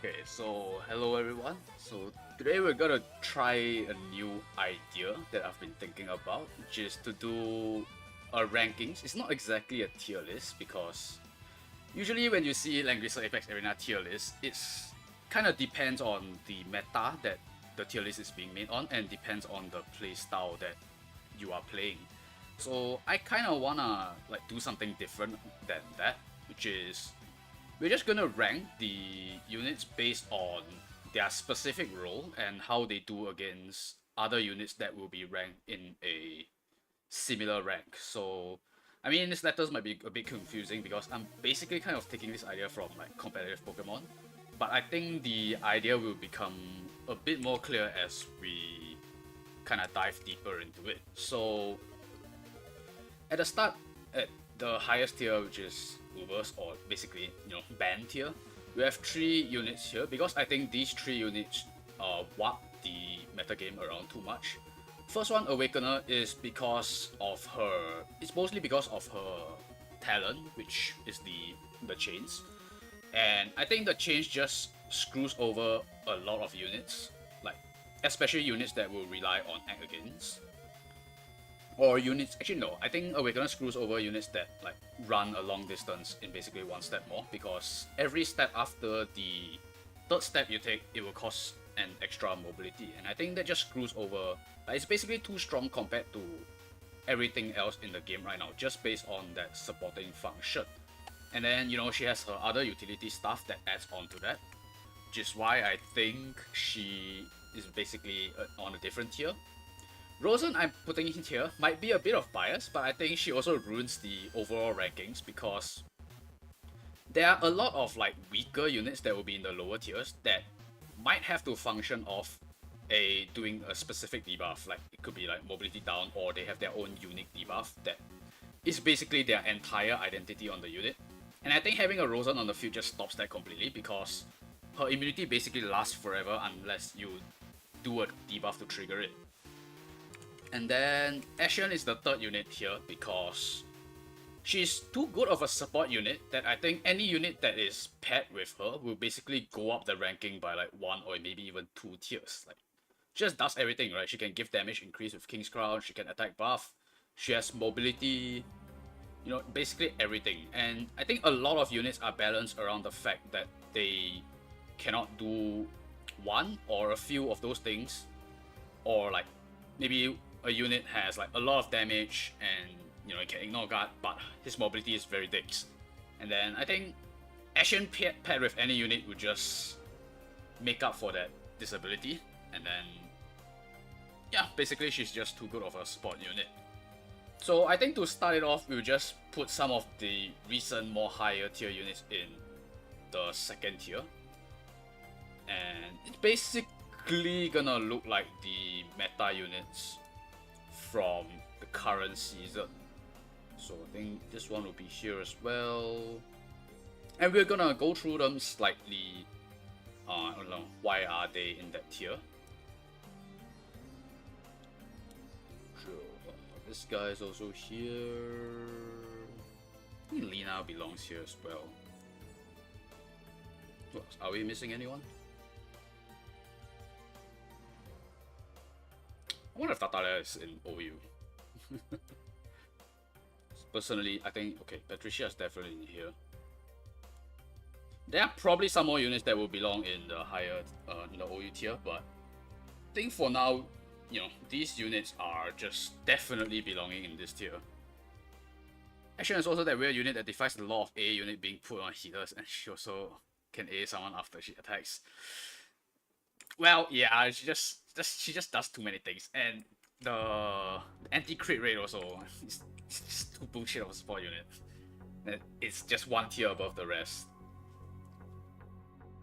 Okay, so hello everyone. So today we're gonna try a new idea that I've been thinking about, which is to do a rankings. It's not exactly a tier list because usually when you see Langrisser Apex Arena tier list, it's kind of depends on the meta that the tier list is being made on and depends on the playstyle that you are playing. So I kind of wanna like do something different than that, which is we're just gonna rank the units based on their specific role and how they do against other units that will be ranked in a similar rank. So, I mean, these letters might be a bit confusing because I'm basically kind of taking this idea from like competitive Pokemon, but I think the idea will become a bit more clear as we kind of dive deeper into it. So, at the start, at the highest tier, which is Ubers or basically band tier, we have 3 units here because I think these 3 units warp the metagame around too much. First one, Awakener, is because of her. It's mostly because of her talent, which is the chains, and I think the chains just screws over a lot of units, like especially units that will rely on act against or units. Actually, no. I think Awakener screws over units that like run a long distance in basically one step more because every step after the third step you take, it will cost an extra mobility, and I think that just screws over. Like, it's basically too strong compared to everything else in the game right now, just based on that supporting function. And then she has her other utility stuff that adds on to that, which is why I think she is basically on a different tier. Rosen, I'm putting in here, might be a bit of bias, but I think she also ruins the overall rankings because there are a lot of like weaker units that will be in the lower tiers that might have to function off doing a specific debuff. Like it could be like mobility down, or they have their own unique debuff that is basically their entire identity on the unit. And I think having a Rosen on the field just stops that completely because her immunity basically lasts forever unless you do a debuff to trigger it. And then Ashen is the third unit here because she's too good of a support unit that I think any unit that is paired with her will basically go up the ranking by like 1 or maybe even 2 tiers. Like, she just does everything, right? She can give damage increase with King's Crown, she can attack buff, she has mobility, basically everything. And I think a lot of units are balanced around the fact that they cannot do one or a few of those things, or like maybe a unit has like a lot of damage and it can ignore guard, but his mobility is very dicks. And then I think Ashen paired with any unit would just make up for that disability. And then yeah, basically she's just too good of a support unit. So I think to start it off, we'll just put some of the recent more higher tier units in the second tier. And it's basically gonna look like the meta units from the current season. So I think this one will be here as well. And we're gonna go through them slightly. I don't know, why are they in that tier? So, this guy is also here. I think Lina belongs here as well. Are we missing anyone? I wonder if Tatalia is in OU. Personally, I think, okay, Patricia is definitely in here. There are probably some more units that will belong in the higher, in the OU tier, but I think for now, these units are just definitely belonging in this tier. Ashen is also that weird unit that defies the law of A unit being put on healers, and she also can A someone after she attacks. Well, yeah, she just does too many things, and the anti-crit rate also is just too bullshit of a support unit. It's just one tier above the rest.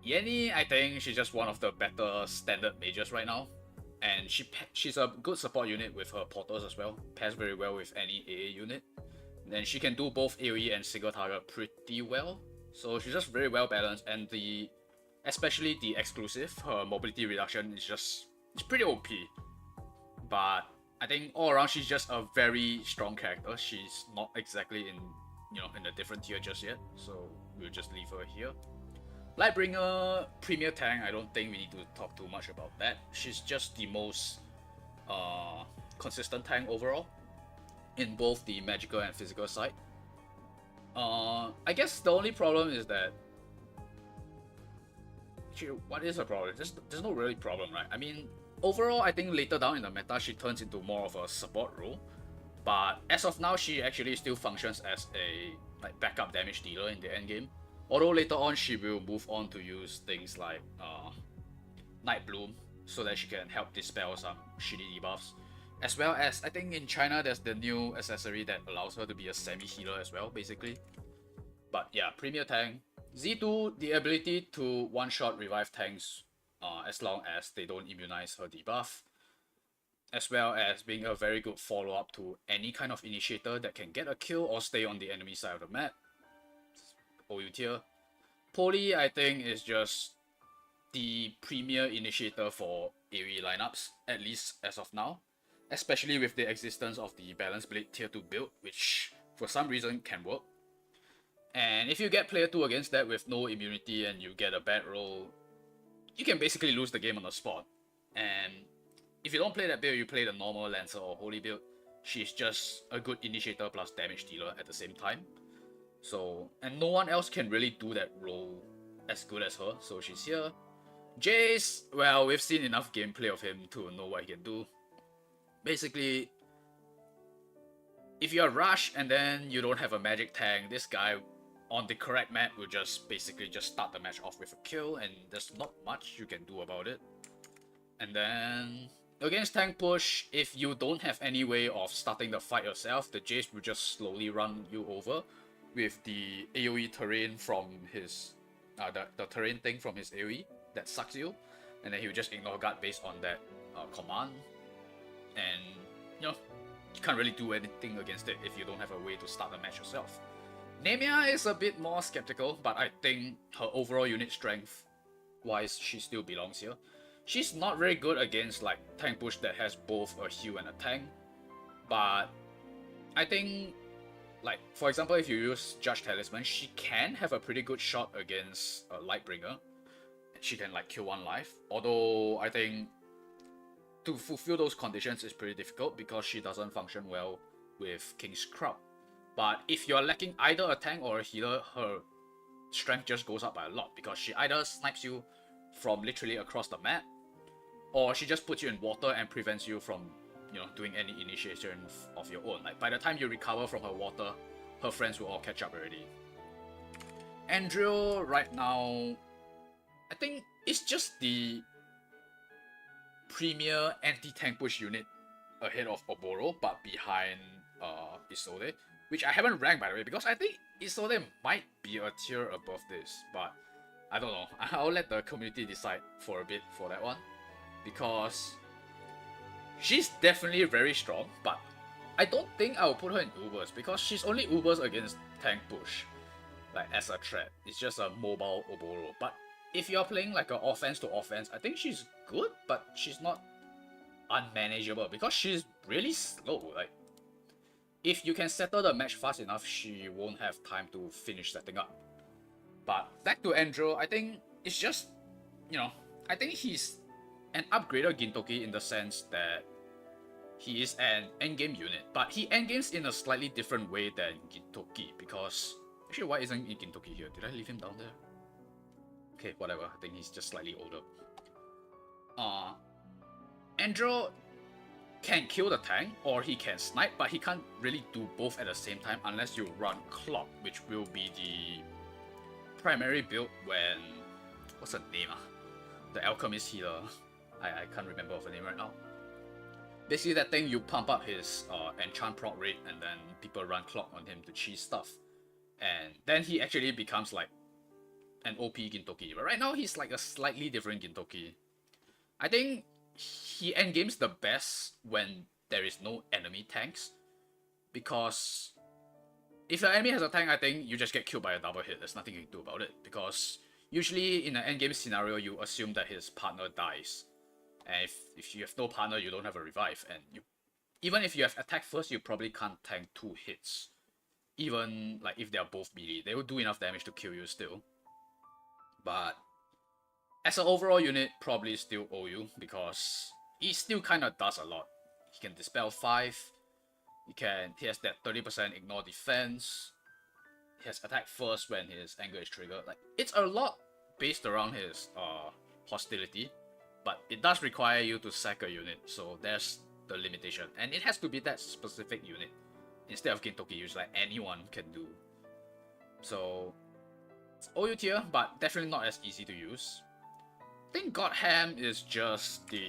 Yenny, I think she's just one of the better standard mages right now, and she's a good support unit with her portals as well. Pairs very well with any AA unit. Then she can do both AoE and single target pretty well. So she's just very well balanced, and especially the exclusive, her mobility reduction is it's pretty OP. But I think all around she's just a very strong character. She's not exactly in a different tier just yet, so we'll just leave her here. Lightbringer Premier Tank, I don't think we need to talk too much about that. She's just the most uh, consistent tank overall in both the magical and physical side. I guess the only problem is that what is the problem? There's no really problem, right? I mean, overall, I think later down in the meta, she turns into more of a support role. But as of now, she actually still functions as a like backup damage dealer in the end game. Although later on, she will move on to use things like Night Bloom so that she can help dispel some shitty debuffs. As well as, I think in China, there's the new accessory that allows her to be a semi-healer as well, basically. But yeah, Premier Tank. Z2, the ability to one-shot revive tanks as long as they don't immunize her debuff. As well as being a very good follow-up to any kind of initiator that can get a kill or stay on the enemy side of the map. OU tier. Poly, I think, is just the premier initiator for AoE lineups, at least as of now. Especially with the existence of the Balance Blade tier 2 build, which for some reason can work. And if you get player 2 against that with no immunity and you get a bad roll, you can basically lose the game on the spot. And if you don't play that build, you play the normal Lancer or Holy build, she's just a good initiator plus damage dealer at the same time. So, and no one else can really do that role as good as her, so she's here. Jace, well, we've seen enough gameplay of him to know what he can do. Basically, if you're Rush and then you don't have a magic tank, this guy on the correct map will just basically just start the match off with a kill, and there's not much you can do about it. And then against tank push, if you don't have any way of starting the fight yourself, the Jace will just slowly run you over with the AoE terrain from his the terrain thing from his AoE that sucks you, and then he will just ignore guard based on that command. And you know, you can't really do anything against it if you don't have a way to start the match yourself. Nemia is a bit more skeptical, but I think her overall unit strength wise, she still belongs here. She's not very good against like tank push that has both a heal and a tank, but I think, like for example, if you use Judge Talisman, she can have a pretty good shot against a Lightbringer. She can like kill one life, although I think to fulfill those conditions is pretty difficult because she doesn't function well with King's Crowd. But if you're lacking either a tank or a healer, her strength just goes up by a lot because she either snipes you from literally across the map, or she just puts you in water and prevents you from, you know, doing any initiation of your own. Like by the time you recover from her water, her friends will all catch up already. Andrew right now, I think it's just the premier anti-tank push unit ahead of Oboro, but behind Isolde, which I haven't ranked by the way, because I think Isolde might be a tier above this, but I don't know. I'll let the community decide for a bit for that one, because she's definitely very strong, but I don't think I'll put her in Ubers, because she's only Ubers against tank push, like as a threat. It's just a mobile Oboro. But if you're playing like an offense to offense, I think she's good, but she's not unmanageable because she's really slow. Like if you can settle the match fast enough, she won't have time to finish setting up. But back to Andrew, I think it's just, you know, I think he's an upgraded Gintoki in the sense that he is an endgame unit, but he endgames in a slightly different way than Gintoki, because actually why isn't Gintoki here? Did I leave him down there? Okay, whatever, I think he's just slightly older. Andrew can kill the tank or he can snipe, but he can't really do both at the same time unless you run Clock, which will be the primary build when, what's her name? The Alchemist healer. I can't remember of her name right now. Basically that thing, you pump up his enchant proc rate and then people run Clock on him to cheese stuff. And then he actually becomes like an OP Gintoki. But right now he's like a slightly different Gintoki. I think he endgames the best when there is no enemy tanks, because if the enemy has a tank, I think you just get killed by a double hit. There's nothing you can do about it, because usually in an endgame scenario you assume that his partner dies, and if you have no partner, you don't have a revive, and you, even if you have attack first, you probably can't tank 2 hits. Even like if they are both melee, they will do enough damage to kill you still. But as an overall unit, probably still OU because he still kind of does a lot. He can dispel 5. He has that 30% ignore defense. He has attack first when his anger is triggered. Like, it's a lot based around his hostility, but it does require you to sack a unit, so there's the limitation. And it has to be that specific unit instead of Gintoki use, like anyone can do. So it's OU tier, but definitely not as easy to use. I think Godham is just the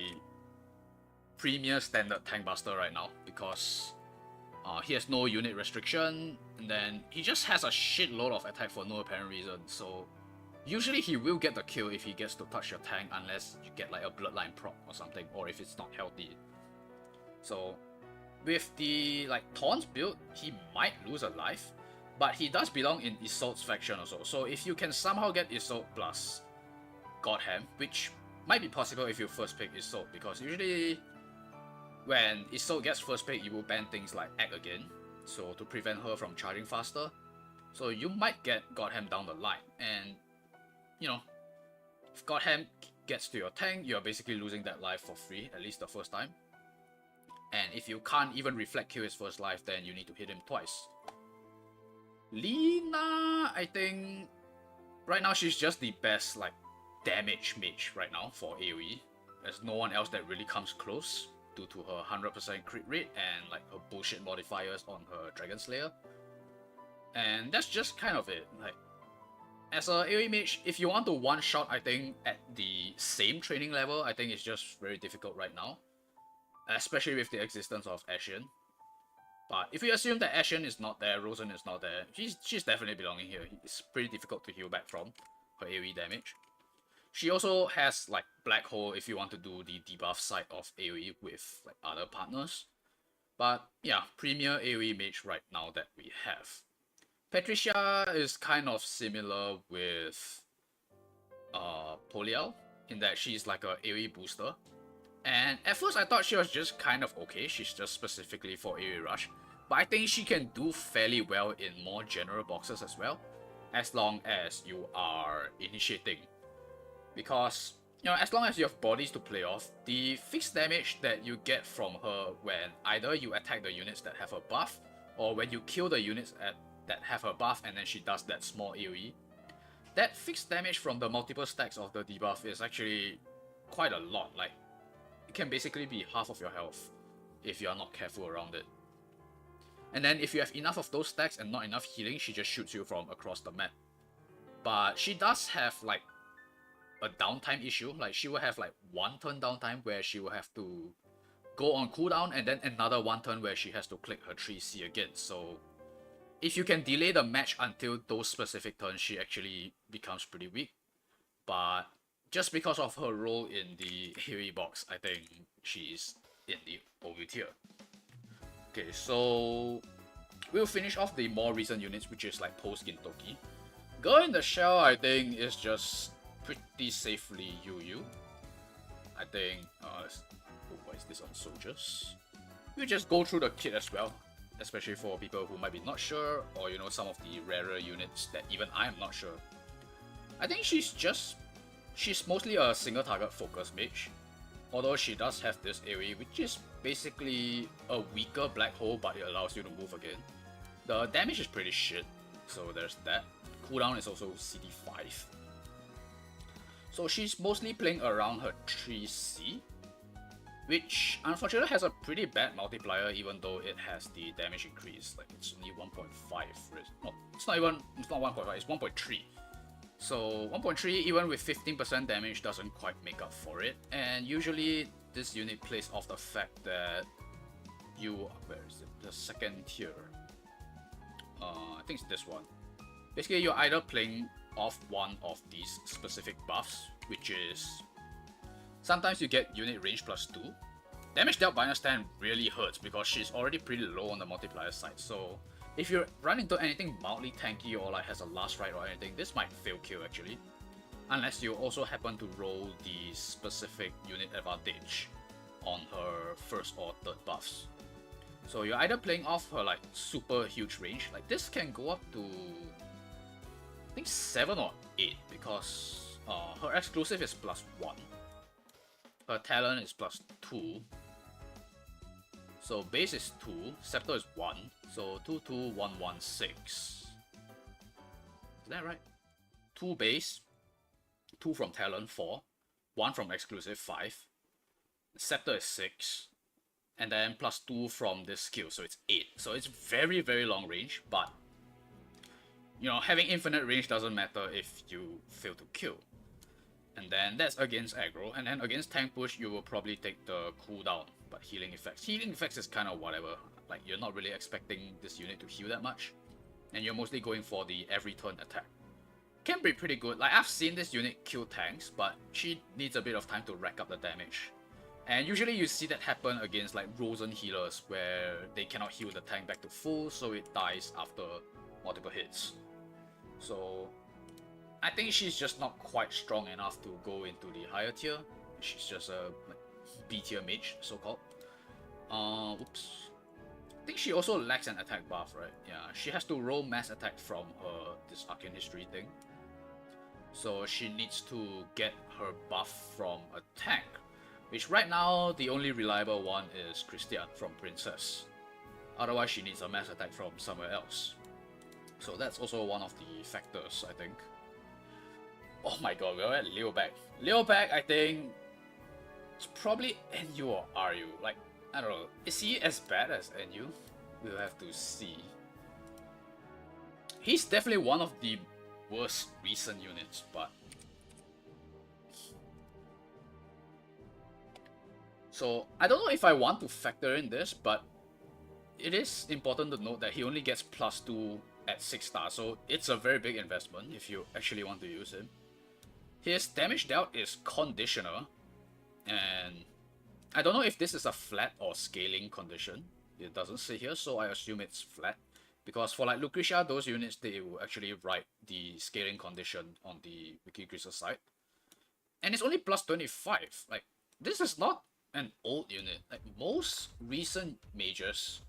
premier standard tank buster right now because he has no unit restriction, and then he just has a shitload of attack for no apparent reason. So usually he will get the kill if he gets to touch your tank, unless you get like a bloodline proc or something, or if it's not healthy. So with the like Taunts build, he might lose a life, but he does belong in Isolde's faction also. So if you can somehow get Isolde plus Godham, which might be possible if you first pick Isolde, because usually when Isolde gets first pick, you will ban things like Act again, so to prevent her from charging faster. So you might get Godham down the line, and you know, if Godham gets to your tank, you're basically losing that life for free, at least the first time. And if you can't even reflect kill his first life, then you need to hit him twice. Lina, I think right now she's just the best like damage mage right now for AoE. There's no one else that really comes close due to her 100% crit rate and like her bullshit modifiers on her Dragon Slayer. And that's just kind of it. Like, as a AoE mage, if you want to one-shot, I think at the same training level, I think it's just very difficult right now. Especially with the existence of Ashen. But if you assume that Ashen is not there, Rosen is not there, she's definitely belonging here. It's pretty difficult to heal back from her AoE damage. She also has like Black Hole if you want to do the debuff side of AoE with like other partners. But yeah, premier AoE mage right now that we have. Patricia is kind of similar with Poliel in that she's like a AoE booster. And at first I thought she was just kind of okay, she's just specifically for AoE Rush. But I think she can do fairly well in more general boxes as well, as long as you are initiating. Because, you know, as long as you have bodies to play off, the fixed damage that you get from her when either you attack the units that have a buff, or when you kill the units that have a buff and then she does that small AoE, that fixed damage from the multiple stacks of the debuff is actually quite a lot. Like, it can basically be half of your health if you are not careful around it. And then if you have enough of those stacks and not enough healing, she just shoots you from across the map. But she does have like a downtime issue. Like, she will have like one turn downtime where she will have to go on cooldown, and then another one turn where she has to click her 3C again. So if you can delay the match until those specific turns, she actually becomes pretty weak. But just because of her role in the AoE box, I think she's in the OU tier. Okay, so we'll finish off the more recent units, which is like post Gintoki. Girl in the Shell, I think, is just pretty safely UU. I think, what is this on soldiers? We'll just go through the kit as well, especially for people who might be not sure, or you know, some of the rarer units that even I am not sure. I think she's mostly a single target focus mage, although she does have this AoE, which is basically a weaker black hole, but it allows you to move again. The damage is pretty shit, so there's that. Cooldown is also CD5. So she's mostly playing around her 3C, which unfortunately has a pretty bad multiplier, even though it has the damage increase. Like, it's only 1.5. No, it's not 1.5, it's 1.3. So 1.3, even with 15% damage, doesn't quite make up for it. And usually this unit plays off the fact that where is it? The second tier. I think it's this one. Basically, you're either playing off one of these specific buffs, which is sometimes you get unit range +2. Damage dealt by understand really hurts because she's already pretty low on the multiplier side. So if you run into anything mildly tanky or like has a last ride or anything, this might fail kill actually. Unless you also happen to roll the specific unit advantage on her first or third buffs. So you're either playing off her like super huge range, like this can go up to I think 7 or 8 because Her exclusive is +1. Her talent is +2. So base is 2, scepter is 1. So 2, 2, 1, 1, 6. Is that right? 2 base, 2 from talent, 4. 1 from exclusive, 5. Scepter is 6. And then +2 from this skill, so it's 8. So it's very, very long range, but you know, having infinite range doesn't matter if you fail to kill. And then that's against aggro, and then against tank push, you will probably take the cooldown, but healing effects. Healing effects is kind of whatever, like you're not really expecting this unit to heal that much, and you're mostly going for the every turn attack. Can be pretty good, like I've seen this unit kill tanks, but she needs a bit of time to rack up the damage. And usually you see that happen against like Rosen healers, where they cannot heal the tank back to full, so it dies after multiple hits. So I think she's just not quite strong enough to go into the higher tier. She's just a like, B tier mage, so-called. Oops. I think she also lacks an attack buff, right? Yeah, she has to roll mass attack from her this Arcane History thing. So she needs to get her buff from a tank, which right now the only reliable one is Christian from Princess. Otherwise she needs a mass attack from somewhere else. So that's also one of the factors, I think. Oh my god, we're at Liubek. Liubek, I think, it's probably NU or RU. Like, I don't know. Is he as bad as NU? We'll have to see. He's definitely one of the worst recent units, but... So, I don't know if I want to factor in this, but it is important to note that he only gets +2 at 6 stars, so it's a very big investment if you actually want to use him. His damage dealt is conditional, and I don't know if this is a flat or scaling condition. It doesn't say here, so I assume it's flat. Because for like Lucretia, those units, they will actually write the scaling condition on the Wikigrisser side. And it's only +25. Like, this is not an old unit. Like, most recent mages,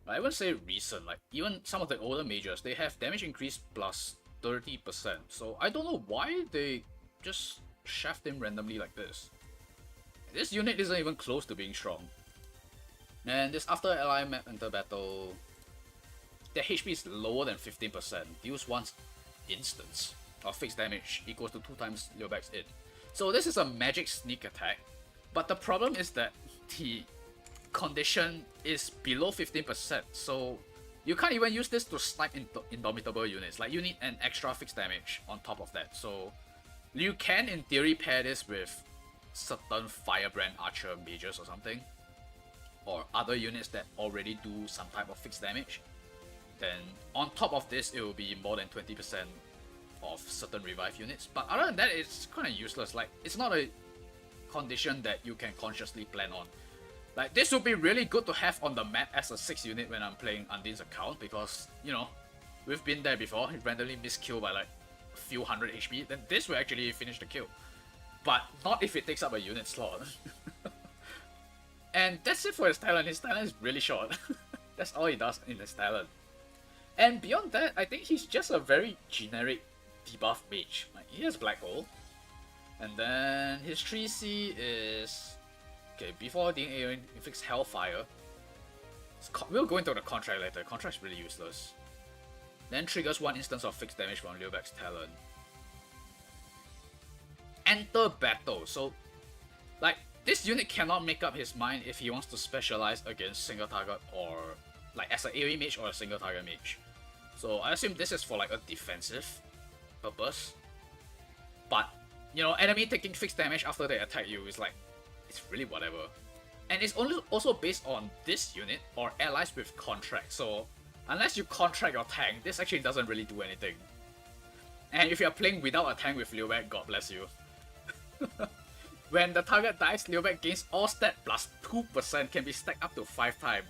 I wouldn't say recent, like even some of the older mages, they have damage increase +30%. So I don't know why they just shaft him randomly like this. This unit isn't even close to being strong. And this after ally enter battle, their HP is lower than 15%. Deals once instance of fixed damage equals to 2 times Liubek's int. So this is a magic sneak attack, but the problem is that the condition is below 15%, so you can't even use this to snipe indomitable units. Like, you need an extra fixed damage on top of that. So you can in theory pair this with certain Firebrand Archer mages or something, or other units that already do some type of fixed damage. Then on top of this, it will be more than 20% of certain revive units. But other than that, it's kind of useless. Like, it's not a condition that you can consciously plan on. Like, this would be really good to have on the map as a 6 unit when I'm playing Undine's account, because, you know, we've been there before. He randomly missed kill by like a few hundred HP, then this will actually finish the kill. But not if it takes up a unit slot. And that's it for his talent. His talent is really short. That's all he does in his talent. And beyond that, I think he's just a very generic debuff mage. Like, he has Black Hole. And then his 3C is... Okay, before the Aeon, inflicts Hellfire. We'll go into the contract later. Contract's really useless. Then triggers 1 instance of fixed damage from Liubek's talent. Enter battle. So, like, this unit cannot make up his mind if he wants to specialize against single target or like as an AoE mage or a single target mage. So I assume this is for like a defensive purpose. But, you know, enemy taking fixed damage after they attack you is like, it's really whatever. And it's only also based on this unit or allies with contract. So unless you contract your tank, this actually doesn't really do anything. And if you're playing without a tank with Liubek, God bless you. When the target dies, Liubek gains all stat plus 2% can be stacked up to 5 times.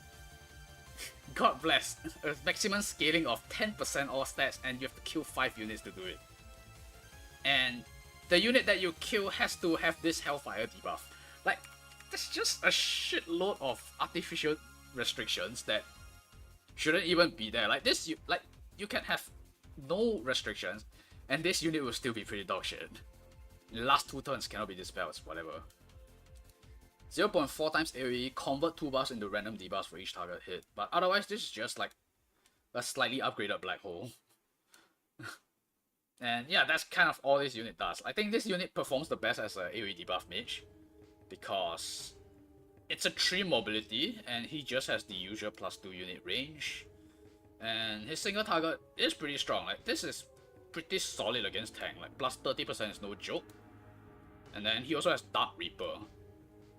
God bless. A maximum scaling of 10% all stats, and you have to kill 5 units to do it. And the unit that you kill has to have this Hellfire debuff. Like, there's just a shitload of artificial restrictions that shouldn't even be there. Like this, you can have no restrictions, and this unit will still be pretty dog shit. Last 2 turns cannot be dispelled, whatever. 0.4 times AoE, convert 2 buffs into random debuffs for each target hit. But otherwise, this is just like a slightly upgraded black hole. And yeah, that's kind of all this unit does. I think this unit performs the best as a AoE debuff mage, because it's a 3 mobility, and he just has the usual +2 unit range. And his single target is pretty strong. Like, this is pretty solid against tank. Like, plus 30% is no joke. And then he also has Dark Reaper,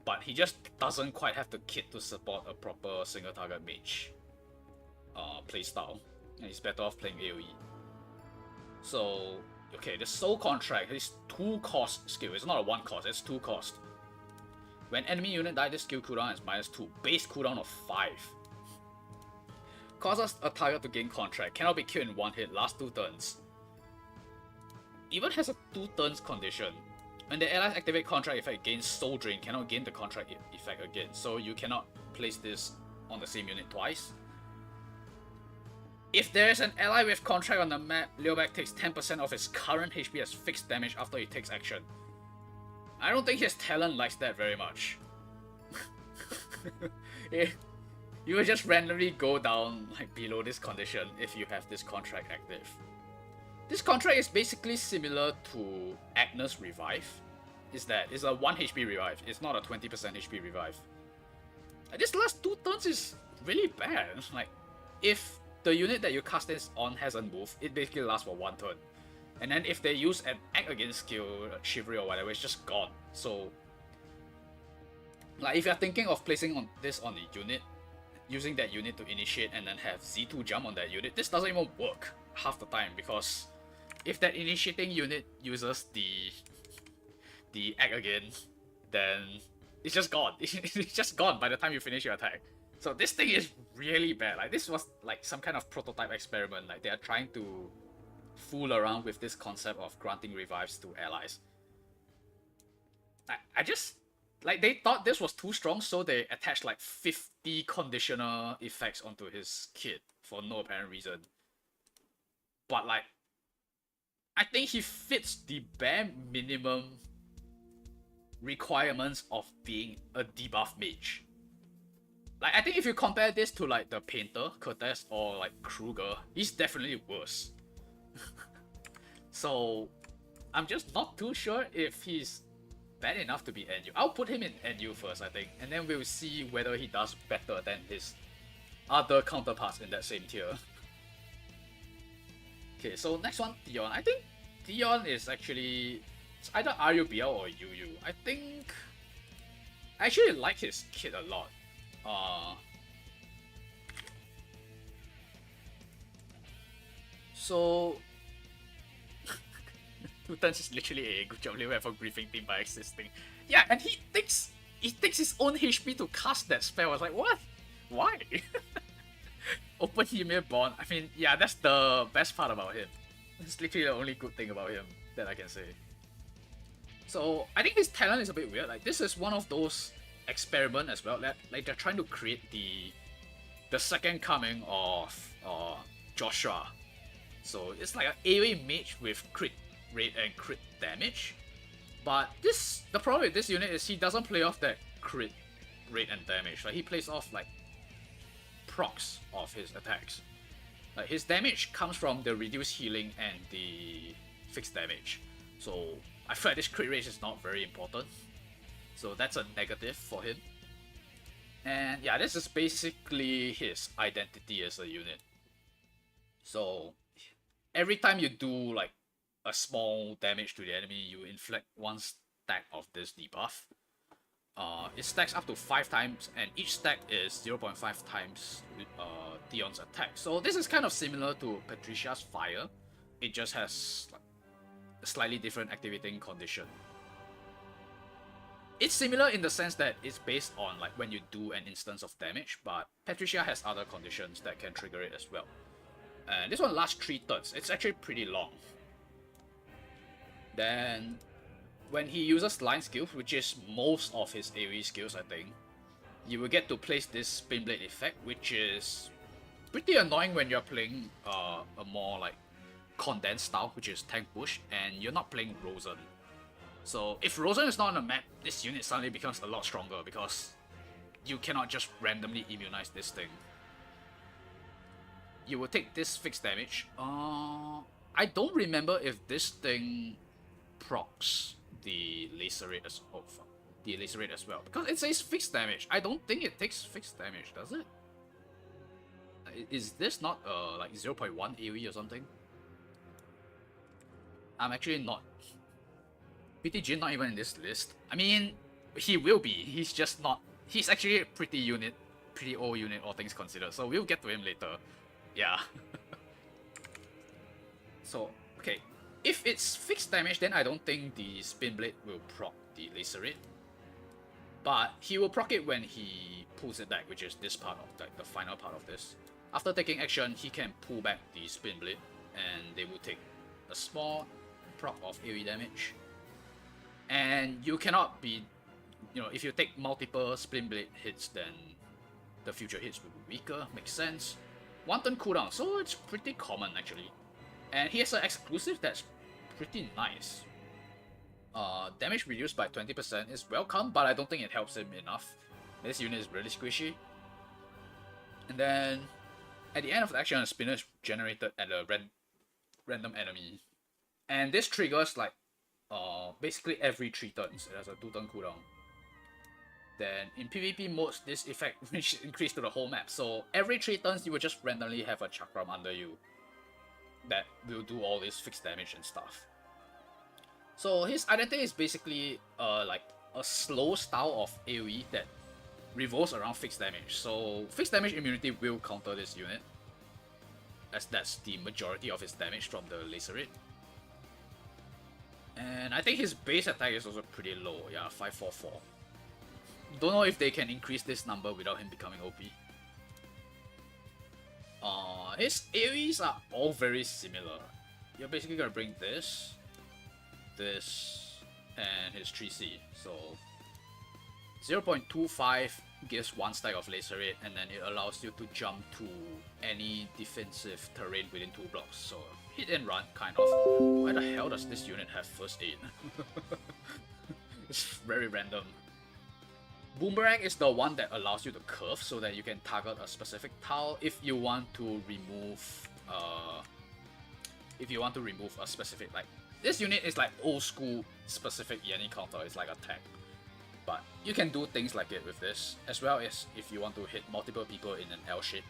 but he just doesn't quite have the kit to support a proper single target mage playstyle. And he's better off playing AoE. So, okay, the Soul Contract is 2 cost skill. It's not a 1 cost, it's 2 cost. When enemy unit die, this skill cooldown is -2. Base cooldown of 5. Causes a target to gain contract. Cannot be killed in 1 hit. Last 2 turns. Even has a 2 turns condition. When the allies activate contract effect, gains Soul Drain. Cannot gain the contract effect again. So you cannot place this on the same unit twice. If there is an ally with contract on the map, Liubek takes 10% of his current HP as fixed damage after he takes action. I don't think his talent likes that very much. You will just randomly go down like below this condition if you have this contract active. This contract is basically similar to Agnes Revive. It's a 1 HP revive, it's not a 20% HP revive. And this last 2 turns is really bad. Like, if the unit that you cast this on hasn't moved, it basically lasts for 1 turn. And then if they use an act against skill, Chivalry or whatever, it's just gone. So, like, if you're thinking of placing this on the unit, using that unit to initiate and then have Z2 jump on that unit, this doesn't even work half the time, because if that initiating unit uses the act again, then it's just gone. It's just gone by the time you finish your attack. So this thing is really bad. Like, this was like some kind of prototype experiment. Like, they are trying to fool around with this concept of granting revives to allies. I just, like, they thought this was too strong, so they attached like 50 conditional effects onto his kit for no apparent reason. But like, I think he fits the bare minimum requirements of being a debuff mage. Like, I think if you compare this to like the Painter, Cortez, or like Kruger, he's definitely worse. So, I'm just not too sure if he's bad enough to be NU. I'll put him in NU first, I think, and then we'll see whether he does better than his other counterparts in that same tier. Okay, so next one, Theon. I think Theon is actually, it's either RUBL or UU. I think I actually like his kit a lot. So 2 turns is literally a good job Liu for griefing team by existing. Yeah, and he takes his own HP to cast that spell. I was like, what? Why? Open Ymir Bond. I mean, yeah, that's the best part about him. It's literally the only good thing about him that I can say. So I think his talent is a bit weird. Like, this is one of those experiment as well. That, like, they're trying to create the second coming of Joshua. So it's like an AoE mage with crit rate and crit damage. But the problem with this unit is he doesn't play off that crit rate and damage. Like, he plays off like procs of his attacks. Like, his damage comes from the reduced healing and the fixed damage. So I feel like this crit rate is not very important. So that's a negative for him. And yeah, this is basically his identity as a unit. So every time you do like a small damage to the enemy, you inflict 1 stack of this debuff. It stacks up to 5 times, and each stack is 0.5 times Theon's attack. So this is kind of similar to Patricia's Fire. It just has like a slightly different activating condition. It's similar in the sense that it's based on like when you do an instance of damage, but Patricia has other conditions that can trigger it as well. And this one lasts 3 turns. It's actually pretty long. Then, when he uses line skills, which is most of his AoE skills, I think, you will get to place this Spin Blade effect, which is pretty annoying when you're playing a more like condensed style, which is tank push, and you're not playing Rosen. So if Rosen is not on the map, this unit suddenly becomes a lot stronger because you cannot just randomly immunize this thing. You will take this fixed damage. I don't remember if this thing procs the lacerate as the lacerate as well, because it says fixed damage. I don't think it takes fixed damage, does it? Is this not like 0.1 AoE or something? I'm actually not. PTG not even in this list. I mean, he will be. He's just not. He's actually a pretty old unit, all things considered. So we'll get to him later. Yeah. So, okay. If it's fixed damage, then I don't think the Spin Blade will proc the Lacerate. But he will proc it when he pulls it back, which is this part of the final part of this. After taking action, he can pull back the Spin Blade, and they will take a small proc of AoE damage. And you cannot be, if you take multiple Spin Blade hits, then the future hits will be weaker. Makes sense. 1 turn cooldown, so it's pretty common actually. And he has an exclusive that's pretty nice. Damage reduced by 20% is welcome, but I don't think it helps him enough. This unit is really squishy. And then, at the end of the action, a spinner is generated at a random enemy. And this triggers like basically every 3 turns. It has a 2 turn cooldown. Then in PvP modes, this effect reaches increase to the whole map. So every 3 turns, you will just randomly have a chakram under you that will do all this fixed damage and stuff. So his identity is basically like a slow style of AoE that revolves around fixed damage. So fixed damage immunity will counter this unit, as that's the majority of his damage from the Lacerate. And I think his base attack is also pretty low, yeah, 544. Don't know if they can increase this number without him becoming OP. His AoEs are all very similar. You're basically gonna bring this, and his 3C. So 0.25 gives 1 stack of Lacerate, and then it allows you to jump to any defensive terrain within 2 blocks. So hit and run, kind of. Why the hell does this unit have first aid? It's very random. Boomerang is the one that allows you to curve so that you can target a specific tile if you want to remove a specific, like, this unit is like old school specific Yanni counter, it's like attack. But you can do things like it with this, as well as if you want to hit multiple people in an L shape.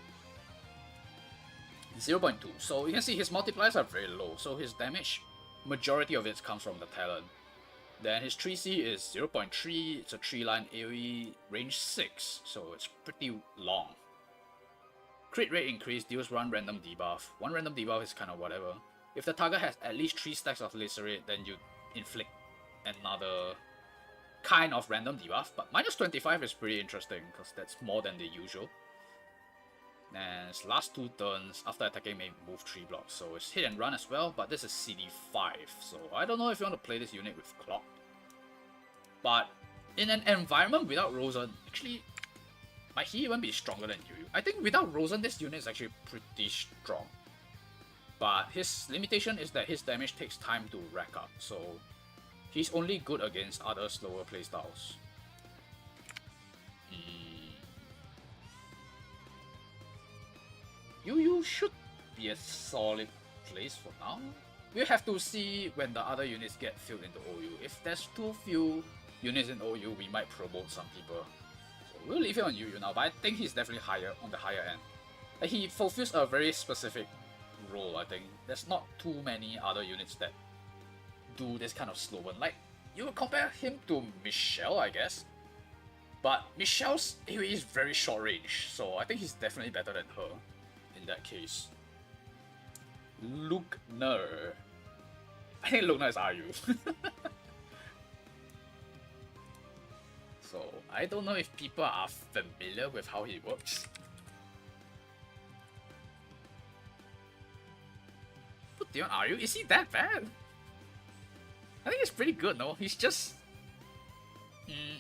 0.2, so you can see his multipliers are very low, so his damage, majority of it comes from the talent. Then his 3C is 0.3, it's a 3-line AoE, range 6, so it's pretty long. Crit rate increase deals 1 random debuff. 1 random debuff is kind of whatever. If the target has at least 3 stacks of Lacerate, then you inflict another kind of random debuff, but minus 25 is pretty interesting, because that's more than the usual. And his last 2 turns, after attacking, may move 3 blocks, so it's hit and run as well, but this is CD5, so I don't know if you want to play this unit with Clock. But in an environment without Rosen, actually, might he even be stronger than Yu? I think without Rosen, this unit is actually pretty strong. But his limitation is that his damage takes time to rack up, so he's only good against other slower playstyles. Yu should be a solid place for now. We'll have to see when the other units get filled into OU. If there's too few units in OU, we might promote some people. So we'll leave it on Yu now, but I think he's definitely on the higher end. Like, he fulfills a very specific role, I think. There's not too many other units that do this kind of slow burn. Like, you would compare him to Michelle, I guess. But Michelle's AoE is very short range, so I think he's definitely better than her in that case. Lugner. I think Lugner is RU. So, I don't know if people are familiar with how he works. Put Dion RU? Is he that bad? I think he's pretty good, no? He's just...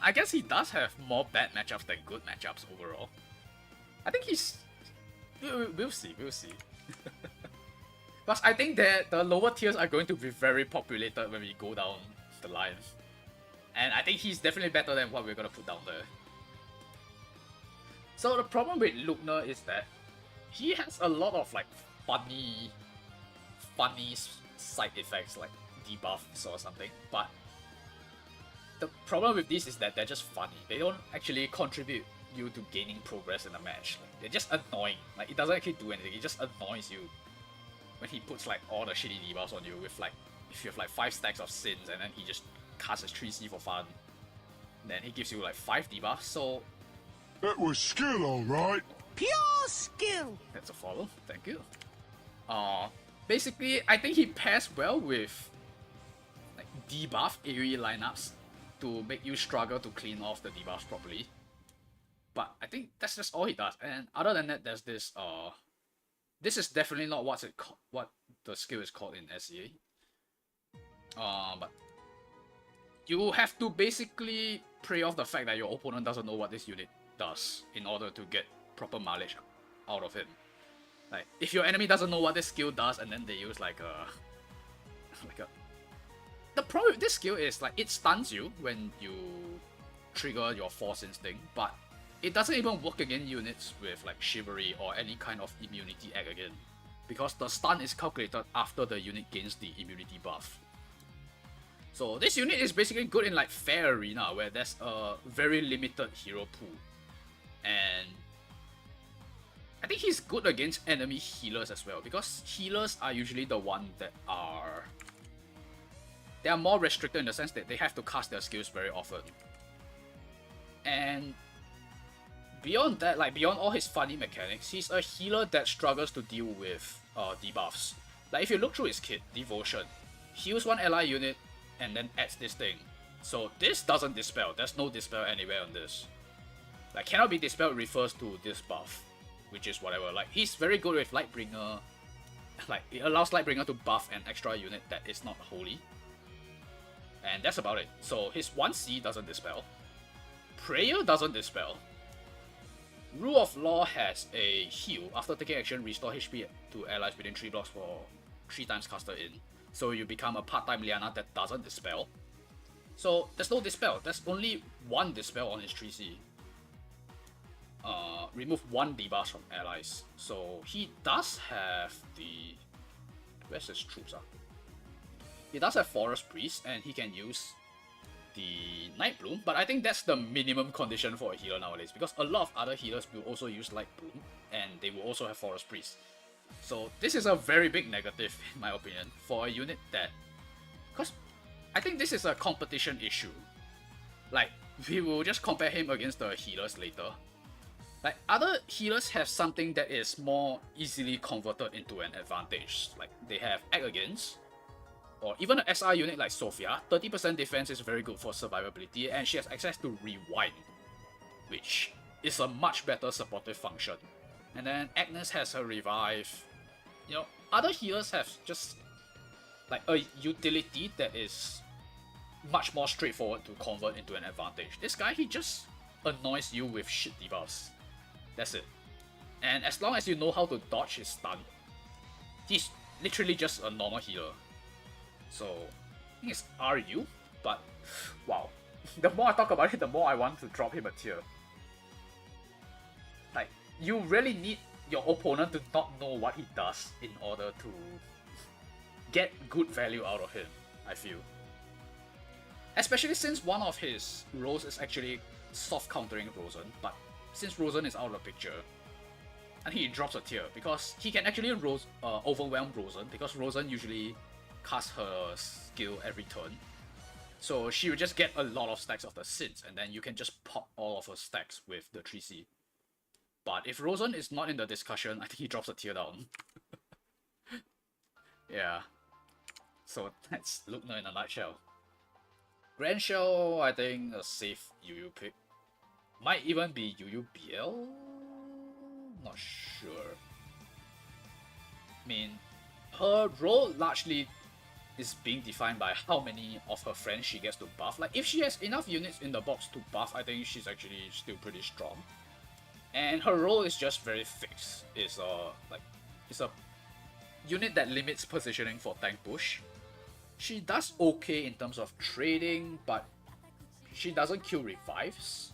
I guess he does have more bad matchups than good matchups overall. I think he's... We'll see. Because I think that the lower tiers are going to be very populated when we go down the line. And I think he's definitely better than what we're gonna put down there. So the problem with Lugner is that he has a lot of like funny side effects like debuffs or something, but the problem with these is that they're just funny. They don't actually contribute you to gaining progress in the match. Like, they're just annoying. Like it doesn't actually do anything. It just annoys you when he puts like all the shitty debuffs on you with like if you have like 5 stacks of sins and then he just casts his 3C for fun. Then he gives you like 5 debuffs. So that was skill, alright. Pure skill. That's a follow. Thank you. Basically, I think he pairs well with like debuff AoE lineups to make you struggle to clean off the debuffs properly. But I think that's just all he does. And other than that, there's this this is definitely not what the skill is called in SEA. But you have to basically pray off the fact that your opponent doesn't know what this unit does in order to get proper mileage out of him. Like, if your enemy doesn't know what this skill does and then they use like a... The problem with this skill is like it stuns you when you trigger your Force Instinct, but it doesn't even work against units with like Chivalry or any kind of immunity egg again, because the stun is calculated after the unit gains the immunity buff. So this unit is basically good in like fair arena where there's a very limited hero pool, and I think he's good against enemy healers as well, because healers are usually the one that are... They are more restricted in the sense that they have to cast their skills very often. And beyond that, like beyond all his funny mechanics, he's a healer that struggles to deal with debuffs. Like if you look through his kit, Devotion, heals one ally unit and then adds this thing. So this doesn't dispel, there's no dispel anywhere on this. Like cannot be dispelled refers to this buff, which is whatever. Like he's very good with Lightbringer. Like it allows Lightbringer to buff an extra unit that is not holy. And that's about it. So his 1C doesn't dispel. Prayer doesn't dispel. Rule of Law has a heal. After taking action, restore HP to allies within 3 blocks for 3 times caster in. So you become a part-time Liana that doesn't dispel. So there's no dispel. There's only 1 dispel on his 3C. Remove 1 debuff from allies. So he does have the... Where's his troops? He does have Forest Priest, and he can use the Night Bloom, but I think that's the minimum condition for a healer nowadays, because a lot of other healers will also use Light Bloom, and they will also have Forest Priest. So this is a very big negative, in my opinion, for a unit that... Because I think this is a competition issue. Like, we will just compare him against the healers later. Like, other healers have something that is more easily converted into an advantage. Like, they have Act Against, or even an SR unit like Sophia, 30% defense is very good for survivability, and she has access to Rewind, which is a much better supportive function. And then Agnes has her Revive. You know, other healers have just like a utility that is much more straightforward to convert into an advantage. This guy, he just annoys you with shit debuffs. That's it. And as long as you know how to dodge his stun, he's literally just a normal healer. So, I think it's RU, but wow. The more I talk about it, the more I want to drop him a tier. Like, you really need your opponent to not know what he does in order to get good value out of him, I feel. Especially since one of his roles is actually soft countering Rosen, but since Rosen is out of the picture, I think he drops a tier, because he can actually overwhelm Rosen, because Rosen usually casts her skill every turn. So she will just get a lot of stacks of the Sins, and then you can just pop all of her stacks with the 3C. But if Rosen is not in the discussion, I think he drops a tier down. Yeah. So that's Lugner in a nutshell. Grand Shell, I think a safe UU pick. Might even be UU BL? Not sure. I mean, her role largely is being defined by how many of her friends she gets to buff. Like, if she has enough units in the box to buff, I think she's actually still pretty strong. And her role is just very fixed. It's a unit that limits positioning for tank push. She does okay in terms of trading, but she doesn't kill revives.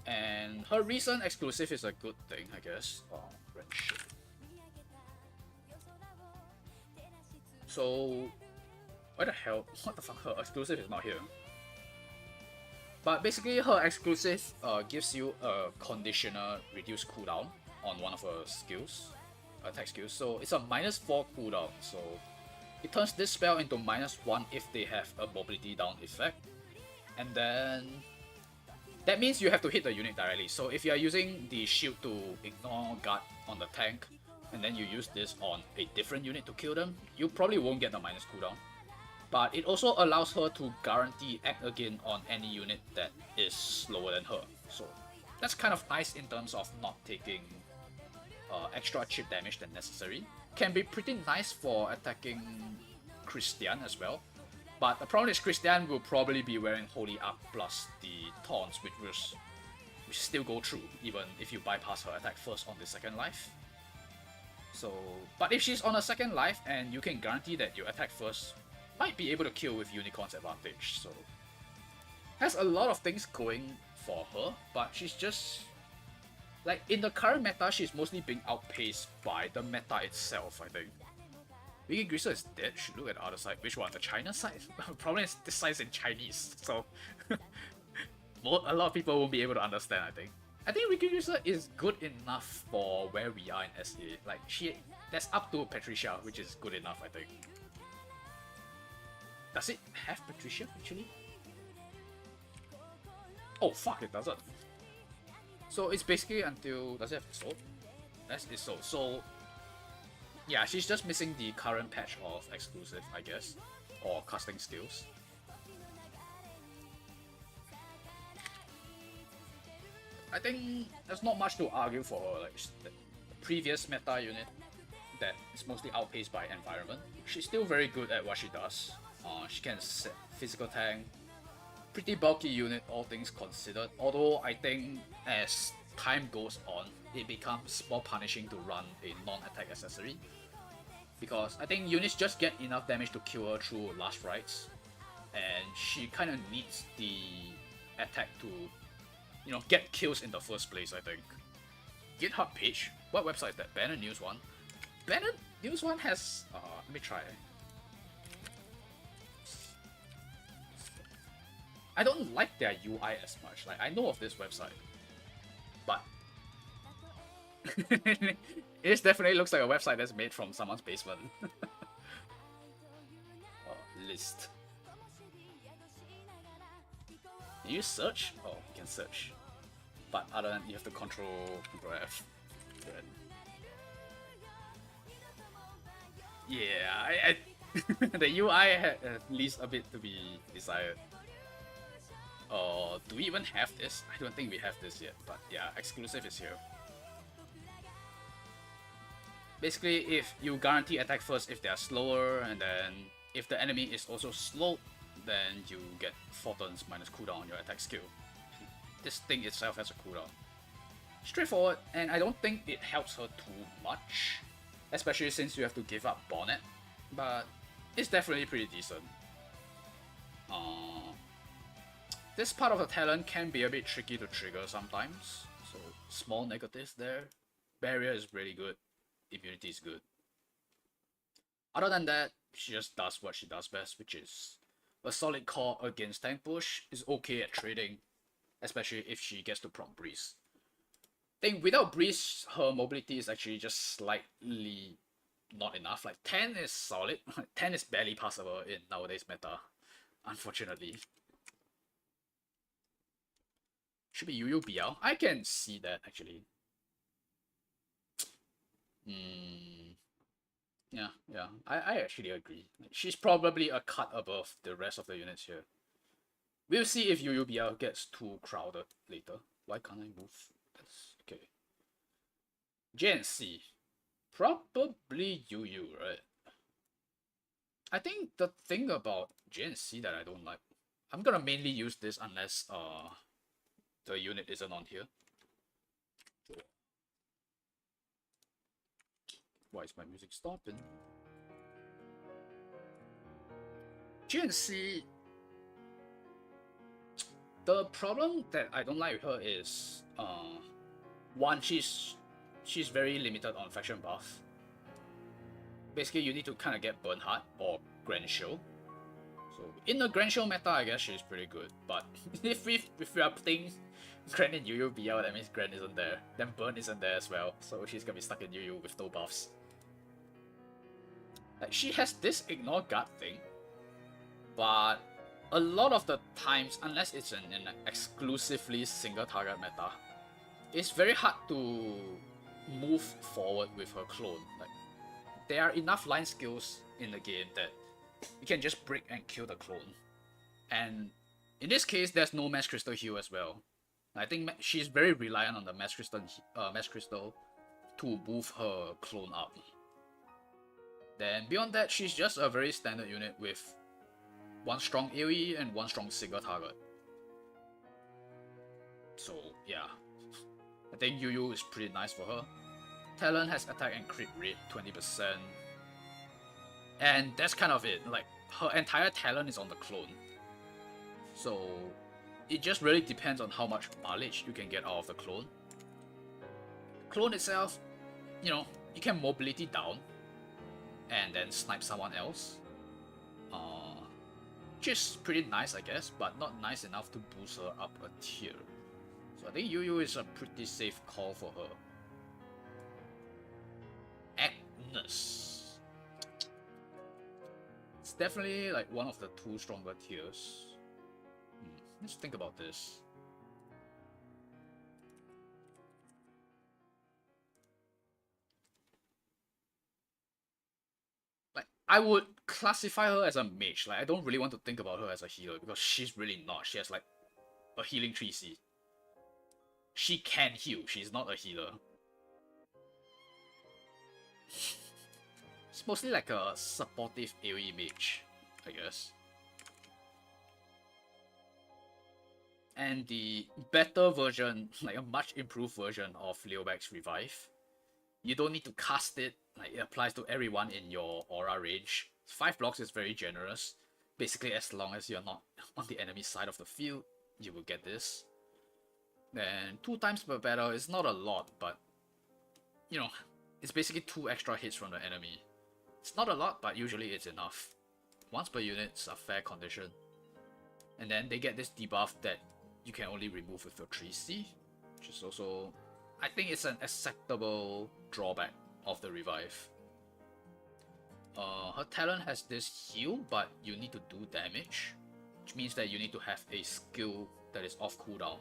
And her recent exclusive is a good thing, I guess. Oh, red shit. So, why the hell? What the fuck? Her exclusive is not here. But basically, her exclusive gives you a conditional reduced cooldown on one of her skills, attack skills. So it's a -4 cooldown. So it turns this spell into -1 if they have a mobility down effect, and then that means you have to hit the unit directly. So if you are using the shield to ignore guard on the tank, and then you use this on a different unit to kill them, you probably won't get the minus cooldown. But it also allows her to guarantee act again on any unit that is slower than her. So that's kind of nice in terms of not taking extra chip damage than necessary. Can be pretty nice for attacking Christian as well. But the problem is Christian will probably be wearing Holy Up plus the taunts, which still go through, even if you bypass her attack first on the second life. So, but if she's on a second life and you can guarantee that you attack first, might be able to kill with Unicorn's advantage. So, has a lot of things going for her, but she's just like in the current meta, she's mostly being outpaced by the meta itself, I think. Langrisser is dead. Should look at the other side. Which one? The China side? Problem is this side's in Chinese, so a lot of people won't be able to understand. I think Langrisser is good enough for where we are in SA. Like that's up to Patricia, which is good enough. I think. Does it have Patricia actually? Oh fuck! It doesn't. So it's basically until does it have soul? That's it. So. Yeah, she's just missing the current patch of exclusive, I guess, or casting skills. I think there's not much to argue for her. Like the previous meta unit that is mostly outpaced by environment, she's still very good at what she does. She can set physical tank, pretty bulky unit, all things considered. Although I think as time goes on, it becomes more punishing to run a non-attack accessory, because I think units just get enough damage to kill her through last rites, and she kind of needs the attack to, get kills in the first place. I think. GitHub page. What website is that? Banner News One. Banner News One has. Let me try. I don't like their UI as much. Like I know of this website, but it definitely looks like a website that's made from someone's basement. List. Can you search? Oh, you can search. But other than you have to control F. Then... Yeah, I the UI leaves a bit to be desired. Do we even have this? I don't think we have this yet, but yeah, exclusive is here. Basically, if you guarantee attack first if they are slower, and then if the enemy is also slow, then you get 4 turns minus cooldown on your attack skill. This thing itself has a cooldown. Straightforward, and I don't think it helps her too much, especially since you have to give up Bonnet, but it's definitely pretty decent. This part of the talent can be a bit tricky to trigger sometimes, so small negatives there. Barrier is really good, immunity is good. Other than that, she just does what she does best, which is a solid core against tank push, is okay at trading, especially if she gets to proc breeze. I think without breeze, her mobility is actually just slightly not enough. Like 10 is solid, 10 is barely passable in nowadays meta, unfortunately. Should be Yu BL. I can see that actually. Yeah, I actually agree. She's probably a cut above the rest of the units here. We'll see if Yu BL gets too crowded later. Why can't I move? That's okay. JNC. Probably Yu, right? I think the thing about JNC that I don't like, I'm gonna mainly use this unless the unit isn't on here. Why is my music stopping? GNC, The problem that I don't like with her is, one, she's very limited on faction buff. Basically, you need to kind of get Bernhard or Grand Show. So in the Grand Show meta, I guess she's pretty good. But if we are playing Grand and Yu BL, that means Grand isn't there. Then Burn isn't there as well. So she's gonna be stuck in Yu with no buffs. Like, she has this ignore guard thing, but a lot of the times, unless it's in an exclusively single target meta, it's very hard to move forward with her clone. Like, there are enough line skills in the game that you can just break and kill the clone. And in this case, there's no Mass Crystal heal as well. I think she's very reliant on the Mass Crystal to move her clone up. Then beyond that, she's just a very standard unit with one strong AoE and one strong single target. So yeah, I think Yu is pretty nice for her. Talon has attack and crit rate 20%. And that's kind of it. Like, her entire talent is on the clone. So it just really depends on how much mileage you can get out of the clone. Clone itself, you know, you can mobility down and then snipe someone else. Which is pretty nice, I guess, but not nice enough to boost her up a tier. So I think Yu is a pretty safe call for her. Agnes. It's definitely like one of the two stronger tiers. Let's think about this. Like, I would classify her as a mage. Like, I don't really want to think about her as a healer because she's really not. She has like a healing 3C. She can heal. She's not a healer. It's mostly like a supportive AoE mage, I guess. And the better version, like a much improved version of Liubek's Revive, you don't need to cast it. Like, it applies to everyone in your aura range. 5 blocks is very generous. Basically, as long as you're not on the enemy side of the field, you will get this. Then 2 times per battle is not a lot, but you know, it's basically 2 extra hits from the enemy. It's not a lot, but usually it's enough. Once per unit is a fair condition. And then they get this debuff that you can only remove with your 3C, which is also, I think it's an acceptable drawback of the revive. Her talent has this heal, but you need to do damage, which means that you need to have a skill that is off cooldown.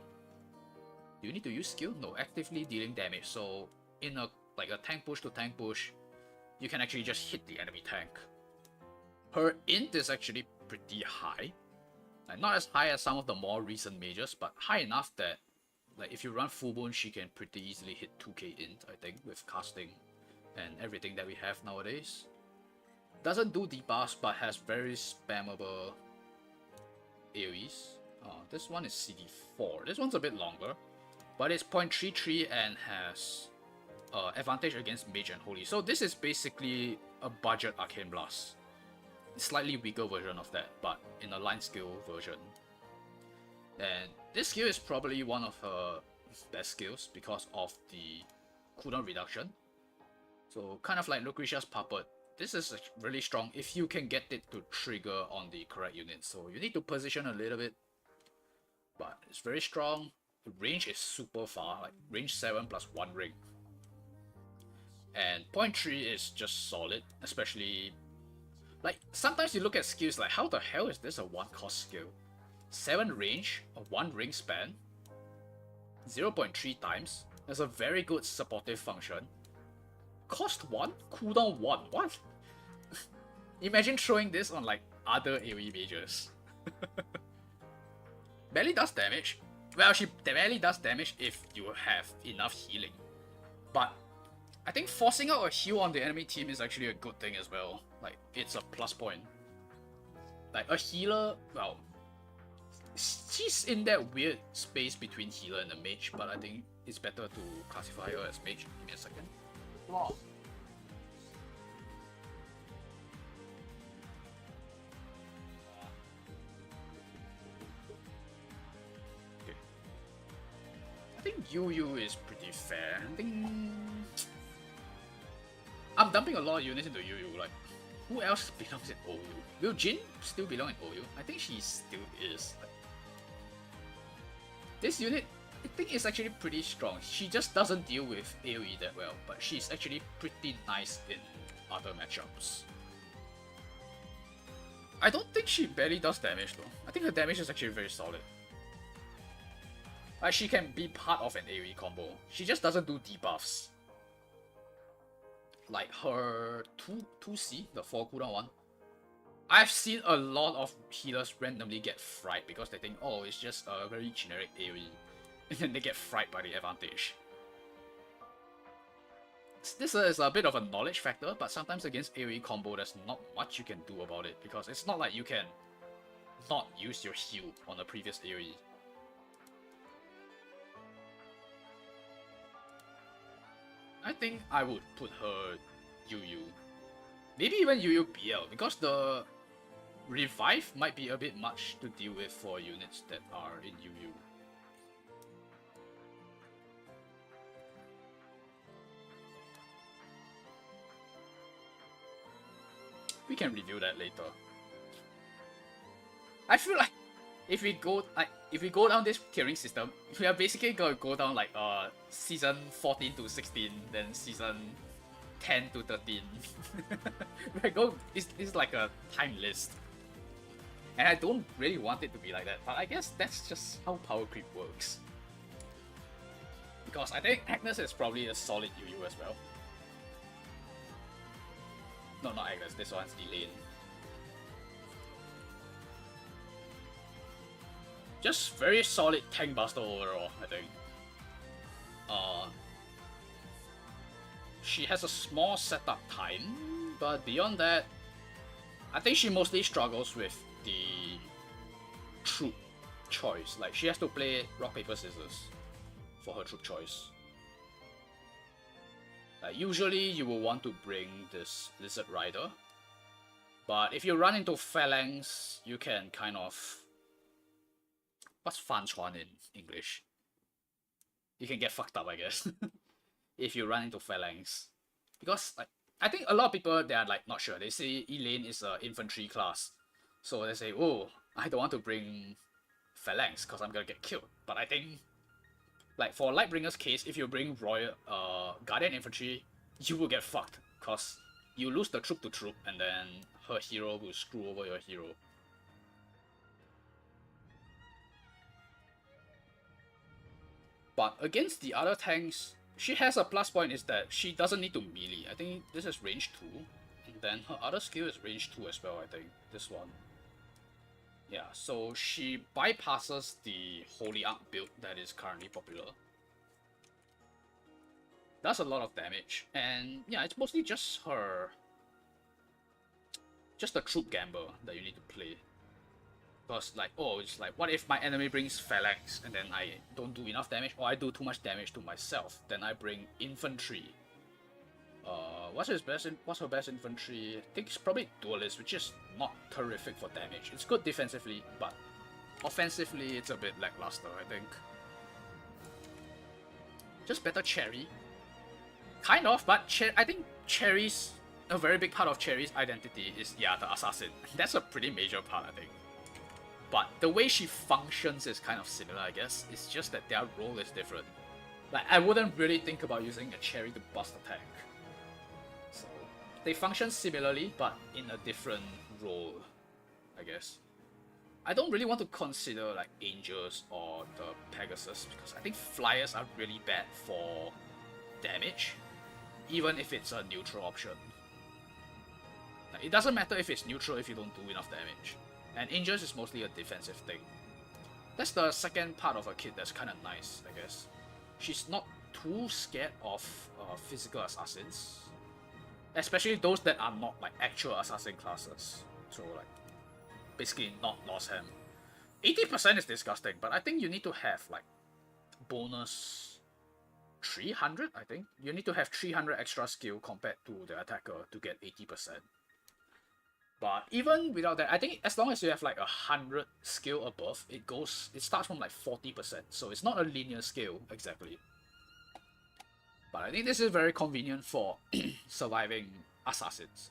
Do you need to use skill? No, actively dealing damage. So in a tank push to tank push, you can actually just hit the enemy tank. Her int is actually pretty high. Like, not as high as some of the more recent mages, but high enough that like if you run full moon, she can pretty easily hit 2k int, I think, with casting and everything that we have nowadays. Doesn't do debuffs, but has very spammable AoEs. This one is CD4. This one's a bit longer, but it's 0.33 and has advantage against Mage and Holy. So this is basically a budget Arcane Blast. Slightly weaker version of that, but in a line skill version. And this skill is probably one of her best skills because of the cooldown reduction. So kind of like Lucretia's Puppet, this is really strong if you can get it to trigger on the correct unit. So you need to position a little bit, but it's very strong. The range is super far, like range 7 plus 1 ring. And 0.3 is just solid, especially like sometimes you look at skills like, how the hell is this a 1 cost skill? 7 range, a 1 ring span, 0.3 times. There's a very good supportive function. Cost 1, cooldown 1. What? Imagine throwing this on like other AoE mages. Barely does damage. Well, she barely does damage if you have enough healing. But I think forcing out a heal on the enemy team is actually a good thing as well. Like, it's a plus point. Like, a healer, well, she's in that weird space between healer and the mage, but I think it's better to classify her as mage. Give me a second. Wow. Yu is pretty fair. I think I'm dumping a lot of units into Yu. Like, who else belongs in OU? Will Jin still belong in OU? I think she still is. Like, this unit, I think, is actually pretty strong. She just doesn't deal with AoE that well, but she's actually pretty nice in other matchups. I don't think she barely does damage though. I think her damage is actually very solid. Like, she can be part of an AoE combo. She just doesn't do debuffs. Like her 2C, the 4 cooldown one. I've seen a lot of healers randomly get fried because they think, oh, it's just a very generic AoE. And then they get fried by the advantage. This is a bit of a knowledge factor, but sometimes against AoE combo, there's not much you can do about it. Because it's not like you can not use your heal on the previous AoE. I think I would put her Yu. Maybe even Yu BL, because the revive might be a bit much to deal with for units that are in Yu. We can review that later. I feel like if we go down this tiering system, we are basically gonna go down like season 14 to 16, then season 10 to 13. It's like a time list. And I don't really want it to be like that, but I guess that's just how power creep works. Because I think Agnes is probably a solid UU as well. No, not Agnes, this one's Elaine. Just very solid tank buster overall, I think. She has a small setup time, but beyond that, I think she mostly struggles with the troop choice. Like, she has to play rock, paper, scissors for her troop choice. Like, usually you will want to bring this Lizard Rider, but if you run into Phalanx, you can kind of... What's Fan Chuan in English? You can get fucked up, I guess, if you run into Phalanx. Because like, I think a lot of people, they are like not sure. They say Elaine is an infantry class. So they say, oh, I don't want to bring Phalanx because I'm gonna get killed. But I think, like for Lightbringer's case, if you bring Royal Guardian Infantry, you will get fucked. Because you lose the troop to troop and then her hero will screw over your hero. But against the other tanks, she has a plus point is that she doesn't need to melee. I think this is range 2. And then her other skill is range 2 as well, I think. This one. Yeah, so she bypasses the Holy Arc build that is currently popular. Does a lot of damage. And yeah, it's mostly just her... Just the troop gamble that you need to play. Because like, oh, it's like, what if my enemy brings Phalanx and then I don't do enough damage, or I do too much damage to myself? Then I bring infantry. What's her best infantry? I think it's probably Duelist, which is not terrific for damage. It's good defensively, but offensively it's a bit lackluster, I think. Just better Cherry. Kind of, but I think Cherry's... A very big part of Cherry's identity is, yeah, the assassin. That's a pretty major part, I think. But the way she functions is kind of similar, I guess. It's just that their role is different. Like, I wouldn't really think about using a Cherry to bust a tank. So, they function similarly, but in a different role, I guess. I don't really want to consider, like, Angels or the Pegasus, because I think Flyers are really bad for damage, even if it's a neutral option. Like, it doesn't matter if it's neutral if you don't do enough damage. And Angels is mostly a defensive thing. That's the second part of her kit that's kind of nice, I guess. She's not too scared of physical assassins. Especially those that are not like actual assassin classes. So like, basically not Norsham. 80% is disgusting, but I think you need to have like bonus 300, I think. You need to have 300 extra skill compared to the attacker to get 80%. But even without that, I think as long as you have like 100 skill above, it starts from like 40%. So it's not a linear scale exactly. But I think this is very convenient for surviving assassins.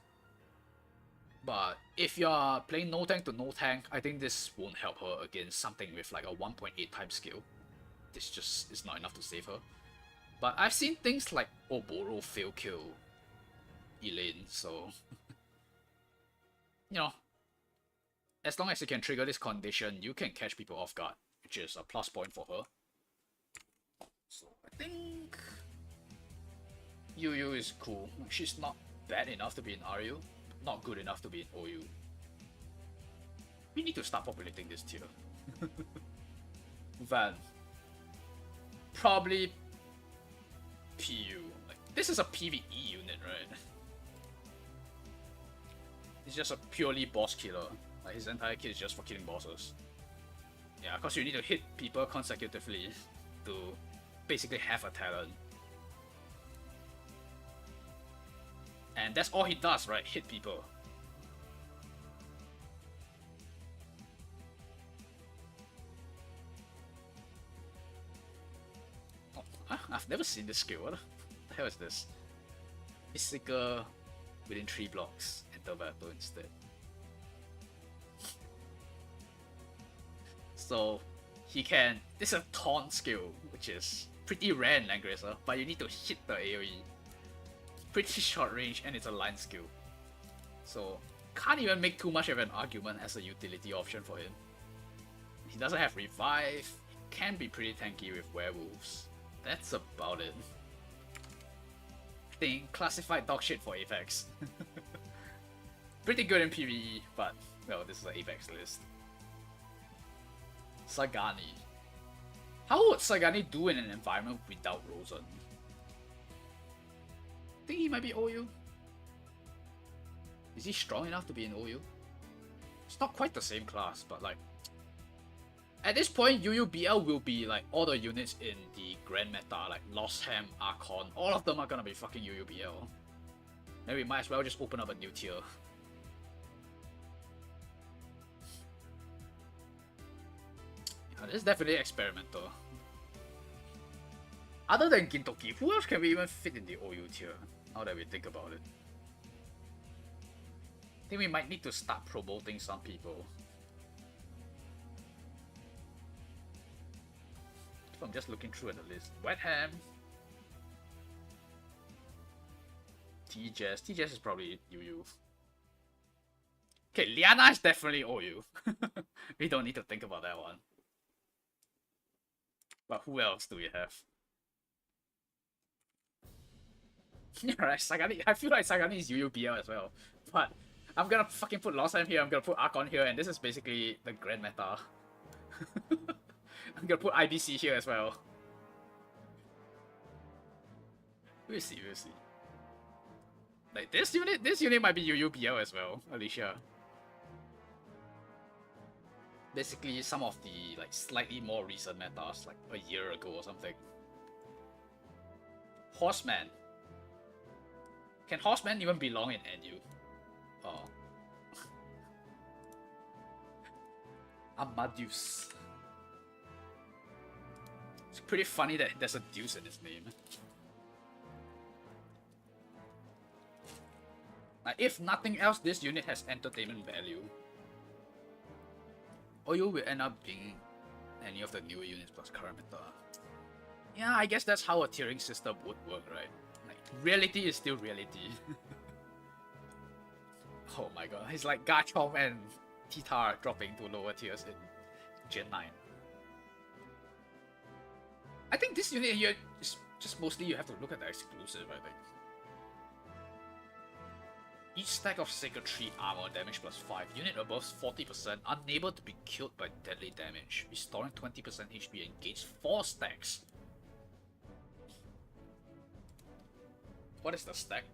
But if you're playing no tank to no tank, I think this won't help her against something with like a 1.8 times skill. This just is not enough to save her. But I've seen things like Oboro fail kill Elaine, so you know, as long as you can trigger this condition, you can catch people off guard, which is a plus point for her. So I think Yu is cool. She's not bad enough to be in RU, not good enough to be in OU. We need to start populating this tier. Van. Probably PU. Like, this is a PvE unit, right? It's just a purely boss killer. Like, his entire kit is just for killing bosses. Yeah, because you need to hit people consecutively to basically have a talent. And that's all he does, right? Hit people. Oh, I've never seen this skill. What the hell is this? Physical within 3 blocks. Enter battle instead. So he can. This is a taunt skill, which is pretty rare in Langrisser, but you need to hit the AoE. Pretty short range, and it's a line skill. So can't even make too much of an argument as a utility option for him. He doesn't have revive. He can be pretty tanky with werewolves. That's about it. I think classified dog shit for Apex. Pretty good in PvE, but well, this is an Apex list. Sagani. How would Sagani do in an environment without Rosen? I think he might be OU. Is he strong enough to be in OU? It's not quite the same class, but like at this point, UUBL will be like all the units in the Grand Meta, like Lost Ham, Archon, all of them are gonna be fucking UUBL. Then we might as well just open up a new tier. Yeah, this is definitely experimental. Other than Gintoki, who else can we even fit in the OU tier? Now that we think about it. I think we might need to start promoting some people. If I'm just looking through at the list. Wet Ham. TJS. TJS is probably UU. Okay, Liana is definitely OU. We don't need to think about that one. But who else do we have? Yeah, right, Sagani. I feel like Sagani is UUBL as well. But I'm gonna fucking put Lost Time here, I'm gonna put Archon here, and this is basically the Grand Meta. I'm gonna put IBC here as well. We'll see, we'll see. Like this unit might be UUBL as well, Alicia. Basically some of the like slightly more recent metas, like a year ago or something. Horseman. Can Horseman even belong in NU? Oh. Amadeus. It's pretty funny that there's a deuce in his name. If nothing else, this unit has entertainment value. Or you will end up being any of the newer units plus current meta. Yeah, I guess that's how a tiering system would work, right? Like, reality is still reality. Oh my god, it's like Garchomp and Titar dropping to lower tiers in Gen 9. I think this unit here is just mostly you have to look at the exclusive, I think. Each stack of Sacred Tree armor, damage plus 5, unit above 40%, unable to be killed by deadly damage, restoring 20% HP and gains 4 stacks. What is the stack?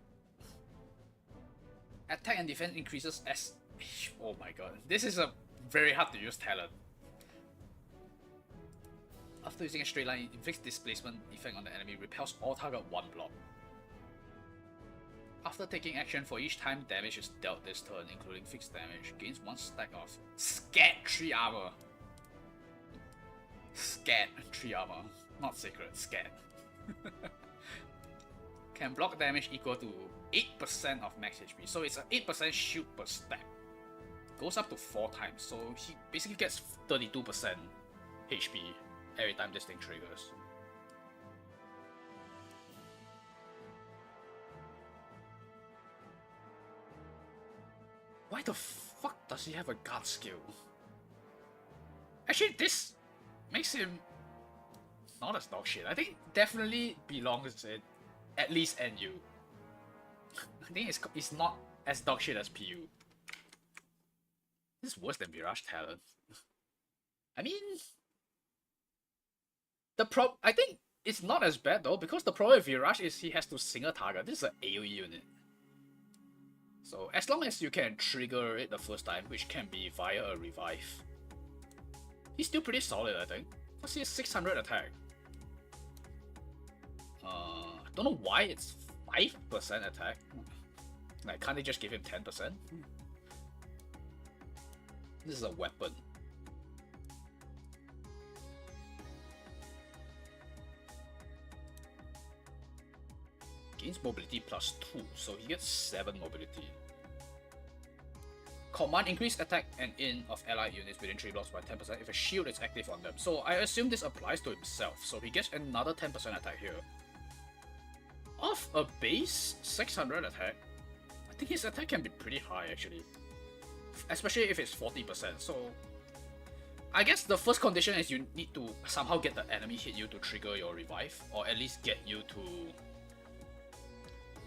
Attack and defense increases as... Oh my god, this is a very hard to use talent. After using a straight line, it inflicts displacement effect on the enemy, repels all target 1 block. After taking action, for each time damage is dealt this turn, including fixed damage, gains 1 stack of Scat 3 armor. Scat 3 armor. Not sacred, Scat. Can block damage equal to 8% of max HP. So it's an 8% shield per stack. Goes up to 4 times, so he basically gets 32% HP every time this thing triggers. Why the fuck does he have a guard skill? Actually, this makes him not as dog shit. I think definitely belongs in at least NU. I think it's not as dog shit as PU. This is worse than Virage Talent. I mean, I think it's not as bad though, because the problem with Virage is he has to single target. This is an AoE unit. So as long as you can trigger it the first time, which can be via a revive, he's still pretty solid, I think. Because he has 600 attack. Don't know why it's 5% attack. Like, can't they just give him 10%? This is a weapon. Gains mobility plus 2, so he gets 7 mobility. Command increase attack and in of allied units within 3 blocks by 10% if a shield is active on them. So I assume this applies to himself, so he gets another 10% attack here. Off a base 600 attack, I think his attack can be pretty high actually. Especially if it's 40%, so I guess the first condition is you need to somehow get the enemy hit you to trigger your revive, or at least get you to...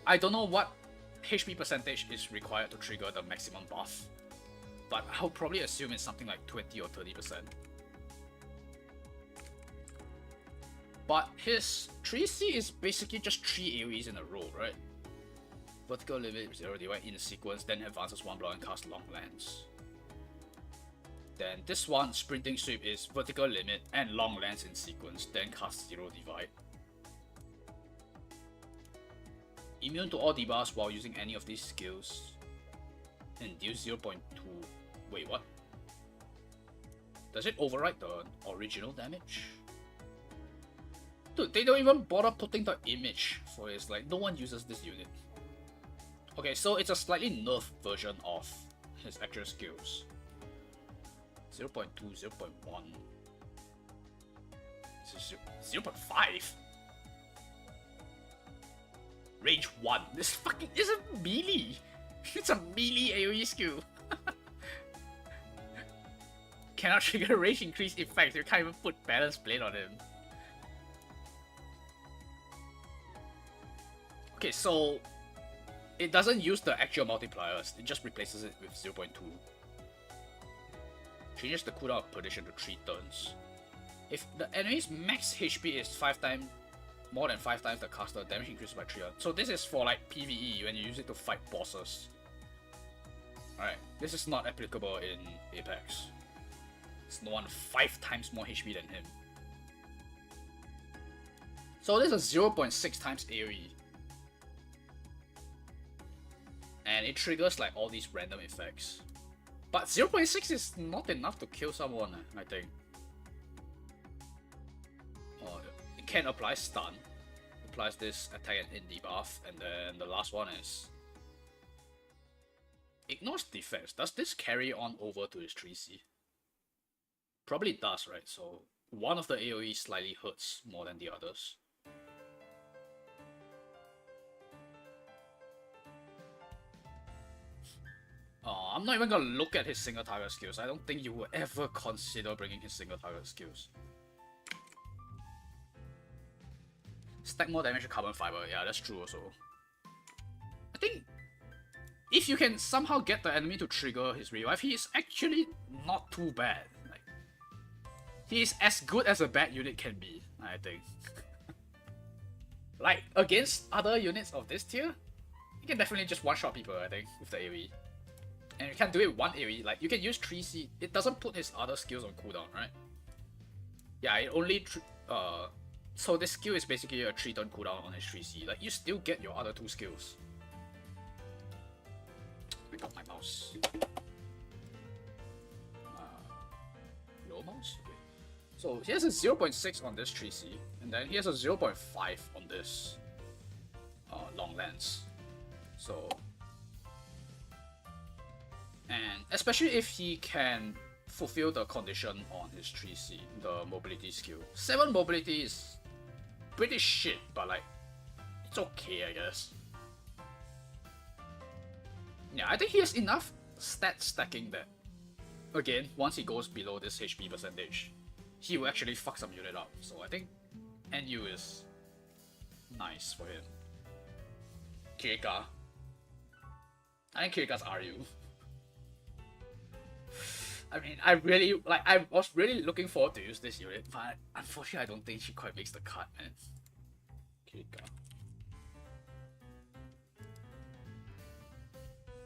I don't know what HP percentage is required to trigger the maximum buff, but I'll probably assume it's something like 20 or 30%. But his 3C is basically just 3 AoEs in a row, right? Vertical limit 0 divide in sequence, then advances 1 block and casts long lance. Then this one, sprinting sweep, is vertical limit and long lance in sequence, then casts 0 divide. Immune to all debuffs while using any of these skills. And deals 0.2. Wait, what? Does it override the original damage? Dude, they don't even bother putting the image for it. Like, no one uses this unit. Okay, so it's a slightly nerfed version of his actual skills. 0.2, 0.1. 0.5. Range 1. This fucking is a melee. It's a melee AoE skill. Cannot trigger range increase effects. You can't even put balance blade on him. Okay, so it doesn't use the actual multipliers. It just replaces it with 0.2. Changes the cooldown of perdition to 3 turns. If the enemy's max HP is more than 5 times the caster, damage increases by 3. So this is for like PvE when you use it to fight bosses. Alright, this is not applicable in Apex. It's no one 5 times more HP than him. So this is 0.6 times AoE. And it triggers like all these random effects. But 0.6 is not enough to kill someone, I think. It can apply stun. Applies this attack and in debuff, and then the last one is ignores defense. Does this carry on over to his 3C? Probably does, right? So one of the AoE slightly hurts more than the others. I'm not even gonna look at his single target skills. I don't think you will ever consider bringing his single target skills. Stack more damage to carbon fiber. Yeah, that's true also. I think if you can somehow get the enemy to trigger his revive, he is actually not too bad. Like, he is as good as a bad unit can be, I think. Like, against other units of this tier, you can definitely just one-shot people, I think, with the AoE. And you can do it with 1 AoE, like, you can use 3C. It doesn't put his other skills on cooldown, right? Yeah, it only... so this skill is basically a 3-turn cooldown on his 3C. Like, you still get your other 2 skills. mouse. Low mouse? Okay. So he has a 0.6 on this 3C, and then he has a 0.5 on this long lens. So, and especially if he can fulfill the condition on his 3C, the mobility skill. 7 mobility is pretty shit, but like, it's okay, I guess. Yeah, I think he has enough stat stacking that, again, once he goes below this HP percentage, he will actually fuck some unit up. So I think NU is nice for him. Kirika. I think Kirika's RU. I mean, I was really looking forward to use this unit, but unfortunately I don't think she quite makes the cut, man. Kirika.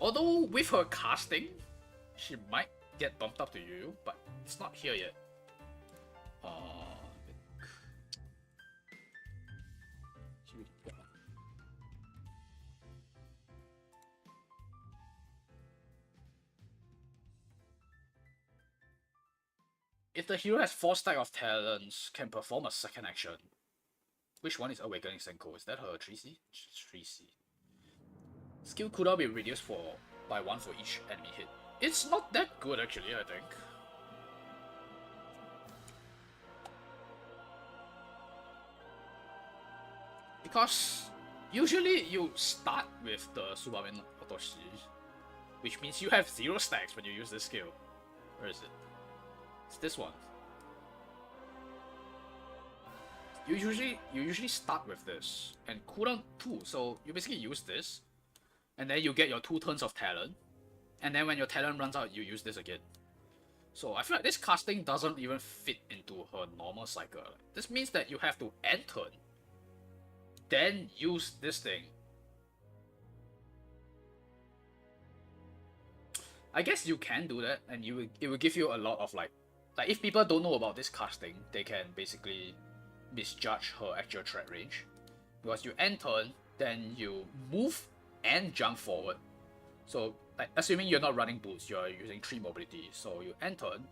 Although with her casting, she might get bumped up to you, but it's not here yet. If the hero has 4 stack of talents, can perform a second action. Which one is Awakening Senko? Is that her 3C? 3C. Skill cooldown be reduced by 1 for each enemy hit. It's not that good actually, I think. Because usually you start with the Subamen Otoshi, which means you have 0 stacks when you use this skill. Where is it? It's this one. You usually start with this and cooldown 2, so you basically use this, and then you get your 2 turns of talent, and then when your talent runs out, you use this again. So I feel like this casting doesn't even fit into her normal cycle. This means that you have to end turn, then use this thing. I guess you can do that, and it will give you a lot of like if people don't know about this casting, they can basically misjudge her actual threat range. Because you end turn, then you move and jump forward. So like assuming you're not running boots, you're using 3 mobility. So you end turn,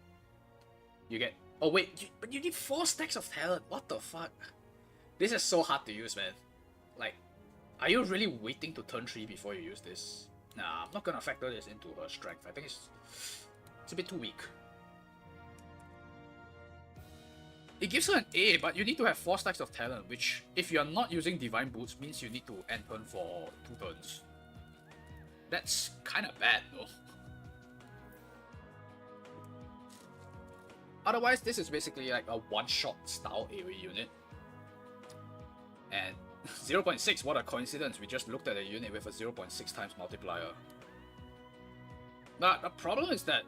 you get but you need 4 stacks of talent. What the fuck? This is so hard to use, man. Like, are you really waiting to turn 3 before you use this? Nah, I'm not gonna factor this into her strength. I think it's a bit too weak. It gives her an A, but you need to have 4 stacks of talent, which, if you're not using Divine Boots, means you need to end turn for 2 turns. That's kinda bad, though. Otherwise, this is basically like a one-shot style AoE unit. And 0.6, what a coincidence, we just looked at a unit with a 0.6 times multiplier. But the problem is that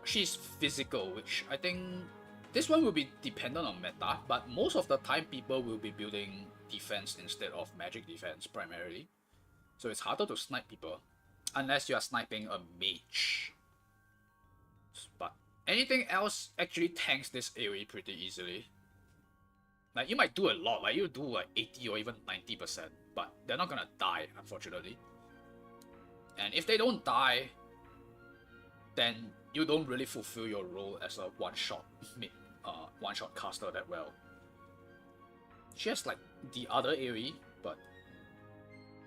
she's physical, which I think this one will be dependent on meta, but most of the time people will be building defense instead of magic defense primarily. So it's harder to snipe people, unless you are sniping a mage. But anything else actually tanks this AoE pretty easily. Like, you might do a lot, like you do like 80 or even 90%, but they're not gonna die, unfortunately. And if they don't die, then you don't really fulfill your role as a one-shot caster that well. She has like the other AoE, but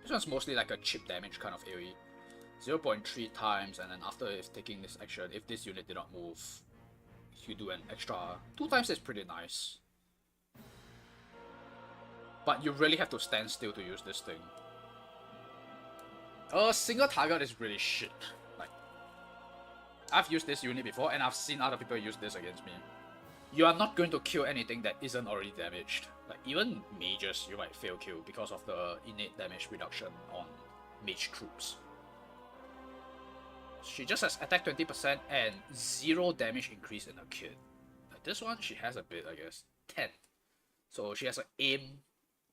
this one's mostly like a chip damage kind of AoE. 0.3 times, and then after taking this action, if this unit did not move, you do an extra 2 times. Is pretty nice. But you really have to stand still to use this thing. A single target is really shit. Like, I've used this unit before, and I've seen other people use this against me. You are not going to kill anything that isn't already damaged. Like, even mages, you might fail kill because of the innate damage reduction on mage troops. She just has attack 20% and 0 damage increase in her kit. Like this one, she has a bit, I guess. 10. So she has an aim.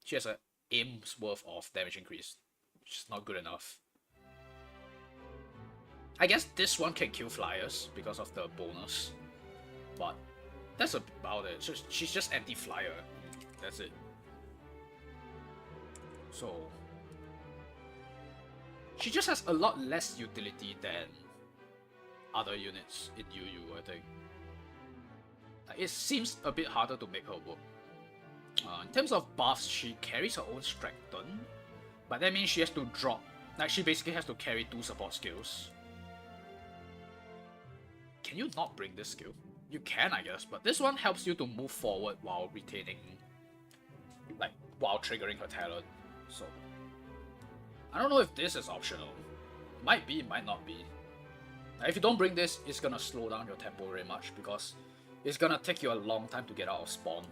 She has an aim's worth of damage increase, which is not good enough. I guess this one can kill flyers because of the bonus, but that's about it. So she's just anti-flyer. That's it. So She just has a lot less utility than other units in UU, I think. Like, it seems a bit harder to make her work. In terms of buffs, she carries her own Strengthen, but that means she has to drop. Like, she basically has to carry 2 support skills. Can you not bring this skill? You can, I guess, but this one helps you to move forward while retaining, like, while triggering her talent. So, I don't know if this is optional. Might be, might not be. Now, if you don't bring this, it's gonna slow down your tempo very much because it's gonna take you a long time to get out of spawn.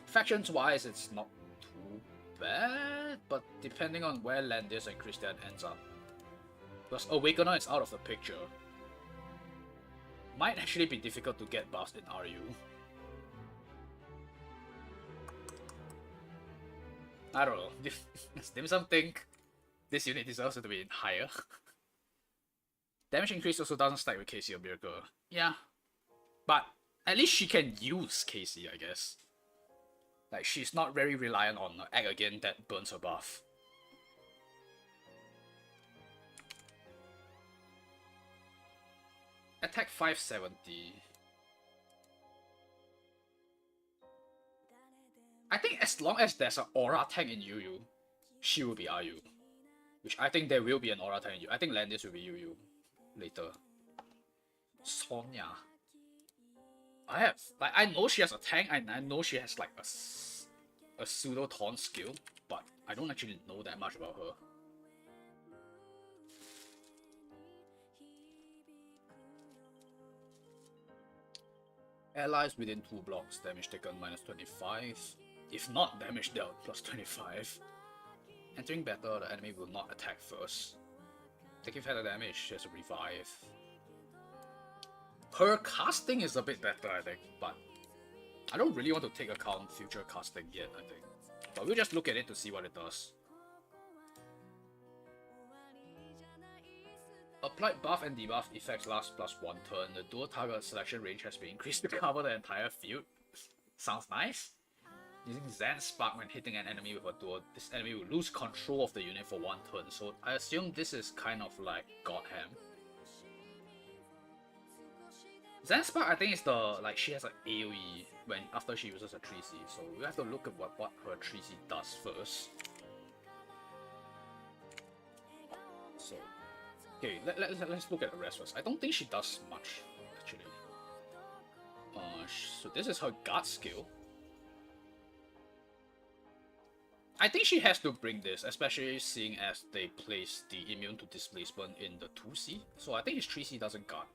Factions wise, it's not too bad, but depending on where Landis and Christian ends up. Because Awakener is out of the picture. Might actually be difficult to get buffs in RU. I don't know. Does Dim Sum think this unit deserves to be higher? Damage increase also doesn't stack with Casey or Miracle. Yeah. But at least she can use Casey, I guess. Like, she's not very reliant on Egg again that burns her buff. Attack 570. I think as long as there's an aura tank in UU, she will be RU. Which I think there will be an aura tank in UU. I think Landis will be UU later. Sonya. I know she has a tank, and I know she has like a pseudo taunt skill, but I don't actually know that much about her. Allies within 2 blocks, damage taken -25. If not, damage dealt +25. Entering battle, the enemy will not attack first. Taking further damage, she has a revive. Her casting is a bit better, I think, but I don't really want to take account future casting yet, I think. But we'll just look at it to see what it does. Applied buff and debuff effects last +1 turn. The dual target selection range has been increased to cover the entire field. Sounds nice. Using Zen Spark when hitting an enemy with a duel, this enemy will lose control of the unit for 1 turn. So I assume this is kind of like Godham. Zen Spark, I think is the, like, she has an AoE when after she uses a 3C. So we have to look at what her 3C does first. So, okay, let's look at the rest first. I don't think she does much, actually. So this is her guard skill. I think she has to bring this, especially seeing as they place the immune to displacement in the 2C. So I think his 3C doesn't guard.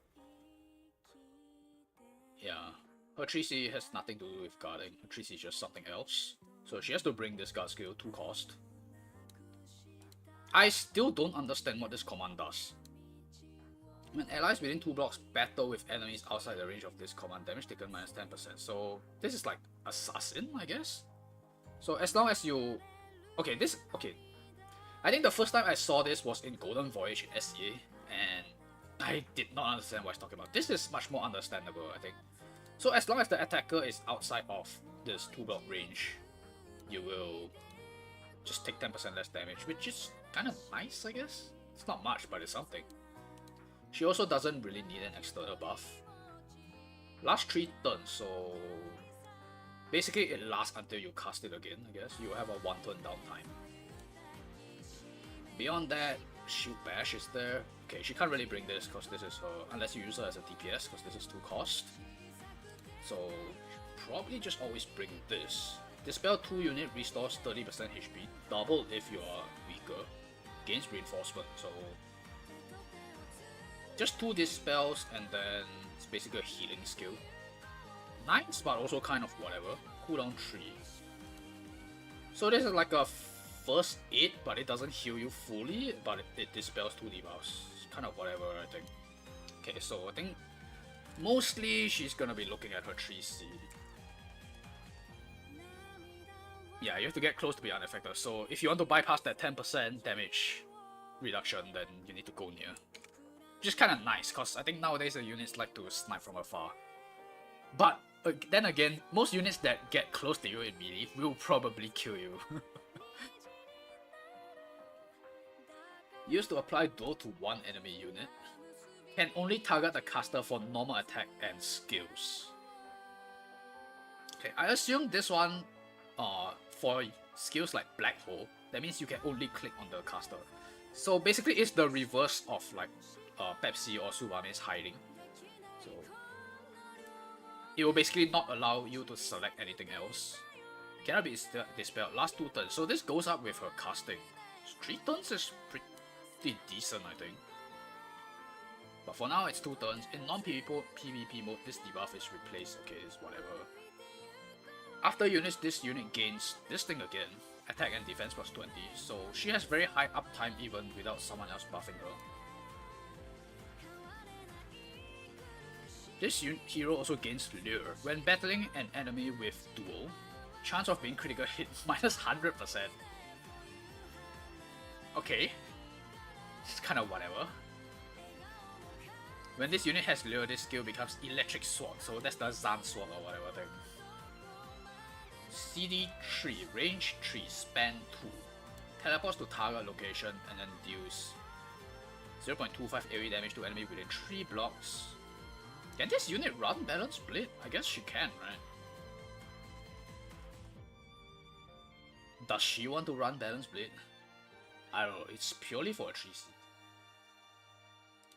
Yeah, her 3C has nothing to do with guarding. Her 3C is just something else. So she has to bring this guard skill to cost. I still don't understand what this command does. When allies within 2 blocks battle with enemies outside the range of this command, damage taken -10%. So this is like assassin, I guess. So as long as you... Okay. I think the first time I saw this was in Golden Voyage in SCA, and I did not understand what it's talking about. This is much more understandable, I think. So as long as the attacker is outside of this 2 block range, you will just take 10% less damage, which is kind of nice, I guess. It's not much, but it's something. She also doesn't really need an external buff. Last 3 turns, so basically it lasts until you cast it again, I guess. You have a 1 turn downtime. Beyond that, Shield Bash is there. Okay, she can't really bring this because this is her, unless you use her as a DPS, because this is 2 cost. So probably just always bring this. Dispel 2 unit restores 30% HP, double if you are weaker, gains reinforcement. So just 2 dispels, and then it's basically a healing skill. Nice, but also kind of whatever. Cooldown 3. So this is like a first aid, but it doesn't heal you fully, but it dispels 2 debuffs. It's kind of whatever, I think. Okay, so I think mostly she's gonna be looking at her 3C. Yeah, you have to get close to be unaffected. So if you want to bypass that 10% damage reduction, then you need to go near. Which is kind of nice, because I think nowadays the units like to snipe from afar. But then again, most units that get close to you in melee will probably kill you. Used to apply duel to one enemy unit. Can only target the caster for normal attack and skills. Okay, I assume this one, for skills like Black Hole, that means you can only click on the caster. So basically it's the reverse of like Pepsi or Subame's hiding. So it will basically not allow you to select anything else. Cannot be dispelled. Last 2 turns. So this goes up with her casting. 3 turns is pretty decent, I think. But for now, it's 2 turns. In non-PvP mode, this debuff is replaced. Okay, it's whatever. After units, this unit gains this thing again. Attack and defense plus 20. So she has very high uptime even without someone else buffing her. This hero also gains Lure. When battling an enemy with duel, chance of being critical hit minus 100%. Okay. It's kind of whatever. When this unit has Lure, this skill becomes Electric Sword. So that's the Zan Sword or whatever thing. CD 3, range 3, span 2. Teleports to target location and then deals 0.25 AoE damage to enemy within 3 blocks. Can this unit run Balance Blade? I guess she can, right? Does she want to run Balance Blade? I don't know, it's purely for a 3C.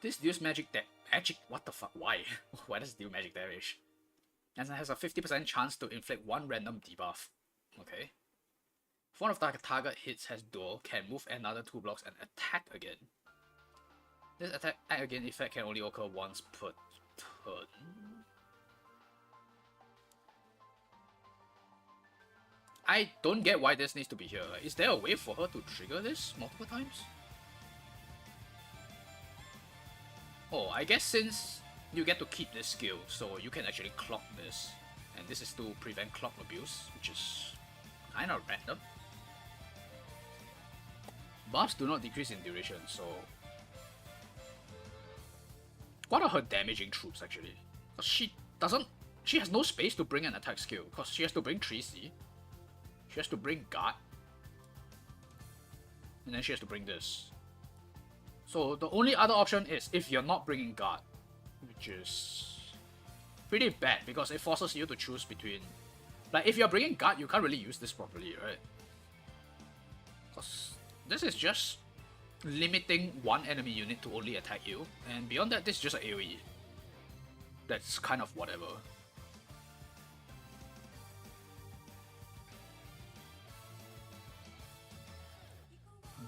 This deals magic what the fuck, why? Why does it deal magic damage? And it has a 50% chance to inflict 1 random debuff. Okay. If one of the target hits has duel, can move another 2 blocks and attack again. This attack again effect can only occur once per turn. I don't get why this needs to be here. Is there a way for her to trigger this multiple times? Oh, I guess since you get to keep this skill, so you can actually clock this. And this is to prevent clock abuse, which is kinda random. Buffs do not decrease in duration, so... What are her damaging troops actually? She has no space to bring an attack skill, because she has to bring 3C. She has to bring guard. And then she has to bring this. So the only other option is if you're not bringing guard, which is pretty bad because it forces you to choose between... Like if you're bringing guard, you can't really use this properly, right? Because this is just limiting one enemy unit to only attack you, and beyond that, this is just an AoE. That's kind of whatever.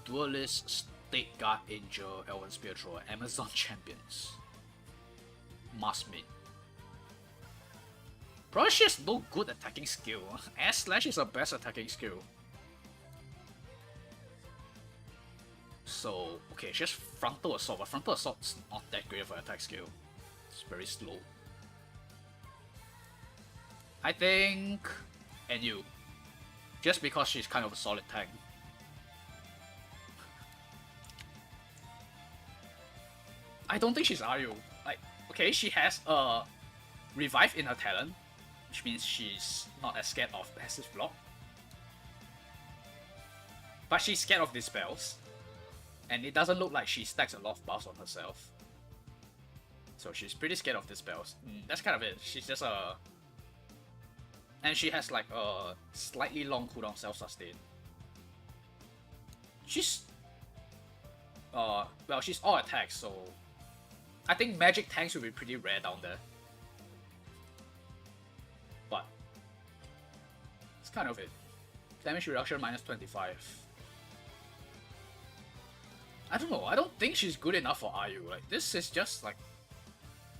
Duelist, State Guard Angel, Elven Spear Thrower, Amazon Champions. Maskmate. Probably she has no good attacking skill. S slash is her best attacking skill. So, okay, she has Frontal Assault, but Frontal Assault's not that great of an attack skill. It's very slow. I think... NU. Just because she's kind of a solid tank. I don't think she's RU. Like, okay, she has a Revive in her talent, which means she's not as scared of passive block. But she's scared of these spells. And it doesn't look like she stacks a lot of buffs on herself. So she's pretty scared of these spells. That's kind of it. She's just a... And she has like a slightly long cooldown self-sustain. She's... well, she's all attacks, so... I think magic tanks will be pretty rare down there. But... It's kind of it. Damage reduction minus 25. I don't know, I don't think she's good enough for RU. Like, this is just like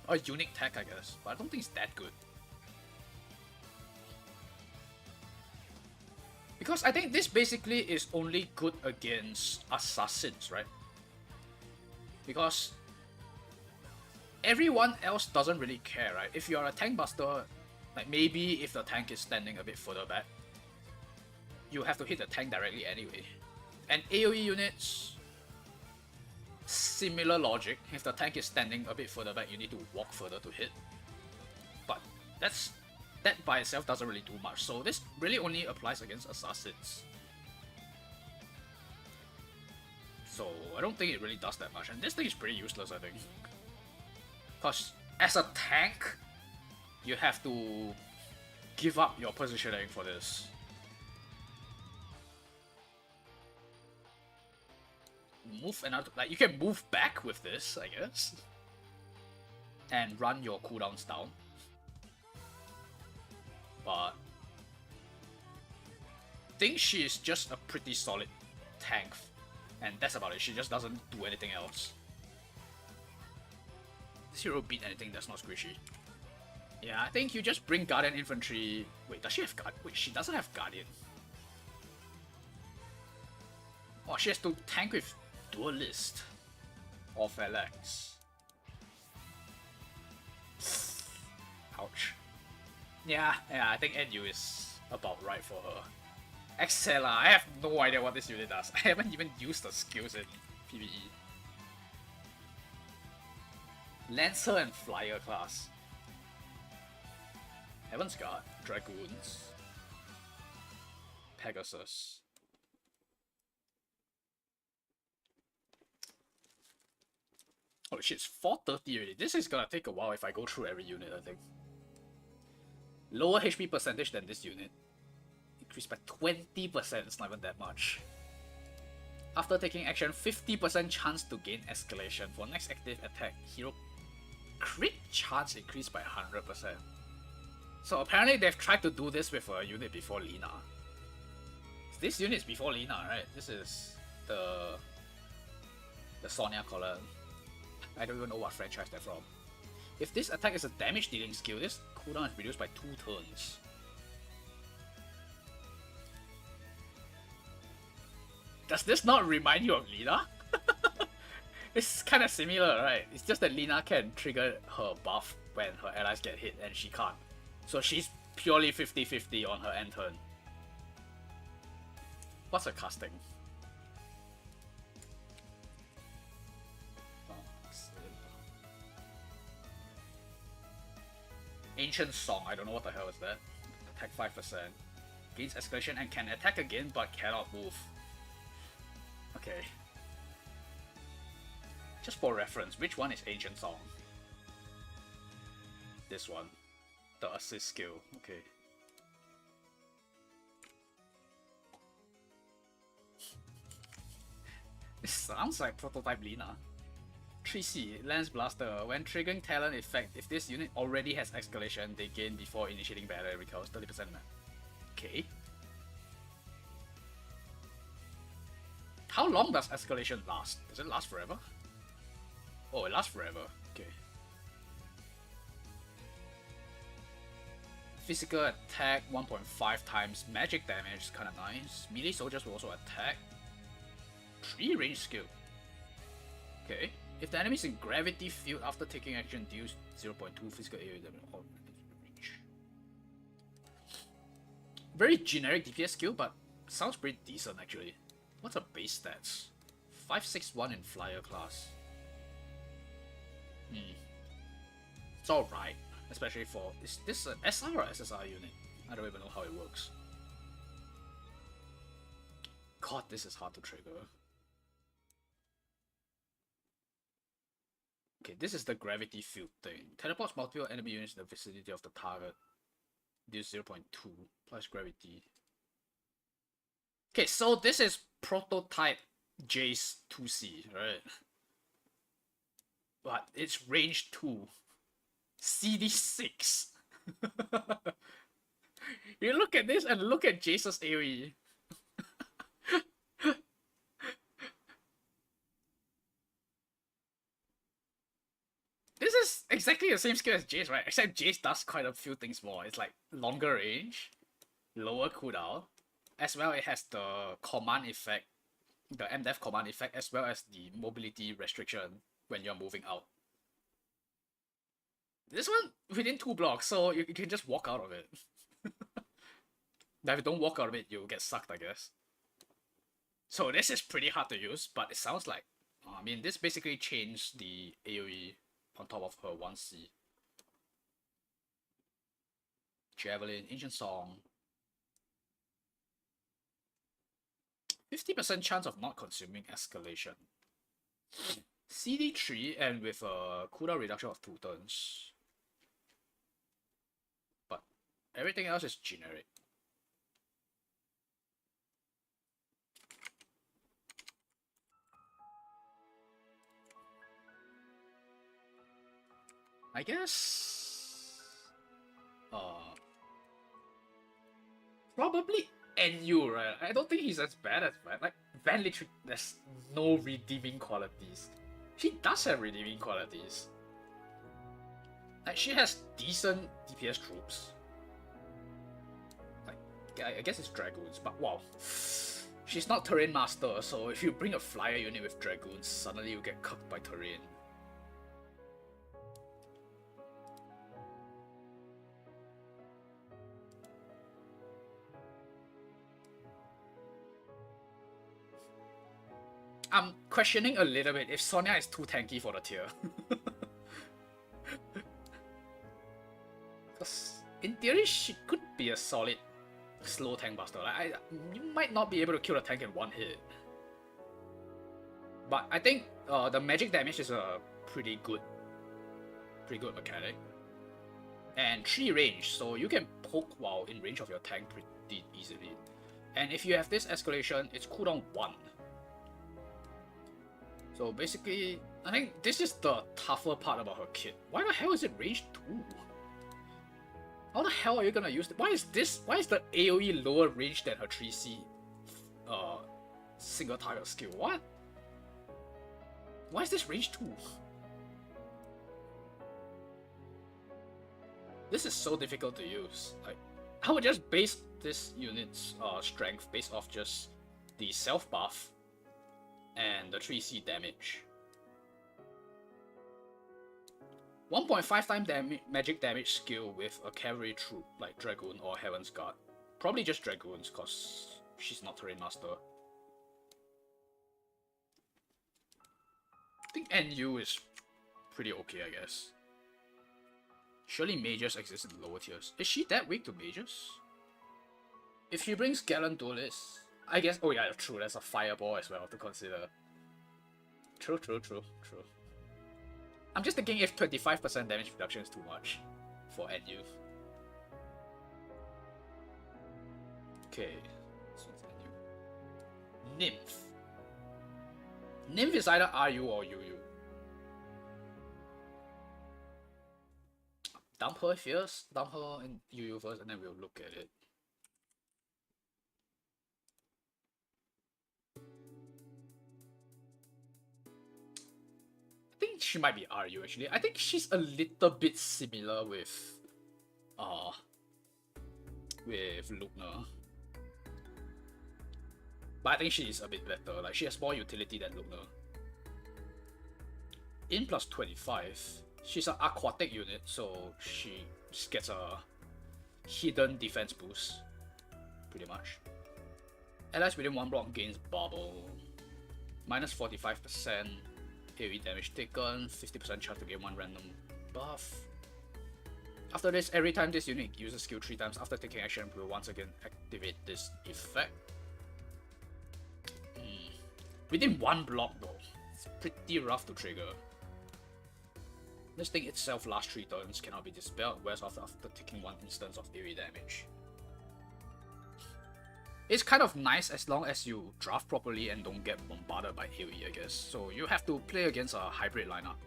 a unique tech, I guess, but I don't think it's that good. Because I think this basically is only good against assassins, right? Because everyone else doesn't really care, right? If you're a tank buster, like maybe if the tank is standing a bit further back, you have to hit the tank directly anyway. And AoE units, similar logic. If the tank is standing a bit further back, you need to walk further to hit. But that by itself doesn't really do much, so this really only applies against assassins. So I don't think it really does that much, and this thing is pretty useless, I think. Because as a tank, you have to give up your positioning for this. Move another, like you can move back with this, I guess, and run your cooldowns down. But I think she is just a pretty solid tank, and that's about it. She just doesn't do anything else. Does hero beat anything that's not squishy? Yeah, I think you just bring Guardian Infantry. Wait, does she have Guardian? Wait, she doesn't have Guardian. Oh, she has to tank with Duelist or Phalanx. Ouch. Yeah, I think NU is about right for her. Excella, I have no idea what this unit does. I haven't even used the skills in PvE. Lancer and Flyer class. Heaven's Guard, Dragoons, Pegasus. Oh shit, it's 4:30 already. This is gonna take a while if I go through every unit, I think. Lower HP percentage than this unit. Increased by 20%, it's not even that much. After taking action, 50% chance to gain escalation. For next active attack, hero crit chance increased by 100%. So apparently they've tried to do this with a unit before Lina. This unit is before Lina, right? This is the Sonya column. I don't even know what franchise they're from. If this attack is a damage dealing skill, this cooldown is reduced by 2 turns. Does this not remind you of Lina? It's kind of similar, right? It's just that Lina can trigger her buff when her allies get hit and she can't. So she's purely 50-50 on her end turn. What's her casting? Ancient Song, I don't know what the hell is that. Attack 5%. Gains escalation and can attack again but cannot move. Okay. Just for reference, which one is Ancient Song? This one. The assist skill, okay. This sounds like prototype Lina. 3C, Lance Blaster. When triggering talent effect, if this unit already has escalation, they gain before initiating battle and recovers 30%. Okay. How long does escalation last? Does it last forever? Oh, it lasts forever. Okay. Physical attack 1.5 times magic damage is kinda nice. Melee soldiers will also attack. 3 range skill. Okay. If the enemy is in gravity field after taking action, deals 0.2 physical area damage. Oh, range. Very generic DPS skill, but sounds pretty decent actually. What's her base stats? 561 in Flyer class. It's alright. Especially for... Is this an SR or SSR unit? I don't even know how it works. God, this is hard to trigger. Okay, this is the gravity field thing. Teleports multiple enemy units in the vicinity of the target. Deals 0.2 plus gravity. Okay, so this is prototype Jace 2C, right? But it's range 2. CD6. You look at this and look at Jace's AoE. This is exactly the same skill as Jace, right? Except Jace does quite a few things more. It's like longer range, lower cooldown, as well it has the command effect, the MDEF command effect, as well as the mobility restriction when you're moving out. This one within 2 blocks, so you can just walk out of it. Now if you don't walk out of it, you'll get sucked, I guess. So this is pretty hard to use, but it sounds like... I mean, this basically changed the AoE on top of her 1C. Javelin, Ancient Song. 50% chance of not consuming escalation. CD3 and with a cooldown reduction of 2 turns. But everything else is generic. I guess probably NU, right? I don't think he's as bad as Van. Like Van literally there's no redeeming qualities. She does have redeeming qualities. Like she has decent DPS troops. Like I guess it's Dragoons, but wow. She's not Terrain Master, so if you bring a flyer unit with Dragoons, suddenly you get cooked by Terrain. I'm questioning a little bit if Sonya is too tanky for the tier. Because in theory, she could be a solid slow tank buster. Like, you might not be able to kill the tank in one hit. But I think the magic damage is a pretty good mechanic. And 3 range, so you can poke while in range of your tank pretty easily. And if you have this escalation, it's cooldown 1. So basically, I think this is the tougher part about her kit. Why the hell is it range 2? How the hell are you gonna use it? Why is the AoE lower range than her 3C single target skill? What? Why is this range 2? This is so difficult to use. Like, I would just base this unit's strength based off just the self buff and the 3C damage. 1.5 times magic damage skill with a cavalry troop like Dragoon or Heaven's Guard. Probably just Dragoons because she's not Terrain Master. I think NU is pretty okay, I guess. Surely mages exist in lower tiers. Is she that weak to mages? If she brings Gallant Duelist, I guess. Oh yeah, true. There's a fireball as well to consider. True. I'm just thinking if 25% damage reduction is too much for NU. Okay, this one's NU. Nymph. Nymph is either RU or UU. Dump her first, dump her in UU first, and then we'll look at it. I think she might be RU actually. I think she's a little bit similar with Lugner. But I think she is a bit better. Like she has more utility than Lugner. In plus 25. She's an aquatic unit, so she just gets a hidden defense boost. Pretty much. Allies within 1 block gains bubble. Minus 45% AoE damage taken, 50% chance to gain 1 random buff. After this, every time this unit uses skill 3 times after taking action, will once again activate this effect. Within 1 block though, it's pretty rough to trigger. This thing itself lasts 3 turns, cannot be dispelled, whereas after taking 1 instance of AoE damage. It's kind of nice as long as you draft properly and don't get bombarded by AoE, I guess. So you have to play against a hybrid lineup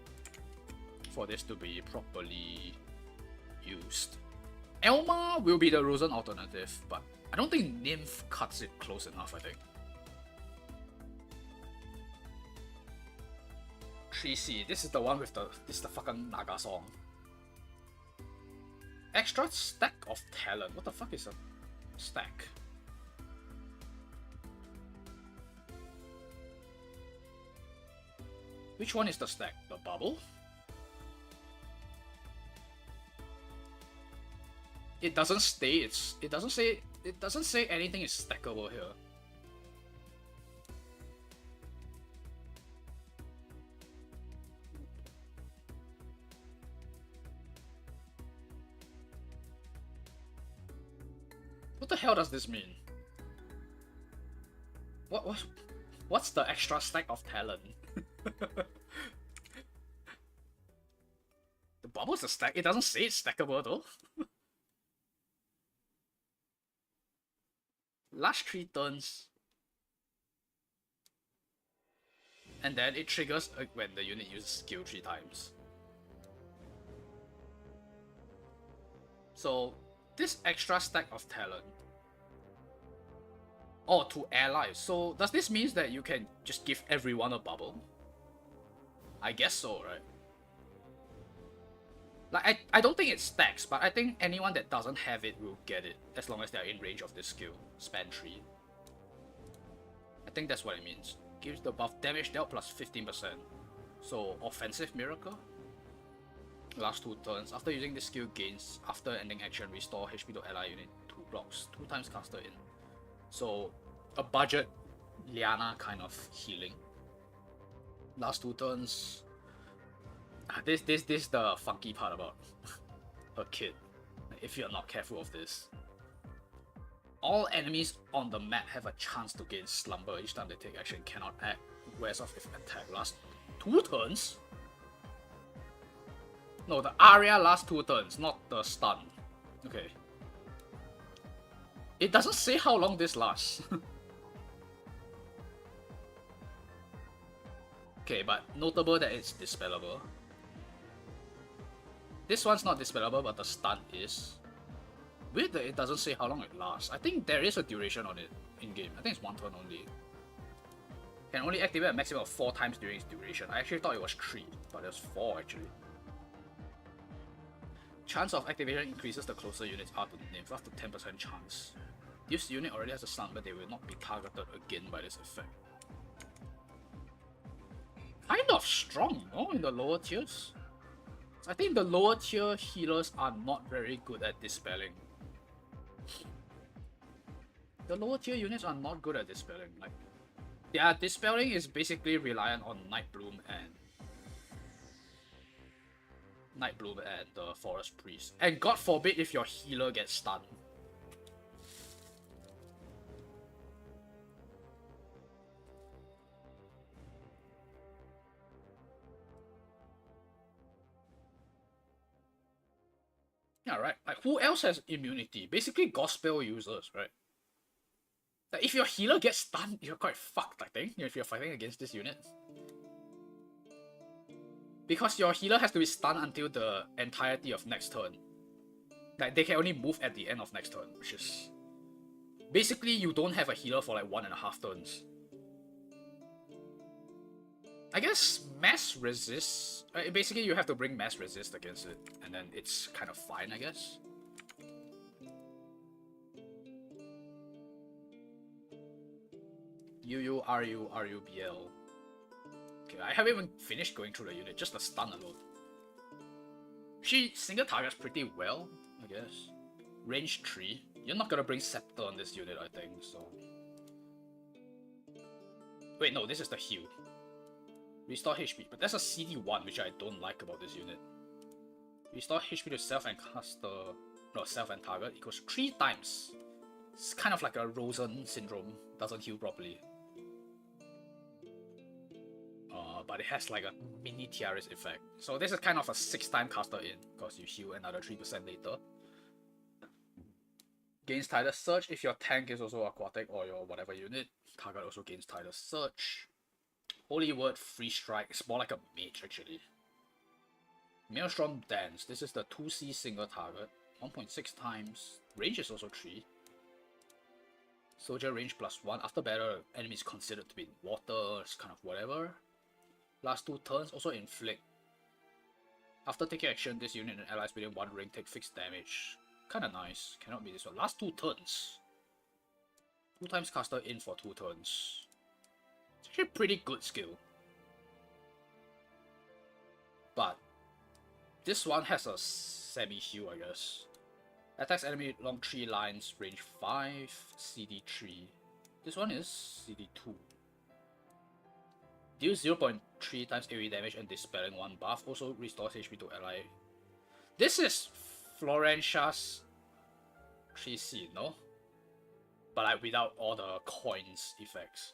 for this to be properly used. Elma will be the Rosen alternative, but I don't think Nymph cuts it close enough, I think. 3C, this is the one with this is the fucking Naga song. Extra stack of talent. What the fuck is a stack? Which one is the stack? The bubble? It doesn't stay. It doesn't say anything is stackable here. What the hell does this mean? What's the extra stack of talent? The bubble's a stack. It doesn't say it's stackable though. Last 3 turns. And then it triggers when the unit uses skill 3 times. So this extra stack of talent. Oh, to allies. So does this mean that you can just give everyone a bubble? I guess so, right? Like, I don't think it stacks, but I think anyone that doesn't have it will get it, as long as they're in range of this skill. Span 3. I think that's what it means. Gives the buff damage dealt plus 15%. So, offensive miracle? Last 2 turns. After using this skill, gains, after ending action, restore HP to ally unit 2 blocks. 2 times caster in. So, a budget Liana kind of healing. Last 2 turns. This the funky part about a kid. If you're not careful of this. All enemies on the map have a chance to gain slumber each time they take action, cannot act. Wears off if attack. Last 2 turns? No, the area last 2 turns, not the stun. Okay. It doesn't say how long this lasts. Okay, but notable that it's dispellable. This one's not dispellable, but the stun is. Weird that it doesn't say how long it lasts. I think there is a duration on it in-game. I think it's 1 turn only. Can only activate a maximum of 4 times during its duration. I actually thought it was 3, but there's 4 actually. Chance of activation increases the closer units are to the nymph, up to 10% chance. This unit already has a stun, but they will not be targeted again by this effect. Kind of strong, no? In the lower tiers? I think the lower tier healers are not very good at dispelling. The lower tier units are not good at dispelling. Like, their dispelling is basically reliant on Nightbloom and the Forest Priest. And God forbid if your healer gets stunned. Yeah, right. Like, who else has immunity? Basically, Gospel users, right? Like, if your healer gets stunned, you're quite fucked, I think, if you're fighting against this unit. Because your healer has to be stunned until the entirety of next turn. Like, they can only move at the end of next turn, which is... Basically, you don't have a healer for like 1.5 turns. I guess mass resist. Basically, you have to bring mass resist against it, and then it's kind of fine, I guess. UURURUBL. Okay, I haven't even finished going through the unit, just the stun alone. She single targets pretty well, I guess. Range 3. You're not gonna bring Scepter on this unit, I think, so. Wait, no, this is the heal. Restore HP, but that's a CD1, which I don't like about this unit. Restore HP to self and caster, no, self and target equals 3 times. It's kind of like a Rosen syndrome, doesn't heal properly. But it has like a mini Tiaris effect. So this is kind of a 6-time caster in, because you heal another 3% later. Gains Tidal Surge if your tank is also aquatic or your whatever unit. Target also gains Tidal Surge. Holy Word, Free Strike. It's more like a mage actually. Maelstrom Dance. This is the 2C single target. 1.6 times. Range is also 3. Soldier range +1. After battle, enemy is considered to be in water. It's kind of whatever. Last 2 turns also inflict. After taking action, this unit and allies within 1 ring take fixed damage. Kinda nice. Cannot be this one. Last 2 turns. 2 times caster in for 2 turns. It's actually a pretty good skill. But this one has a semi-heal, I guess. Attacks enemy along 3 lines, range 5, CD3. This one is CD2. Deals 0.3 times AoE damage and dispelling 1 buff. Also restores HP to ally. This is Florentia's 3C, no? But like without all the coins effects.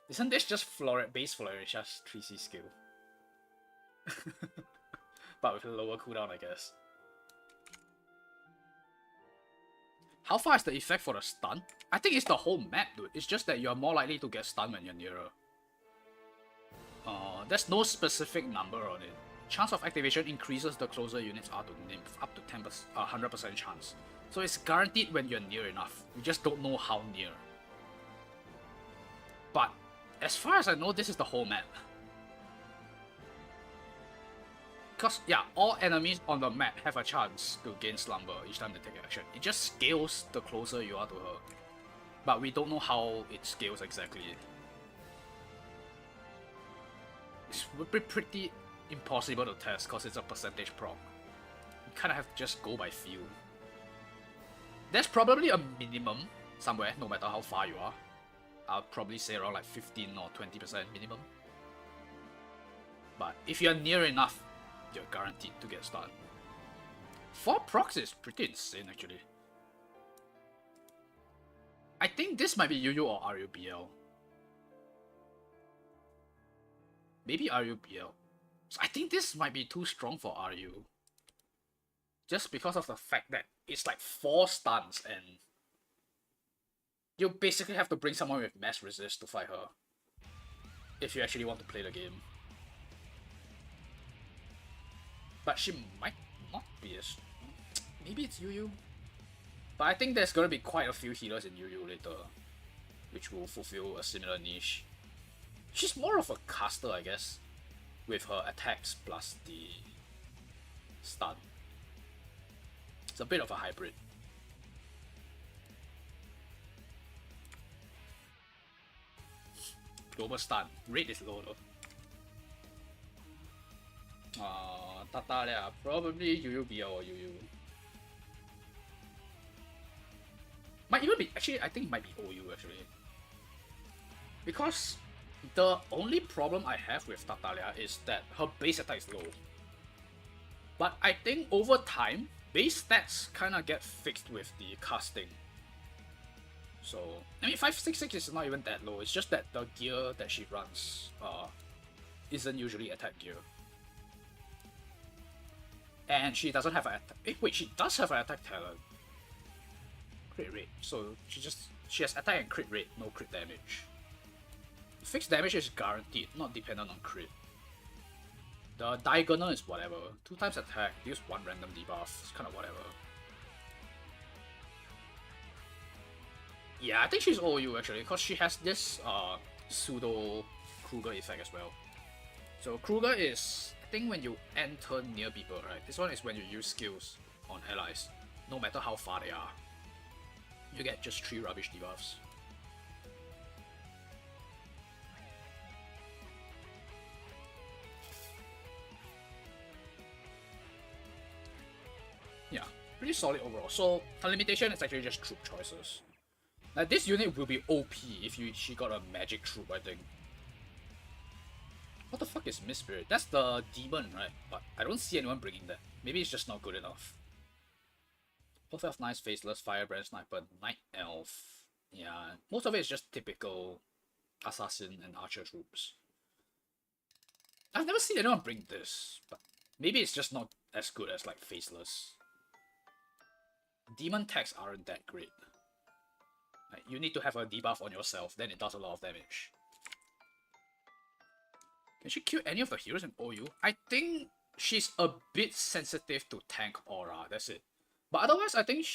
Isn't this just base flourish, just 3C skill? But with a lower cooldown, I guess. How far is the effect for the stun? I think it's the whole map, dude. It's just that you're more likely to get stunned when you're nearer. There's no specific number on it. Chance of activation increases the closer units are to nymph, up to 100% chance. So it's guaranteed when you're near enough. You just don't know how near. But as far as I know, this is the whole map. Because, yeah, all enemies on the map have a chance to gain slumber each time they take action. It just scales the closer you are to her. But we don't know how it scales exactly. It would be pretty impossible to test because it's a percentage proc. You kind of have to just go by feel. There's probably a minimum somewhere, no matter how far you are. I'll probably say around like 15 or 20% minimum. But if you're near enough, you're guaranteed to get stunned. 4 procs is pretty insane actually. I think this might be UU or RUBL. Maybe RUBL. So I think this might be too strong for RU. Just because of the fact that it's like 4 stuns and you basically have to bring someone with mass resist to fight her. If you actually want to play the game. But she might not be as... Maybe it's UU. But I think there's gonna be quite a few healers in UU later, which will fulfill a similar niche. She's more of a caster, I guess, with her attacks plus the stun. It's a bit of a hybrid. Global stun. Rate is low though. Tatalia, probably UUBL or UU. Might even be, actually, I think it might be OU actually. Because the only problem I have with Tatalia is that her base attack is low. But I think over time, base stats kinda get fixed with the casting. So, I mean 566 is not even that low, it's just that the gear that she runs isn't usually attack gear. And she doesn't have an attack. Wait, she does have an attack talent. Crit rate. So she has attack and crit rate, no crit damage. Fixed damage is guaranteed, not dependent on crit. The diagonal is whatever. 2 times attack, deals 1 random debuff. It's kind of whatever. Yeah, I think she's OU actually, because she has this pseudo Kruger effect as well. So Kruger is, I think, when you enter near people, right? This one is when you use skills on allies, no matter how far they are. You get just 3 rubbish debuffs. Yeah, pretty solid overall. So her limitation is actually just troop choices. Like this unit will be OP if she got a magic troop, I think. What the fuck is Mist Spirit? That's the demon, right? But I don't see anyone bringing that. Maybe it's just not good enough. Both have nice faceless, firebrand, sniper, night elf. Yeah, most of it is just typical assassin and archer troops. I've never seen anyone bring this, but maybe it's just not as good as like faceless. Demon tags aren't that great. Like, you need to have a debuff on yourself, then it does a lot of damage. Can she kill any of the heroes in OU? I think she's a bit sensitive to tank aura, that's it. But otherwise, I think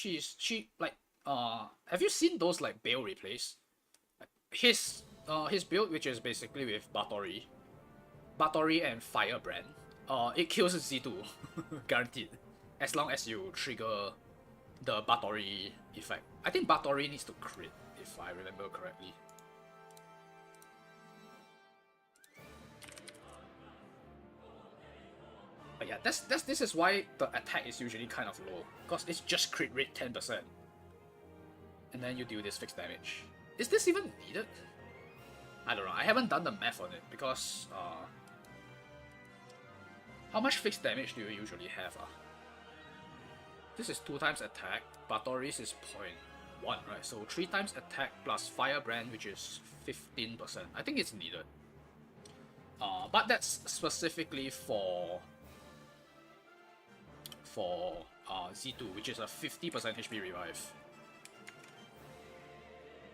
have you seen those like Bale replays? His build, which is basically with Bathory and Firebrand, it kills Z2, guaranteed, as long as you trigger the Bathory effect. I think Bathory needs to crit, if I remember correctly. But yeah, this is why the attack is usually kind of low, because it's just crit rate 10%. And then you do this fixed damage. Is this even needed? I don't know, I haven't done the math on it, because how much fixed damage do you usually have? This is 2 times attack, Bathory's is point. 1, right? So 3 times attack plus Firebrand, which is 15%. I think it's needed. But that's specifically for Z2, which is a 50% HP revive.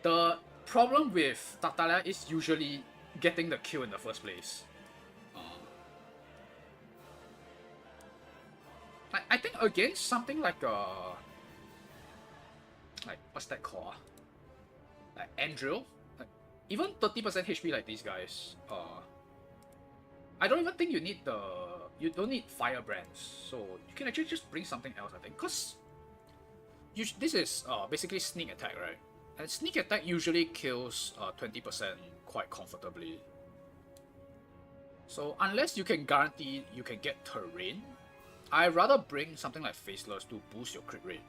The problem with Tartaglia is usually getting the kill in the first place. I think against something like what's that called? Like Andrill, like even 30% HP like these guys. I don't even think you don't need Firebrands, so you can actually just bring something else. I think, cause this is basically sneak attack, right? And sneak attack usually kills 20% quite comfortably. So unless you can guarantee you can get terrain, I'd rather bring something like Faceless to boost your crit rate.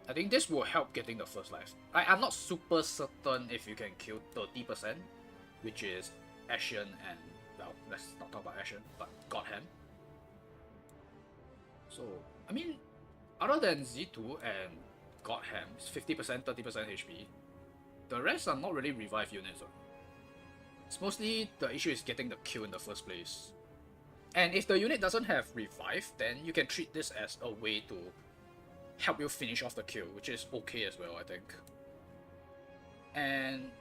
I think this will help getting the first life. I'm not super certain if you can kill 30%, which is Ashen and, well, let's not talk about Ashen, but Godham. So, I mean, other than Z2 and Godham, it's 50%, 30% HP. The rest are not really revive units. It's mostly the issue is getting the kill in the first place. And if the unit doesn't have revive, then you can treat this as a way to help you finish off the kill, which is okay as well, I think. And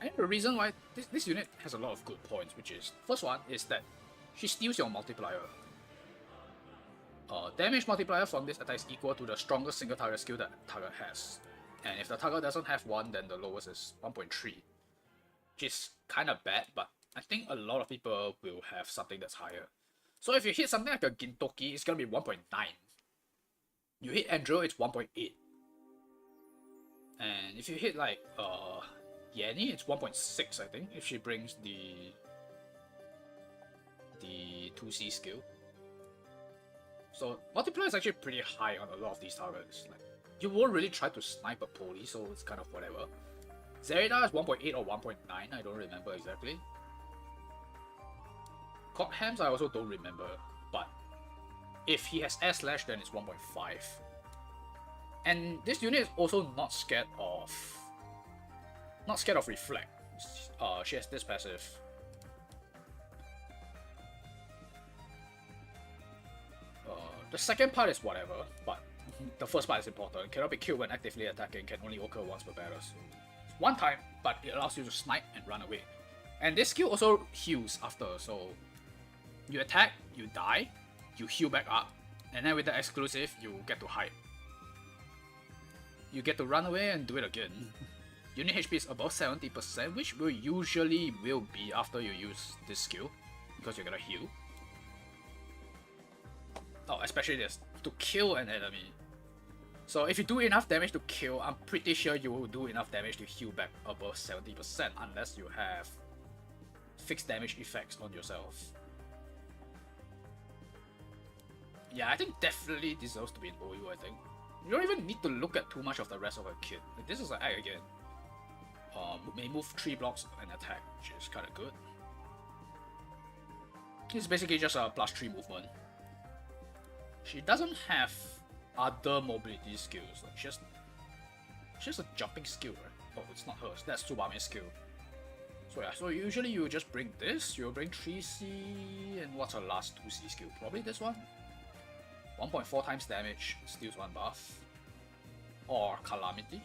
I think the reason why this unit has a lot of good points, which is, first one is that she steals your multiplier. Damage multiplier from this attack is equal to the strongest single target skill that the target has. And if the target doesn't have one, then the lowest is 1.3. Which is kind of bad, but I think a lot of people will have something that's higher. So if you hit something like a Gintoki, it's gonna be 1.9. You hit Andro, it's 1.8. And if you hit like Yanni, it's 1.6, I think, if she brings the 2C skill. So multiplier is actually pretty high on a lot of these targets. Like, you won't really try to snipe a Poli, so it's kind of whatever. Zerida is 1.8 or 1.9, I don't remember exactly. Godham's I also don't remember, but if he has air slash, then it's 1.5. And this unit is also not scared of reflect. She has this passive. The second part is whatever, but the first part is important. Cannot be killed when actively attacking, can only occur once per battle. So it's one time, but it allows you to snipe and run away. And this skill also heals after, so you attack, you die, you heal back up, and then with the exclusive, you get to hide. You get to run away and do it again. Unit HP is above 70%, which will usually be after you use this skill, because you're gonna heal. Oh, especially this, to kill an enemy. So if you do enough damage to kill, I'm pretty sure you will do enough damage to heal back above 70%, unless you have fixed damage effects on yourself. Yeah, I think definitely deserves to be an OU, I think. You don't even need to look at too much of the rest of her kit. Like, this is an egg again. May move 3 blocks and attack, which is kinda good. It's basically just a +3 movement. She doesn't have other mobility skills. Like, she's just a jumping skill, right? Oh, it's not hers. That's Tsubame's skill. So yeah, so usually you just bring this, you'll bring 3C, and what's her last 2C skill? Probably this one? 1.4 times damage, steals 1 buff. Or Calamity.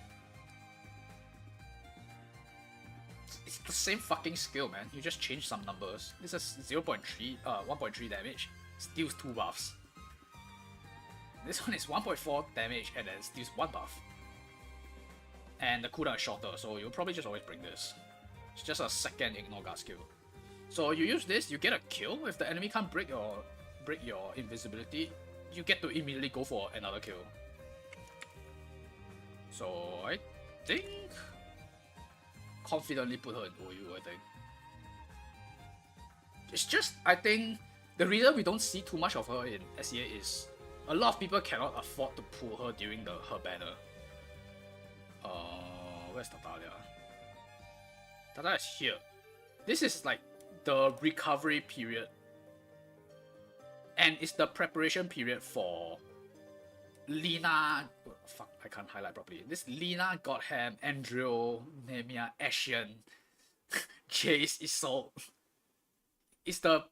It's the same fucking skill, man. You just change some numbers. This is 1.3 damage, steals 2 buffs. This one is 1.4 damage and then steals 1 buff. And the cooldown is shorter, so you'll probably just always bring this. It's just a second ignore guard skill. So you use this, you get a kill. If the enemy can't break your invisibility, you get to immediately go for another kill. So I think confidently put her in OU, I think. It's just, I think the reason we don't see too much of her in SEA is a lot of people cannot afford to pull her during her banner. Where's Tartaglia? Tartaglia is here. This is like the recovery period. And it's the preparation period for Lina, fuck, I can't highlight properly. This Lina, Godham, Andrew, Nemia, Ashen, Jace, Isolde. It's the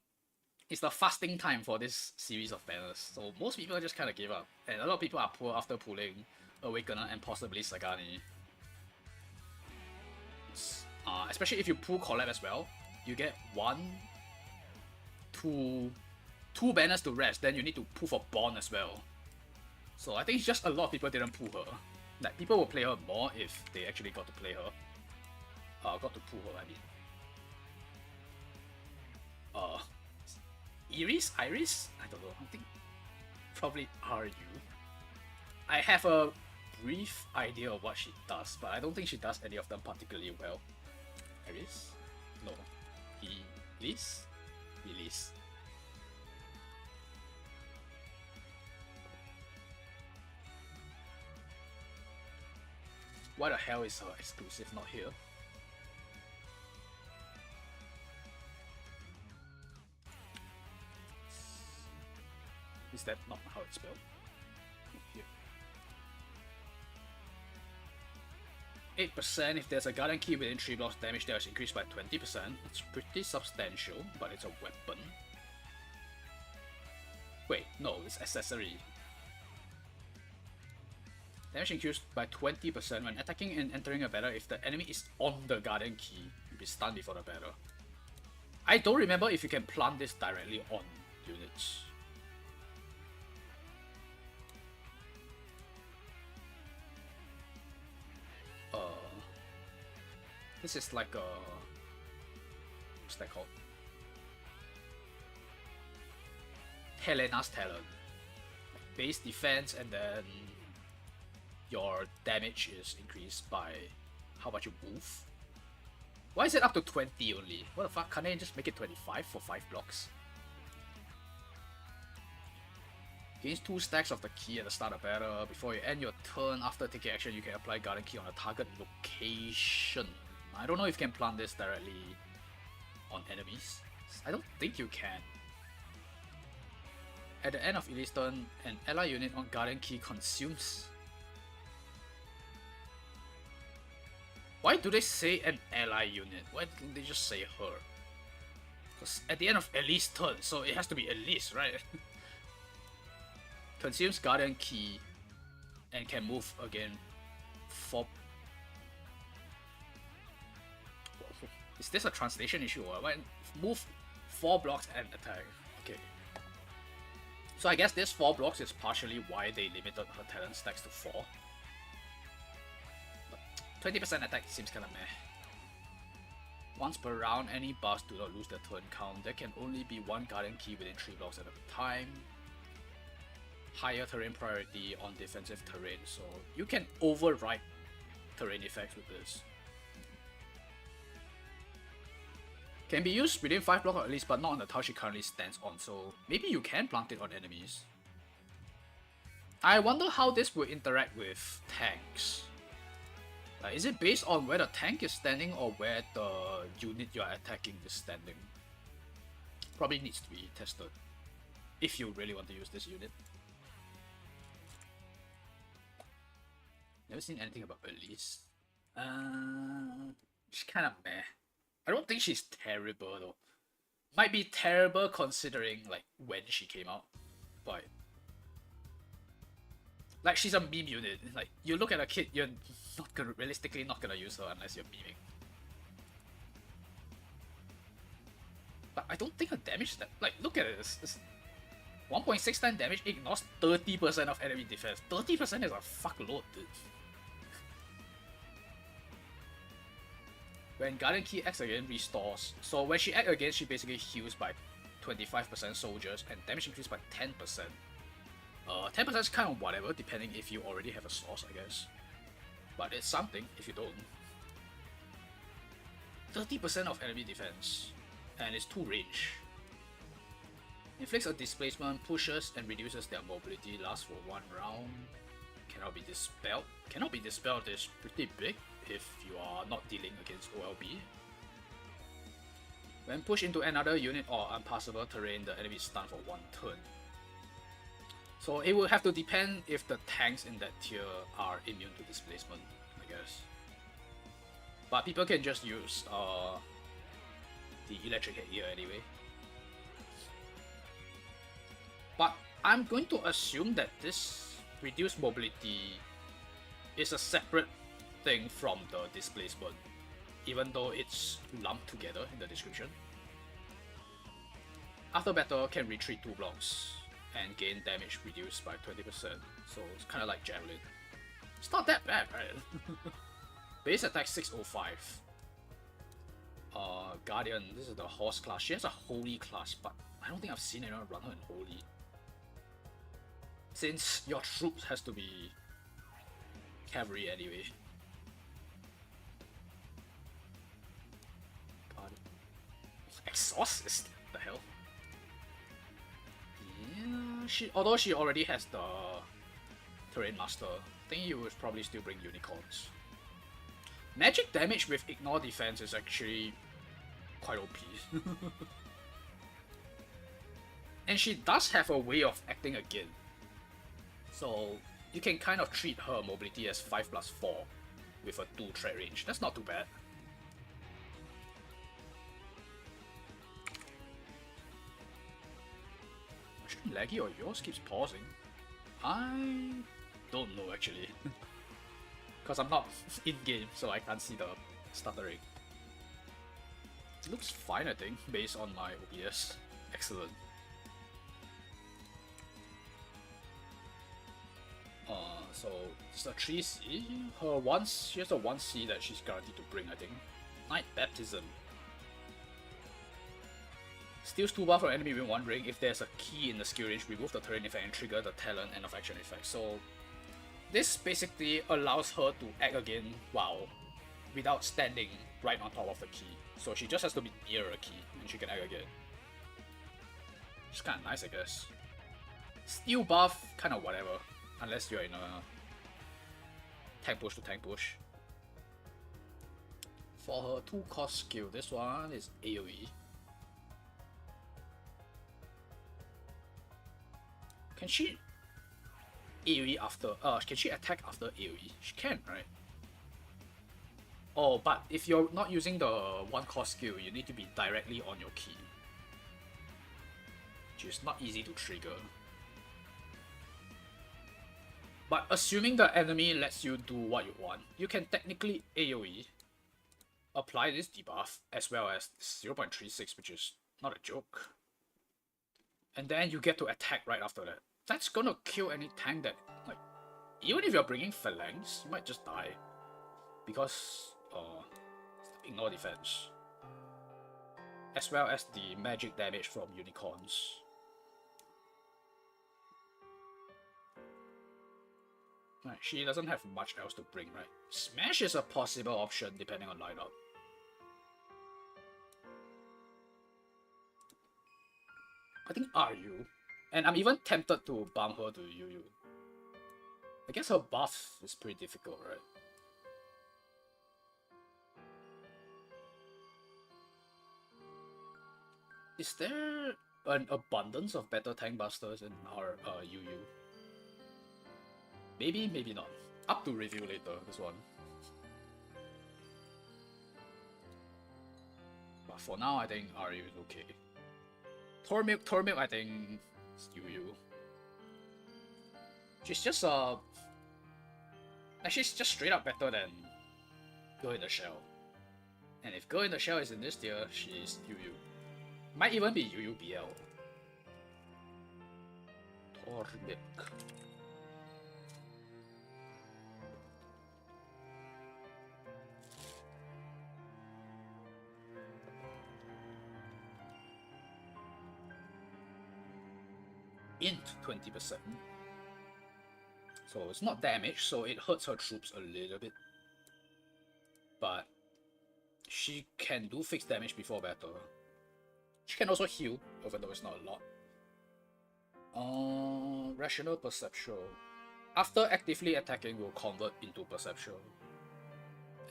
fasting time for this series of banners, so most people just kind of give up, and a lot of people are poor after pulling Awakener and possibly Sagani. Especially if you pull Collab as well, you get two banners to rest, then you need to pull for Bond as well. So I think it's just a lot of people didn't pull her. Like, people will play her more if they actually got to play her. Got to pull her, I mean. Iris? I don't know. I think probably RU. I have a brief idea of what she does, but I don't think she does any of them particularly well. Iris? No. Elise? Elise. Why the hell is her exclusive not here? Is that not how it's spelled? Here. 8% if there's a Guardian Key within 3 blocks, damage there is increased by 20%. It's pretty substantial, but it's a weapon. Wait, no, it's accessory. Damage increased by 20% when attacking and entering a battle if the enemy is on the Guardian Key. You'll be stunned before the battle. I don't remember if you can plant this directly on units. This is like a... what's that called? Helena's Talent. Base defense and then your damage is increased by how much you move. Why is it up to 20 only? What the fuck? Can't they just make it 25 for 5 blocks? Gains 2 stacks of the key at the start of battle. Before you end your turn, after taking action, you can apply Guardian Key on a target location. I don't know if you can plant this directly on enemies. I don't think you can. At the end of Elite's turn, an ally unit on Guardian Key consumes. Why do they say an ally unit? Why didn't they just say her? Because at the end of Elite's turn, so it has to be Elise, right? Consumes Guardian Key and can move again for... Is this a translation issue or what? Move 4 blocks and attack. Okay. So I guess this 4 blocks is partially why they limited her talent stacks to 4. But 20% attack seems kinda meh. Once per round, any buffs do not lose their turn count. There can only be 1 Guardian Key within 3 blocks at a time. Higher terrain priority on defensive terrain, so you can override terrain effects with this. Can be used within 5 blocks at least, but not on the tile she currently stands on, so maybe you can plant it on enemies. I wonder how this will interact with tanks. Is it based on where the tank is standing or where the unit you are attacking is standing? Probably needs to be tested if you really want to use this unit. Never seen anything about Elise. She's kind of meh. I don't think she's terrible though. Might be terrible considering like when she came out, but like she's a meme unit. Like you look at a kid, you're not gonna realistically not gonna use her unless you're memeing. But I don't think her damage that like look at it. It's 1.6 times damage ignores 30% of enemy defense. 30% is a fuckload, dude. When Guardian Key acts again, restores. So when she acts again, she basically heals by 25% soldiers and damage increased by 10%. 10% is kind of whatever, depending if you already have a source, I guess. But it's something if you don't. 30% of enemy defense, and it's 2 range. Inflicts a displacement, pushes and reduces their mobility, lasts for 1 round. Cannot be dispelled. Cannot be dispelled is pretty big if you are not dealing against OLB. When pushed into another unit or unpassable terrain, the enemy is stunned for 1 turn. So it will have to depend if the tanks in that tier are immune to displacement, I guess. But people can just use the electric headgear anyway. But I'm going to assume that this reduced mobility is a separate thing from the displacement, even though it's lumped together in the description. After battle, can retreat 2 blocks and gain damage reduced by 20%, so it's kind of like Javelin. It's not that bad, right? Base attack 605. Guardian, this is the horse class. She has a holy class, but I don't think I've seen anyone run her in holy. Since your troops has to be cavalry anyway. Guardian. Exorcist? What the hell? Yeah, although she already has the Terrain Master, I think you would probably still bring unicorns. Magic damage with ignore defense is actually quite OP. And she does have a way of acting again. So you can kind of treat her mobility as 5+4 with a 2 threat range. That's not too bad. Actually, laggy or yours keeps pausing? I don't know actually. Because I'm not in-game, so I can't see the stuttering. It looks fine, I think, based on my OBS. Excellent. So it's a 3C. She has a 1C that she's guaranteed to bring, I think. Night Baptism. Steals 2 buff from enemy within 1 ring. If there's a key in the skill range, remove the terrain effect and trigger the talent end of action effect. So this basically allows her to act again without standing right on top of the key. So she just has to be near a key and she can act again. It's kinda nice, I guess. Steal buff, kinda whatever. Unless you're in a tank push to tank push. For her 2 cost skill, this one is AoE. Can she AoE after can she attack after AoE? She can, right? Oh, but if you're not using the 1 cost skill, you need to be directly on your key, which is not easy to trigger. But assuming the enemy lets you do what you want, you can technically AoE, apply this debuff, as well as 0.36, which is not a joke. And then you get to attack right after that. That's gonna kill any tank that, like, even if you're bringing Phalanx, you might just die. Because, ignore defense. As well as the magic damage from unicorns. Right, she doesn't have much else to bring, right? Smash is a possible option depending on lineup. I think RU. And I'm even tempted to bump her to UU. I guess her buff is pretty difficult, right? Is there an abundance of better tank busters in our UU? Maybe, maybe not. Up to review later, this one. But for now, I think RU is okay. Tormilk, I think it's UU. She's just she's just straight up better than Girl in the Shell. And if Girl in the Shell is in this tier, she's UU. Might even be UUBL. Tormilk. Int 20%. So it's not damage, so it hurts her troops a little bit. But she can do fixed damage before battle. She can also heal, even though it's not a lot. Rational Perceptual. After actively attacking, will convert into Perceptual.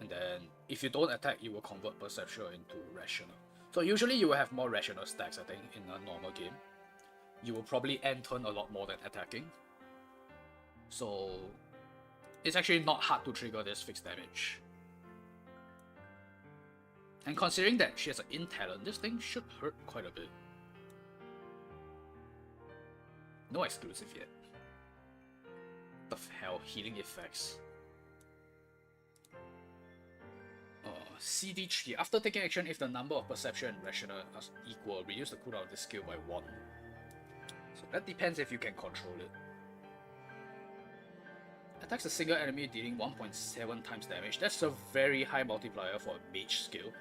And then, if you don't attack, you will convert Perceptual into Rational. So usually you will have more Rational stacks, I think, in a normal game. you will probably end turn a lot more than attacking. So it's actually not hard to trigger this fixed damage. And considering that she has an in talent, this thing should hurt quite a bit. No exclusive yet. What the hell? Healing effects. CD3. After taking action, if the number of perception and rational are equal, reduce the cooldown of this skill by 1. So that depends if you can control it. Attacks a single enemy dealing 1.7 times damage. That's a very high multiplier for a mage skill.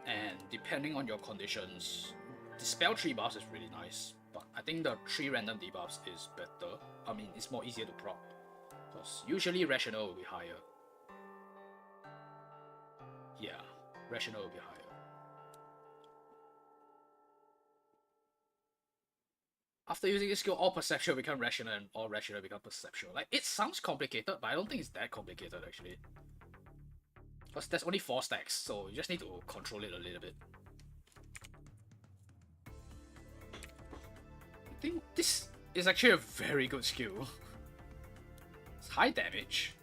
And depending on your conditions, Dispel 3 buffs is really nice, but I think the 3 random debuffs is better. I mean, it's more easier to proc, because usually Rational will be higher. Yeah, Rational will be higher. After using this skill, all perception will become rational and all rational become perceptual. Like, it sounds complicated, but I don't think it's that complicated actually. Because there's only 4 stacks, so you just need to control it a little bit. I think this is actually a very good skill. It's high damage,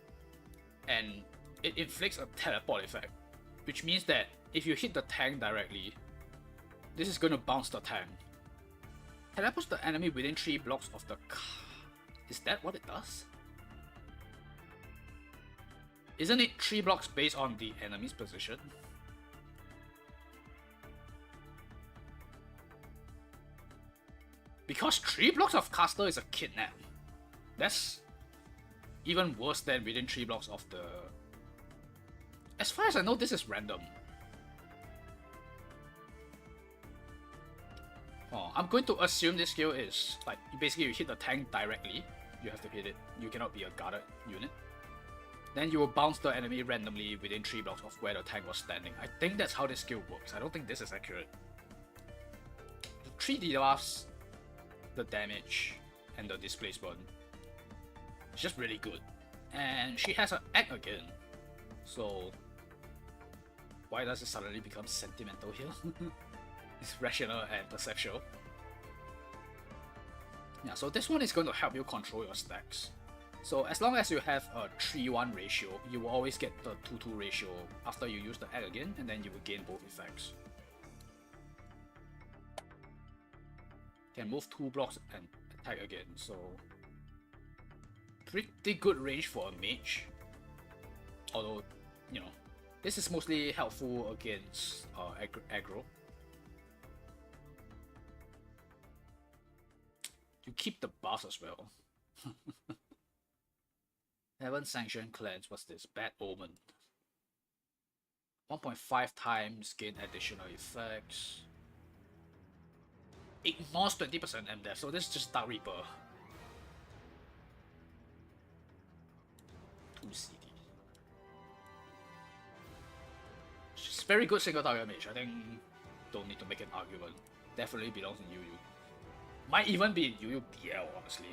and it inflicts a teleport effect, which means that if you hit the tank directly, this is going to bounce the tank. Teleports the enemy within 3 blocks of the car. Is that what it does? Isn't it 3 blocks based on the enemy's position? Because 3 blocks of caster is a kidnap. That's even worse than within 3 blocks of the... As far as I know, this is random. Oh, I'm going to assume this skill is like basically you hit the tank directly. You have to hit it. You cannot be a guarded unit. Then you will bounce the enemy randomly within 3 blocks of where the tank was standing. I think that's how this skill works. I don't think this is accurate. The 3 debuffs, the damage, and the displacement. It's just really good. And she has an act again. So why does it suddenly become sentimental here? It's rational and perceptual. Yeah, so this one is going to help you control your stacks. So as long as you have a 3-1 ratio, you will always get the 2-2 ratio after you use the add again, and then you will gain both effects. Can move 2 blocks and attack again, so pretty good range for a mage. Although, you know, this is mostly helpful against aggro. You keep the buffs as well. Heaven Sanctioned Cleanse, what's this? Bad Omen. 1.5 times gain additional effects. Ignores 20% MDF, so this is just Dark Reaper. 2 CD. It's very good single target mage. I think don't need to make an argument. Definitely belongs in UU. Might even be in UU BL, honestly.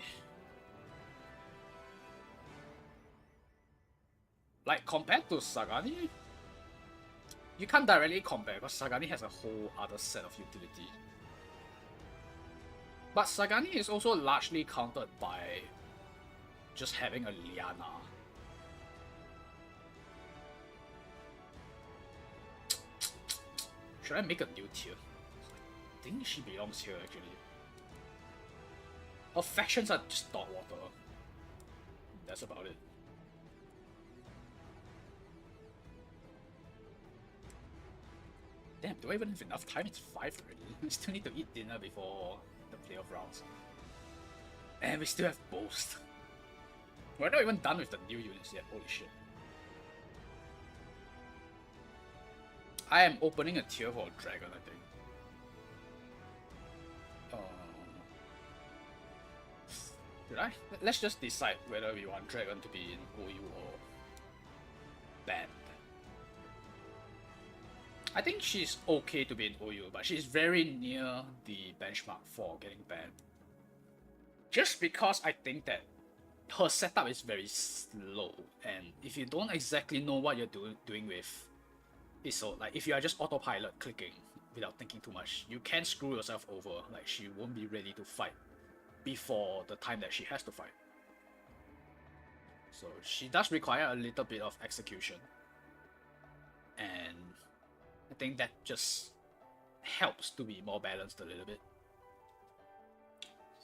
Like, compared to Sagani, you can't directly compare because Sagani has a whole other set of utility. But Sagani is also largely countered by just having a Liana. Should I make a new tier? I think she belongs here actually. Her factions are just dog water. That's about it. Damn, do I even have enough time? It's 5 already. We still need to eat dinner before the playoff rounds. And we still have Boast. We're not even done with the new units yet, holy shit. I am opening a tier for a dragon, I think. Did I? Let's just decide whether we want dragon to be in OU or banned. I think she's okay to be in OU, but she's very near the benchmark for getting banned. Just because I think that her setup is very slow, and if you don't exactly know what you're doing with Iso, like if you are just autopilot clicking, without thinking too much. You can screw yourself over, like she won't be ready to fight before the time that she has to fight. So she does require a little bit of execution. And I think that just helps to be more balanced a little bit.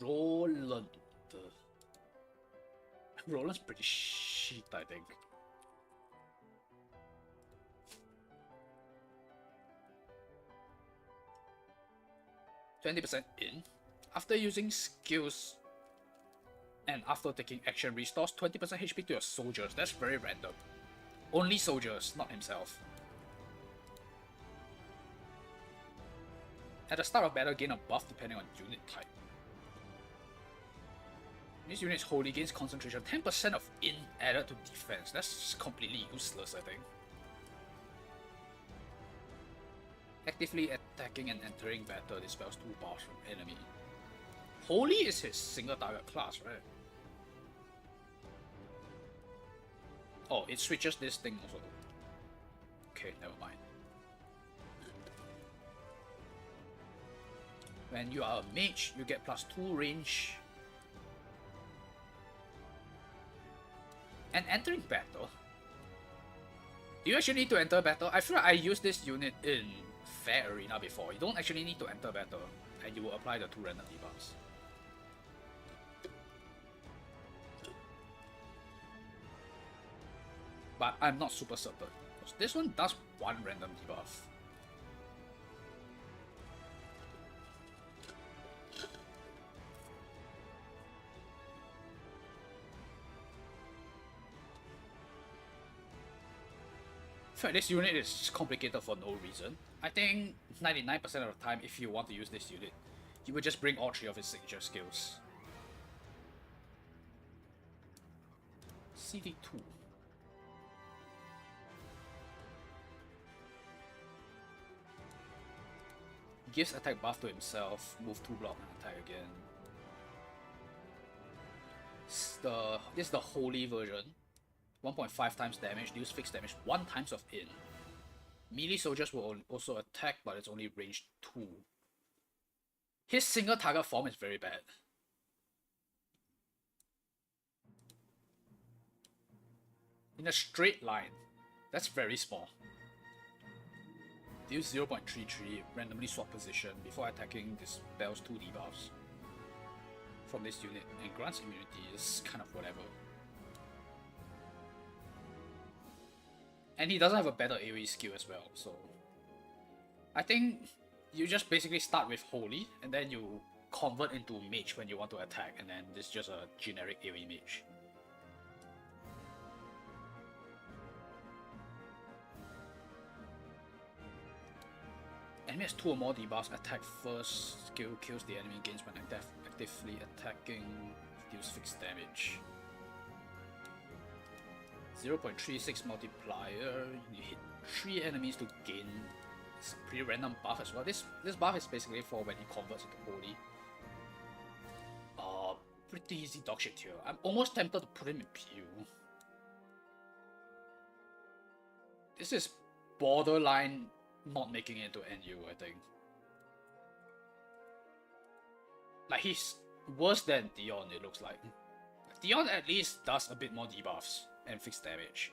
Roland. Roland's pretty shit, I think. %20 in. After using skills and after taking action, restores 20% HP to your soldiers. That's very random. Only soldiers, not himself. At the start of battle, gain a buff depending on unit type. This unit is holy, gains concentration. 10% of in added to defense. That's completely useless, I think. Actively attacking and entering battle dispels 2 bars from enemy. Holy is his single target class, right? Oh, it switches this thing also. Okay, never mind. When you are a mage, you get +2 range. And entering battle. Do you actually need to enter battle? I feel like I used this unit in Fair Arena before. You don't actually need to enter battle, and you will apply the 2 random debuffs. But I'm not super certain. This one does 1 random debuff. I feel like this unit is complicated for no reason. I think 99% of the time, if you want to use this unit, you would just bring all 3 of his signature skills. CD2. Gives attack buff to himself, move 2 block and attack again. This is the holy version. 1.5 times damage, deals fixed damage 1 times of in. Melee soldiers will also attack, but it's only range 2. His single target form is very bad. In a straight line, that's very small. Deals 0.33, randomly swap position before attacking, dispels 2 debuffs from this unit and grants immunity. Is kind of whatever. And he doesn't have a better AoE skill as well, so I think you just basically start with Holy and then you convert into Mage when you want to attack, and then this is just a generic AoE Mage. Enemy has 2 or more debuffs. Attack first, skill kills the enemy, gains when actively attacking, deals fixed damage. 0.36 multiplier. You hit 3 enemies to gain. It's a pretty random buff as well. This buff is basically for when he converts into Holy. Pretty easy dog shit here. I'm almost tempted to put him in PU. This is borderline not making it into NU, I think. Like, he's worse than Dion, it looks like. Dion at least does a bit more debuffs and fixed damage.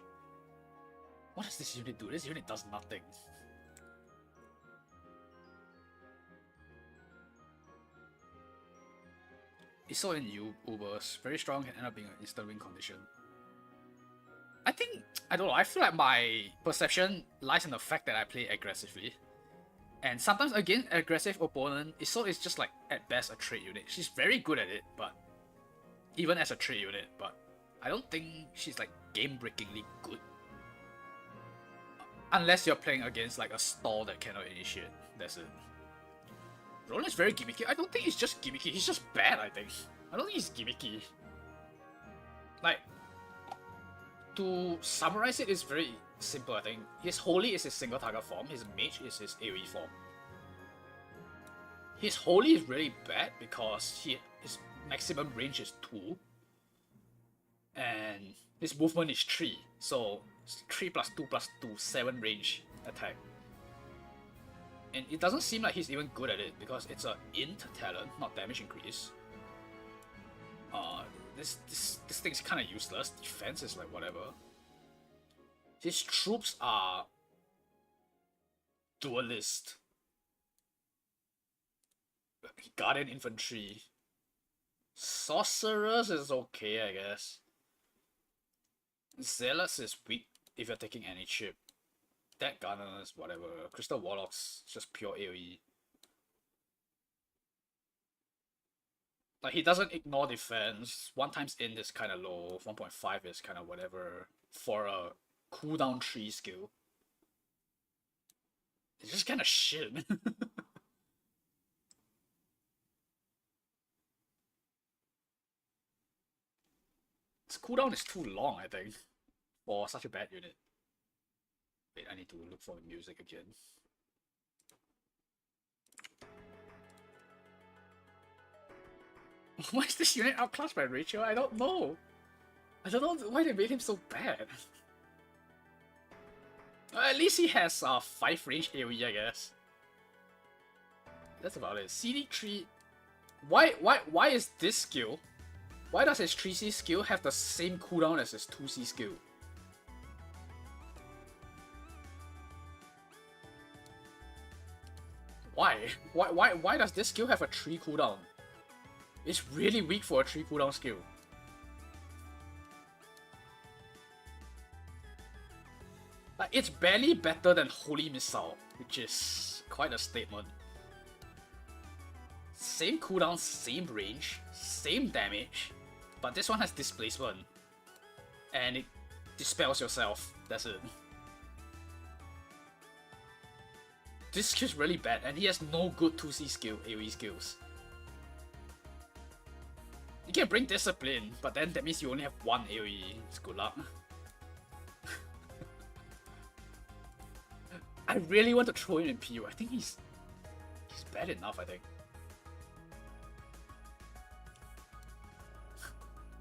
What does this unit do? This unit does nothing. It's so in Ubers, very strong, can end up being an instant win condition. I don't know, I feel like my perception lies in the fact that I play aggressively. And sometimes against aggressive opponent, it's just like at best a trade unit. She's very good at it, but even as a trade unit, but I don't think she's like game-breakingly good. Unless you're playing against like a stall that cannot initiate, that's it. Roland is very gimmicky. I don't think he's just gimmicky, he's just bad, I think. I don't think he's gimmicky. Like, to summarize it, it's very simple, I think. His Holy is his single target form, his Mage is his AoE form. His Holy is really bad because his maximum range is 2. And his movement is 3. So 3 plus 2 plus 2, 7 range attack. And it doesn't seem like he's even good at it because it's a int talent, not damage increase. This thing's kind of useless. Defense is like whatever. His troops are duelist. Guardian infantry. Sorcerers is okay, I guess. Zealots is weak if you're taking any chip. Dead Gunners, whatever. Crystal Warlocks, just pure AoE. Like, he doesn't ignore defense. 1 times in is kind of low. 1.5 is kind of whatever. For a cooldown 3 skill. It's just kind of shit. Its cooldown is too long, I think. For such a bad unit. Wait, I need to look for the music again. Why is this unit outclassed by Rachel? I don't know. I don't know why they made him so bad. At least he has 5 range AoE, I guess. That's about it. CD3. Why is this skill? Why does his 3C skill have the same cooldown as his 2C skill? Why? Why does this skill have a 3 cooldown? It's really weak for a 3 cooldown skill. Like, it's barely better than Holy Missile, which is quite a statement. Same cooldown, same range, same damage, but this one has displacement. And it dispels yourself, that's it. This skill's really bad, and he has no good 2C skill, AoE skills. You can bring Discipline, but then that means you only have 1 AoE. It's good luck. I really want to throw him in PU. I think he's bad enough, I think.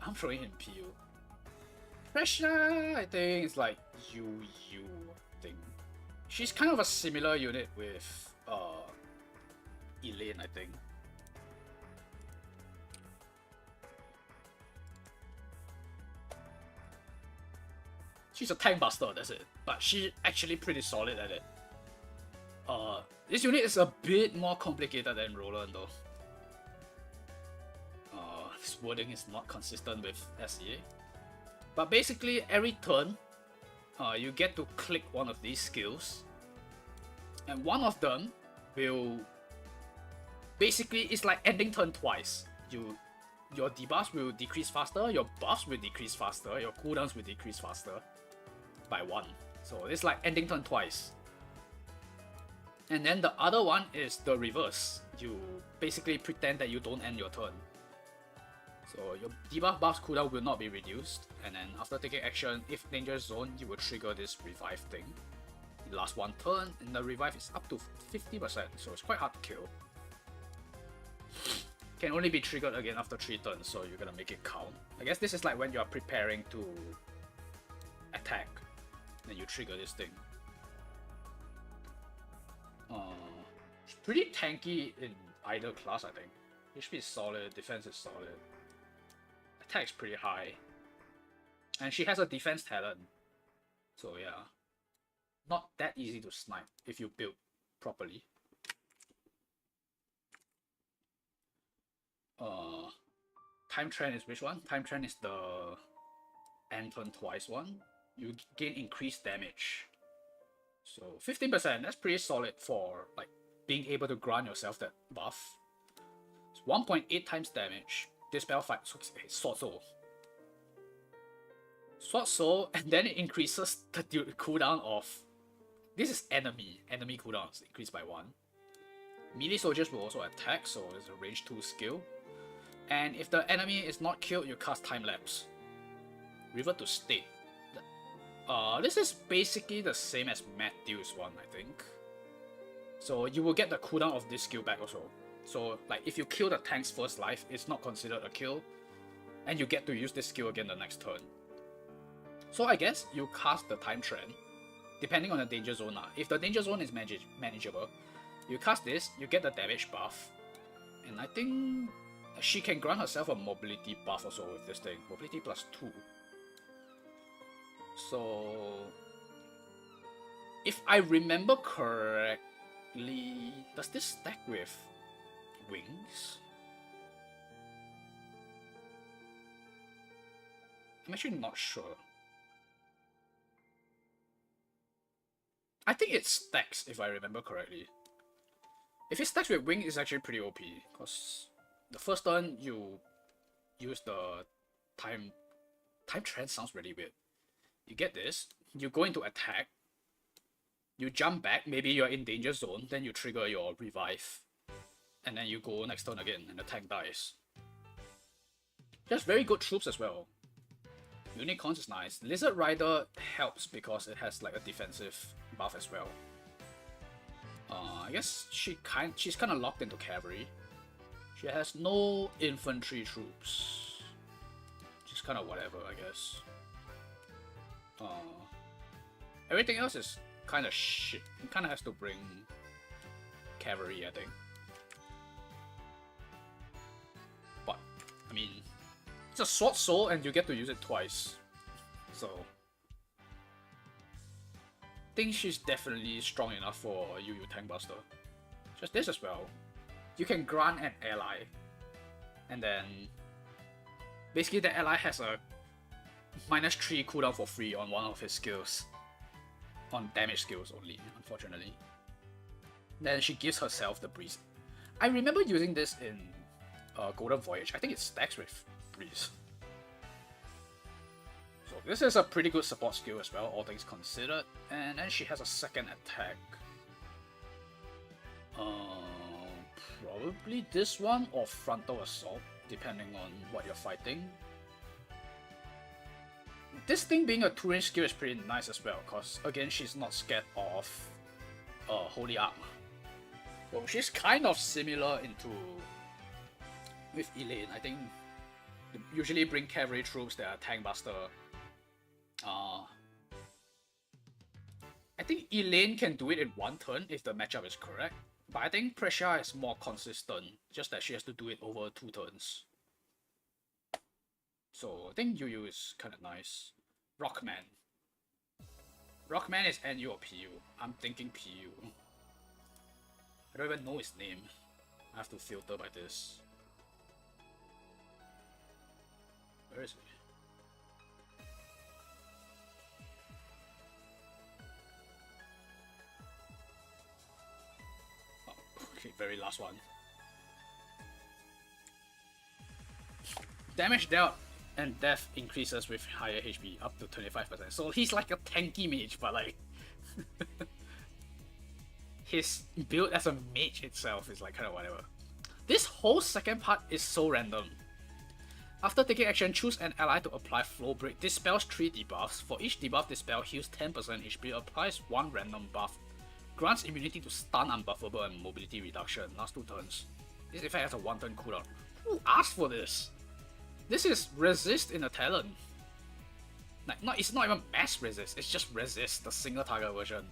I'm throwing him in PU. Pressure, I think it's like UU thing. She's kind of a similar unit with Elaine, I think. She's a tank buster, that's it. But she's actually pretty solid at it. This unit is a bit more complicated than Roland though. This wording is not consistent with SEA. But basically every turn, you get to click one of these skills. And one of them will... Basically, it's like ending turn twice. Your debuffs will decrease faster, your buffs will decrease faster, your cooldowns will decrease faster. By 1. So it's like ending turn twice. And then the other one is the reverse. You basically pretend that you don't end your turn. So your debuff buffs cooldown will not be reduced. And then after taking action, if danger zone, you will trigger this revive thing. It lasts 1 turn, and the revive is up to 50%, so it's quite hard to kill. Can only be triggered again after 3 turns, so you're gonna make it count. I guess this is like when you are preparing to attack. Then you trigger this thing. It's pretty tanky in either class, I think. HP is solid, defense is solid. Attack is pretty high. And she has a defense talent. So yeah. Not that easy to snipe if you build properly. Time Trend is which one? Time Trend is the end turn twice one. You gain increased damage. So 15%, that's pretty solid for like being able to grant yourself that buff. It's 1.8 times damage. Dispel fight, Sword Soul. Sword Soul, and then it increases the cooldown of... This is enemy cooldowns increased by 1. Melee soldiers will also attack, so it's a range 2 skill. And if the enemy is not killed, you cast Time Lapse. Revert to state. This is basically the same as Matthew's one, I think. So you will get the cooldown of this skill back also. So like if you kill the tank's first life, it's not considered a kill. And you get to use this skill again the next turn. So I guess you cast the Time Trend, depending on the danger zone. If the danger zone is manageable, You cast this, you get the damage buff, and I think she can grant herself a mobility buff also with this thing. Mobility plus 2. So, if I remember correctly, does this stack with wings? I'm actually not sure. I think it stacks if I remember correctly. If it stacks with wing, it's actually pretty OP, because the first turn you use the time trend sounds really weird. You get this, you go into attack, you jump back, maybe you're in danger zone, then you trigger your revive, and then you go next turn again, and the tank dies. Just very good troops as well. Unicorns is nice. Lizard Rider helps because it has like a defensive buff as well. I guess she's kind of locked into cavalry. She has no infantry troops. Just kind of whatever, I guess. Everything else is kind of shit. It kind of has to bring cavalry, I think. But I mean, it's a sword soul and you get to use it twice. So I think she's definitely strong enough for Yu Tank Buster. Just this as well. You can grant an ally, and then basically the ally has a -3 cooldown for free on one of his skills. On damage skills only, unfortunately. Then she gives herself the breeze. I remember using this in Golden Voyage. I think it stacks with breeze. So this is a pretty good support skill as well, all things considered. And then she has a second attack. Probably this one or frontal assault, depending on what you're fighting. This thing being a 2-range skill is pretty nice as well, because again she's not scared of Holy Arc. So she's kind of similar with Elaine. I think they usually bring cavalry troops that are tank buster. I think Elaine can do it in one turn if the matchup is correct, but I think Pressure is more consistent, just that she has to do it over 2 turns. So I think Yu is kind of nice. Rockman. Rockman is NU or PU? I'm thinking PU. I don't even know his name. I have to filter by this. Where is he? Okay, very last one. Damage dealt and death increases with higher HP up to 25%. So he's like a tanky mage, but like his build as a mage itself is like kind of whatever. This whole second part is so random. After taking action, choose an ally to apply Flow Break. Dispels 3 debuffs. For each debuff dispel, heals 10% HP, applies 1 random buff. Grants immunity to stun, unbuffable, and mobility reduction. Last 2 turns. This effect has a 1-turn cooldown. Who asked for this? This is resist in a talent. Like, it's not even mass resist, it's just resist, the single target version.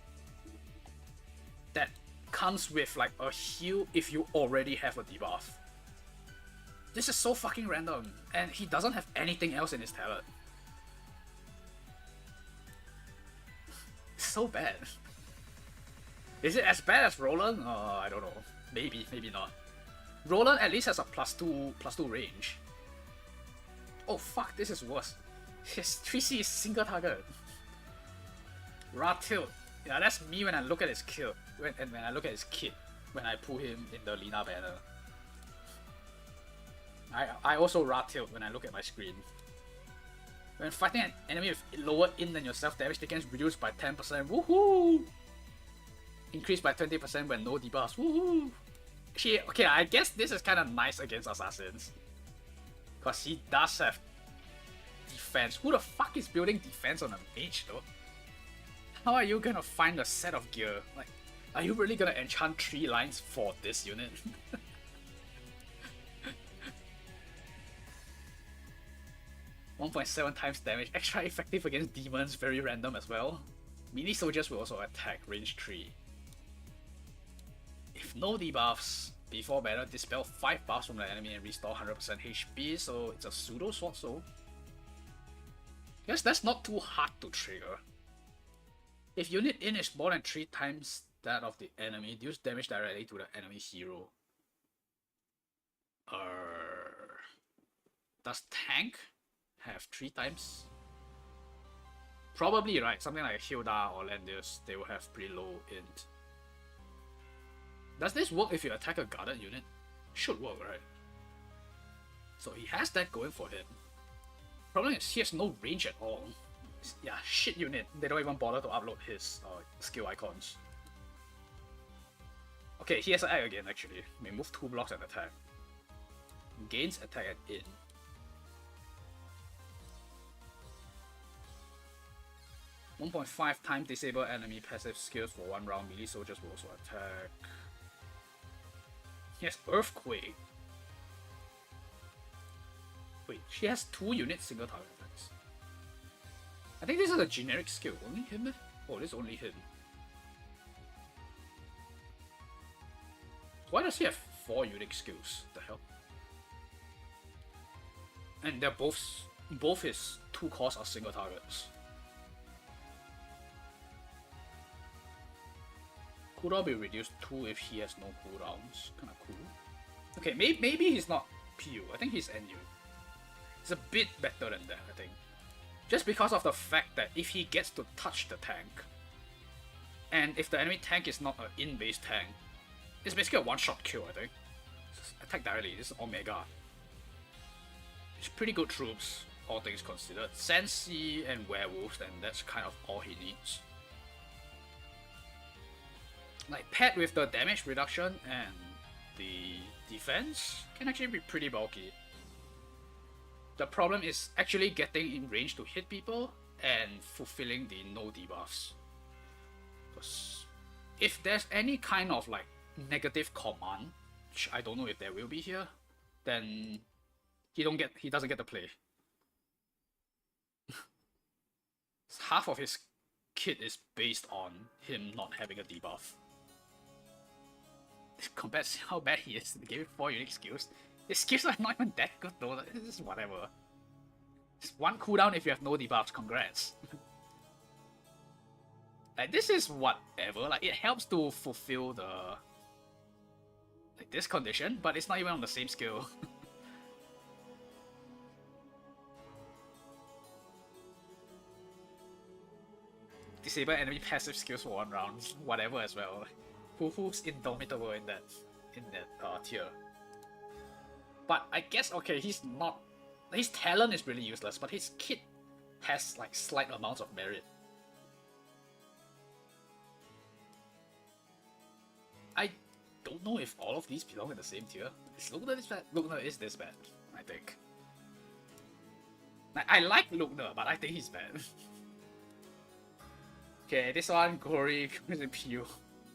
That comes with like a heal if you already have a debuff. This is so fucking random, and he doesn't have anything else in his talent. It's so bad. Is it as bad as Roland? I don't know. Maybe, maybe not. Roland at least has a +2 range. Oh fuck, this is worse. His 3C is single target. Ra Tilt. Yeah, that's me when I look at his kill. When I look at his kit. When I pull him in the Lina banner. I also Ra Tilt when I look at my screen. When fighting an enemy with lower in than yourself, damage taken is reduced by 10%. Woohoo! Increased by 20% when no debuffs. Woohoo! Actually, okay, I guess this is kind of nice against assassins. Because he does have defense. Who the fuck is building defense on a mage though? How are you gonna find a set of gear? Like, are you really gonna enchant 3 lines for this unit? 1.7 times damage, extra effective against demons, very random as well. Melee soldiers will also attack, range 3. If no debuffs, before battle, dispel 5 buffs from the enemy and restore 100% HP, so it's a pseudo sword soul. Yes, that's not too hard to trigger. If unit in is more than 3 times that of the enemy, deals damage directly to the enemy hero. Does tank have 3 times? Probably, right? Something like Hilda or Landis, they will have pretty low int. Does this work if you attack a guarded unit? Should work, right? So he has that going for him. Problem is he has no range at all. Yeah, shit unit. They don't even bother to upload his skill icons. Okay, he has an egg again actually. May move 2 blocks and attack. Gains attack and in. .5 times disable enemy passive skills for 1 round. Melee soldiers will also attack. He has Earthquake. Wait, she has 2 units single target attacks. I think this is a generic skill. Only him? Oh, this is only him. Why does he have 4 unique skills? The hell? And they're both his 2 cores are single targets. Cooldown will be reduced 2 if he has no cooldowns. Kinda cool. Okay, maybe he's not PU. I think he's NU. It's a bit better than that, I think. Just because of the fact that if he gets to touch the tank, and if the enemy tank is not an in-base tank, it's basically a one-shot kill, I think. Just attack directly, this is Omega. It's pretty good troops, all things considered. Sensi and Werewolves, and that's kind of all he needs. Like, paired with the damage reduction and the defense, can actually be pretty bulky. The problem is actually getting in range to hit people and fulfilling the no debuffs. Because if there's any kind of like negative command, which I don't know if there will be here, then he doesn't get to play. Half of his kit is based on him not having a debuff. Compared to how bad he is, they gave him 4 unique skills. His skills are not even that good though, this is whatever. It's 1 cooldown if you have no debuffs, congrats. Like, this is whatever, like, it helps to fulfill the... like, this condition, but it's not even on the same skill. Disable enemy passive skills for 1 round, whatever as well. Who's indomitable in that tier? But I guess okay, he's not. His talent is really useless, but his kit has like slight amounts of merit. I don't know if all of these belong in the same tier. Is Lugner this bad? Lugner is this bad, I think. I like Lugner, but I think he's bad. Okay, this one, Gory, PU.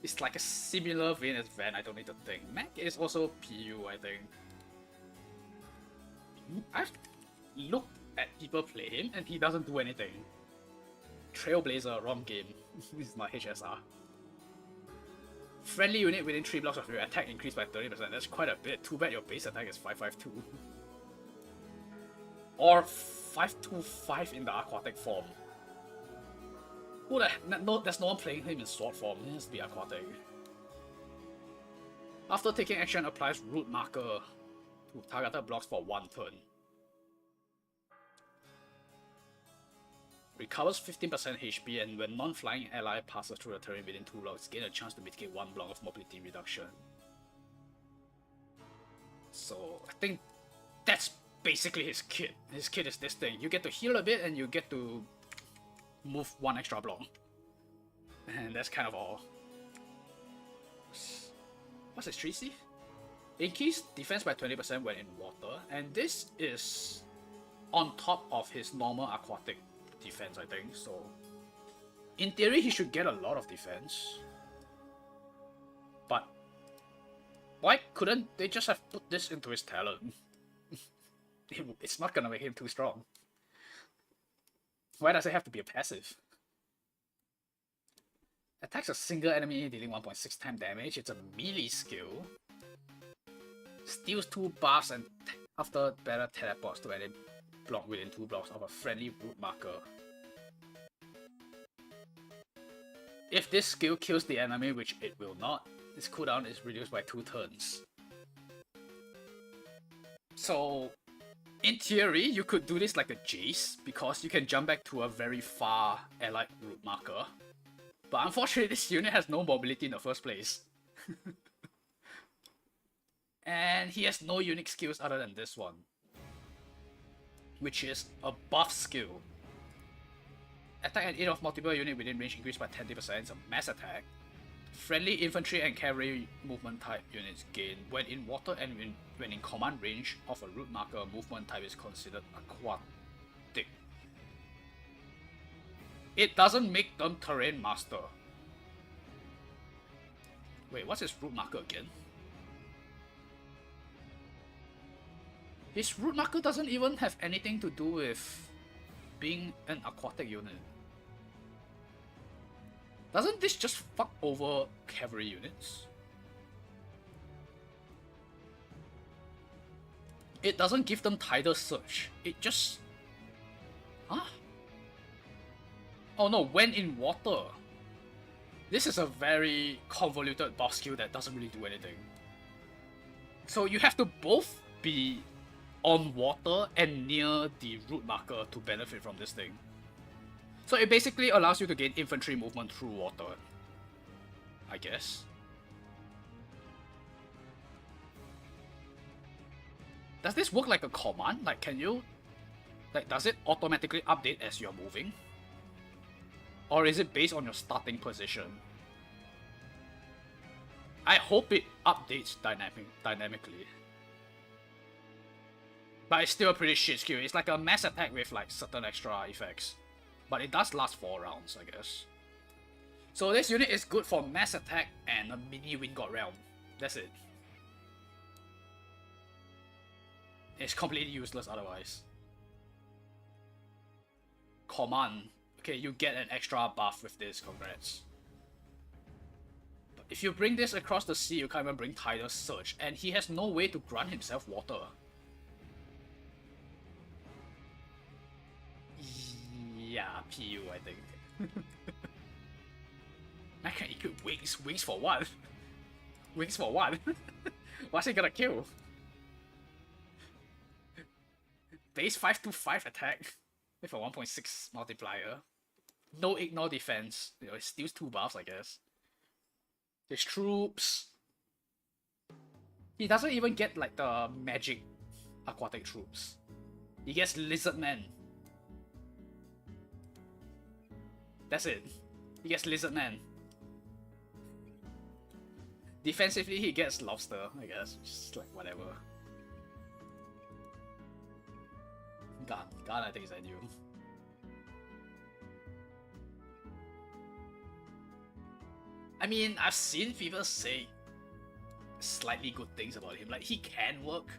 It's like a similar vein as Van, I don't need to think. Mage is also PU, I think. I've looked at people play him and he doesn't do anything. Trailblazer, wrong game. This is not HSR. Friendly unit within 3 blocks of your attack increased by 30%. That's quite a bit. Too bad your base attack is 552. Or 525 in the aquatic form. No, there's no one playing him in sword form. He has to be aquatic. After taking action, applies root marker to targeted blocks for 1 turn. Recovers 15% HP, and when non-flying ally passes through the terrain within 2 blocks, gain a chance to mitigate 1 block of mobility reduction. So I think that's basically his kit. His kit is this thing. You get to heal a bit and you get to move 1 extra block. And that's kind of all. What's his 3C? Increase defense by 20% when in water, and this is on top of his normal aquatic defense, I think. So in theory he should get a lot of defense. But why couldn't they just have put this into his talent? It's not gonna make him too strong. Why does it have to be a passive? Attacks a single enemy dealing 1.6 times damage. It's a melee skill. Steals 2 buffs and after battle teleports to any block within 2 blocks of a friendly root marker. If this skill kills the enemy, which it will not, its cooldown is reduced by 2 turns. So, in theory, you could do this like a Jace, because you can jump back to a very far allied root marker. But unfortunately, this unit has no mobility in the first place. And he has no unique skills other than this one, which is a buff skill. Attack and aid of multiple units within range increased by 20%, it's a mass attack. Friendly infantry and cavalry movement type units gain when in water and when in command range of a root marker, movement type is considered aquatic. It doesn't make them terrain master. Wait, what's his root marker again? His root marker doesn't even have anything to do with being an aquatic unit. Doesn't this just fuck over cavalry units? It doesn't give them tidal surge. It just... Huh? Oh no, when in water. This is a very convoluted buff skill that doesn't really do anything. So you have to both be on water and near the root marker to benefit from this thing. So it basically allows you to gain infantry movement through water, I guess. Does this work like a command? Like, can you... Like, does it automatically update as you're moving? Or is it based on your starting position? I hope it updates dynamically. But it's still a pretty shit skill. It's like a mass attack with like certain extra effects. But it does last 4 rounds, I guess. So this unit is good for mass attack and a mini Wind God Realm. That's it. It's completely useless otherwise. Command. Okay, you get an extra buff with this, congrats. But if you bring this across the sea, you can't even bring Tidal Surge, and he has no way to grant himself water. Yeah, PU, I think. I can equip wings. Wings for what? Wings for what? What's he gonna kill? Base 525 attack with a 1.6 multiplier. No ignore defense. You know, it steals 2 buffs, I guess. His troops. He doesn't even get like the magic aquatic troops. He gets Lizardmen. That's it. He gets Lizardmen. Defensively, he gets Lobster, I guess. Just like whatever. God, I think is that new. I mean, I've seen people say slightly good things about him. Like, he can work.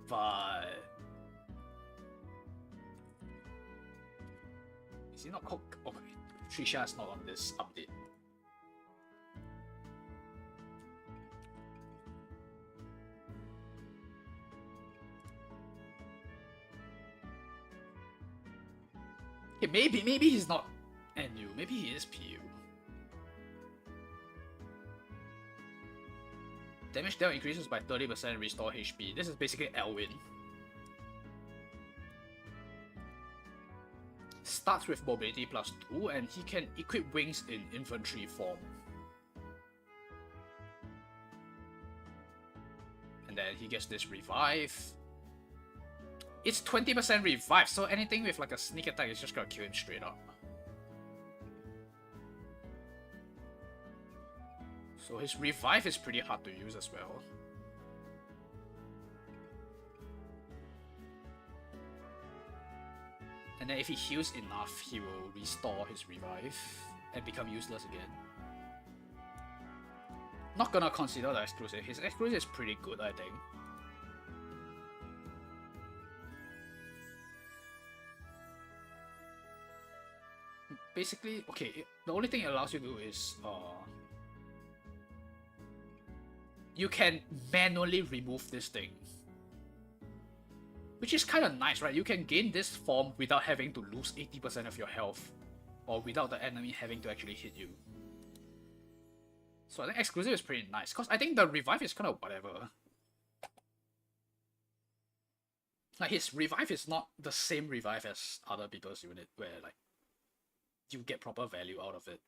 But... is he not called... okay, Trisha is not on this update. Okay, maybe he's not NU, maybe he is PU. Damage dealt increases by 30%, restore HP. This is basically Elwyn. Starts with mobility +2 and he can equip wings in infantry form. And then he gets this revive. It's 20% revive, so anything with like a sneak attack is just gonna kill him straight up. So his revive is pretty hard to use as well. And then if he heals enough, he will restore his revive and become useless again. Not gonna consider the exclusive. His exclusive is pretty good, I think. basically, okay, the only thing it allows you to do is you can manually remove this thing, which is kind of nice, right? You can gain this form without having to lose 80% of your health, or without the enemy having to actually hit you. So I think exclusive is pretty nice, because I think the revive is kind of whatever. Like, his revive is not the same revive as other people's unit, where like you get proper value out of it.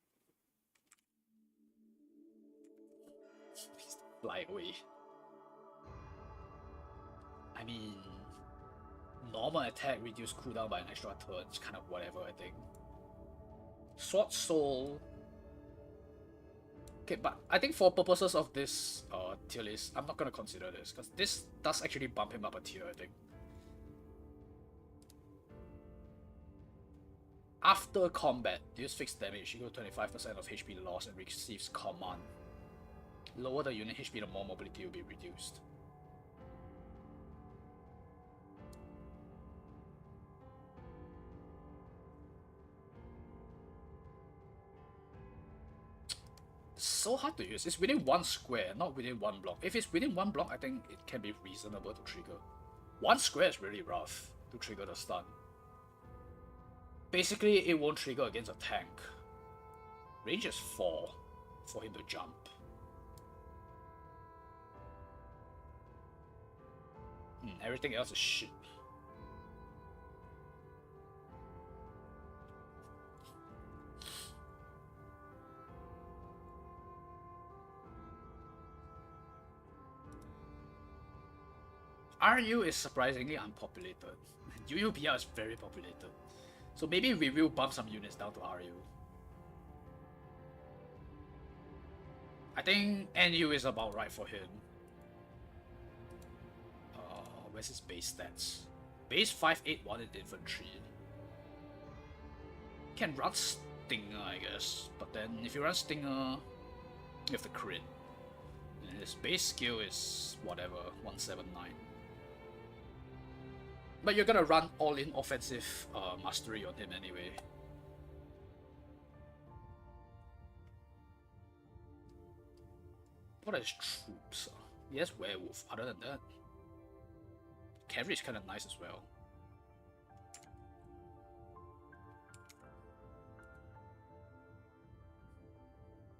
Fly away. I mean, normal attack reduce cooldown by an extra turn. It's kind of whatever, I think. Sword Soul. Okay, but I think for purposes of this tier list, I'm not gonna consider this, because this does actually bump him up a tier, I think. After combat, deals fixed damage equal to 25% of HP loss and receives command. Lower the unit HP, the more mobility will be reduced. So hard to use. It's within one square, not within one block. If it's within one block, I think it can be reasonable to trigger. One square is really rough to trigger the stun. Basically, it won't trigger against a tank. Range is 4 for him to jump. Everything else is shit. RU is surprisingly unpopulated. UUBR is very populated. So maybe we will bump some units down to RU. I think NU is about right for him. Where's his base stats? Base 581 in infantry. Can run Stinger, I guess. But then if you run Stinger, you have to crit. And his base skill is whatever, 179. But you're gonna run all-in offensive mastery on him anyway. What are his troops? He has werewolf. Other than that, cavalry is kind of nice as well.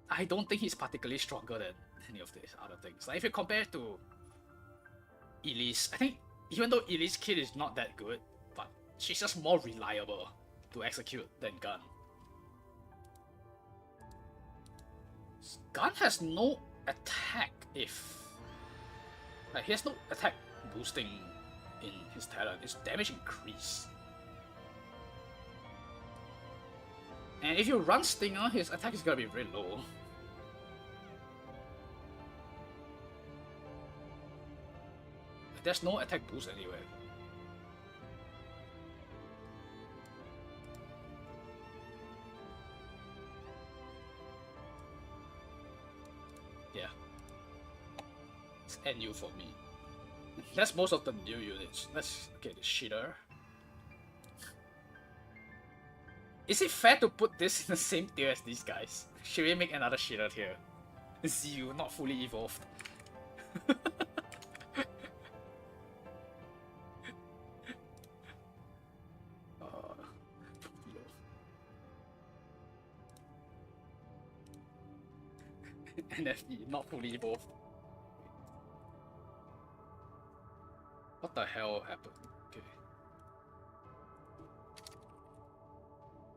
I don't think he's particularly stronger than any of these other things. Like if you compare to Elise, I think even though Elise Kid is not that good, but she's just more reliable to execute than Gun. Gun has no attack if... Like, he has no attack boosting in his talent, it's damage increase. And if you run Stinger, his attack is gonna be very low. There's no attack boost anyway. Yeah. It's NU for me. That's most of the new units. Let's get the shitter. Is it fair to put this in the same tier as these guys? Should we make another shitter tier? ZU, not fully evolved. NFE, not fully evolved. What the hell happened? Okay.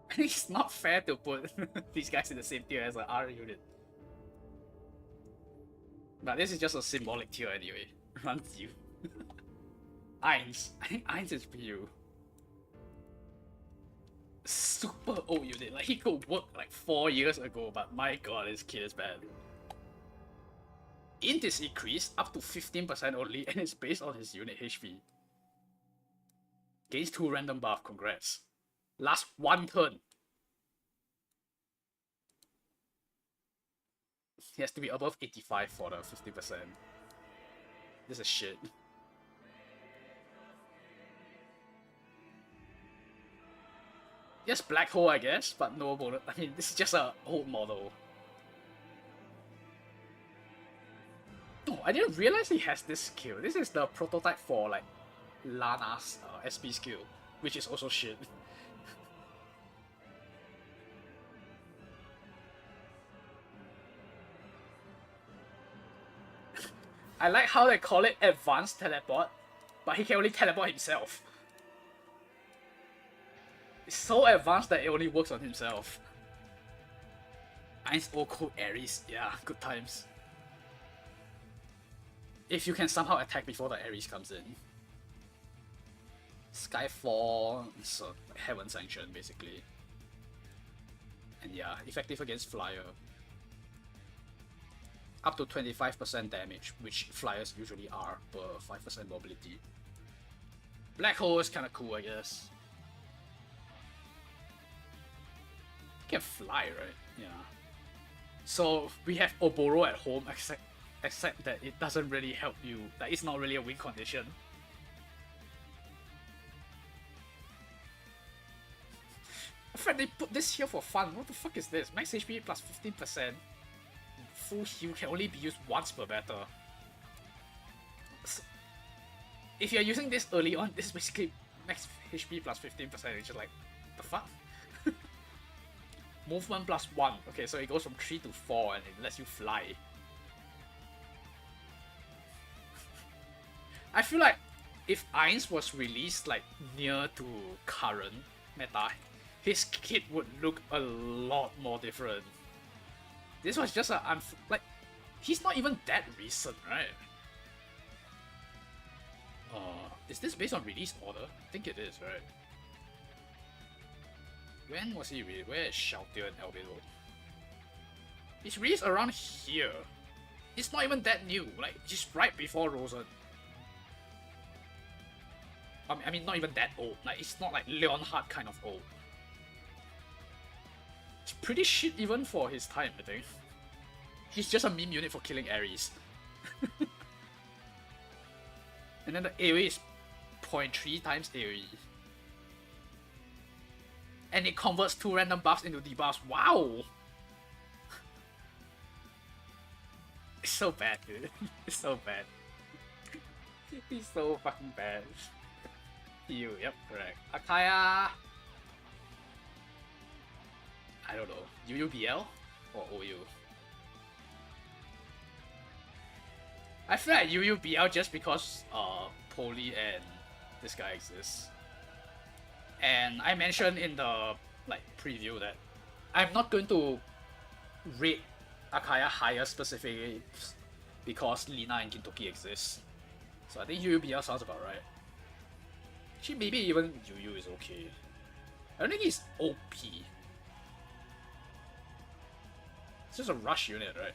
I think it's not fair to put these guys in the same tier as an R unit. But this is just a symbolic tier anyway. Runs you. Eins. I think Eins is PU. Super old unit. Like, he could work like 4 years ago, but my god, this kid is bad. Int is increased up to 15% only, and it's based on his unit HP. Gains 2 random buff, congrats. Last 1 turn. He has to be above 85 for the 50%. This is shit. Yes, black hole, I guess, but no bonus. I mean, this is just a old model. Oh, I didn't realize he has this skill. This is the prototype for like Lana's SP skill, which is also shit. I like how they call it advanced teleport, but he can only teleport himself. It's so advanced that it only works on himself. Ice Oko Ares, yeah, good times. If you can somehow attack before the Ares comes in. Skyfall, so Heaven Sanction basically. And yeah, effective against Flyer. Up to 25% damage, which Flyers usually are per 5% mobility. Black Hole is kinda cool, I guess. You can fly, right? Yeah. So we have Oboro at home, except that it doesn't really help you. Like, it's not really a win condition. In fact, they put this here for fun. What the fuck is this? Max HP plus 15%. Full heal can only be used once per battle. So, if you're using this early on, this is basically max HP plus 15%, which is like, the fuck? Movement plus 1. Okay, so it goes from 3 to 4 and it lets you fly. I feel like if Ainz was released like near to current meta, his kit would look a lot more different. This was just a like, he's not even that recent, right? Is this based on release order? I think it is, right? When was he released? Where is Sheltier and Albedo? He's released around here. It's not even that new, like, just right before Rosen. I mean, not even that old. Like, it's not like Leonhard kind of old. It's pretty shit even for his time, I think. He's just a meme unit for killing Ares. And then the AoE is 0.3 times AoE. And it converts 2 random buffs into debuffs. Wow! It's so bad, dude. It's so bad. He's so fucking bad. You, yep, correct. Akaya... I don't know. UUBL? Or OU? I feel like UUBL just because Poli and this guy exists. And I mentioned in the like preview that I'm not going to rate Akaya higher specifically because Lina and Gintoki exist. So I think UUBL sounds about right. Actually, maybe even UU is okay. I don't think he's OP. It's just a rush unit, right?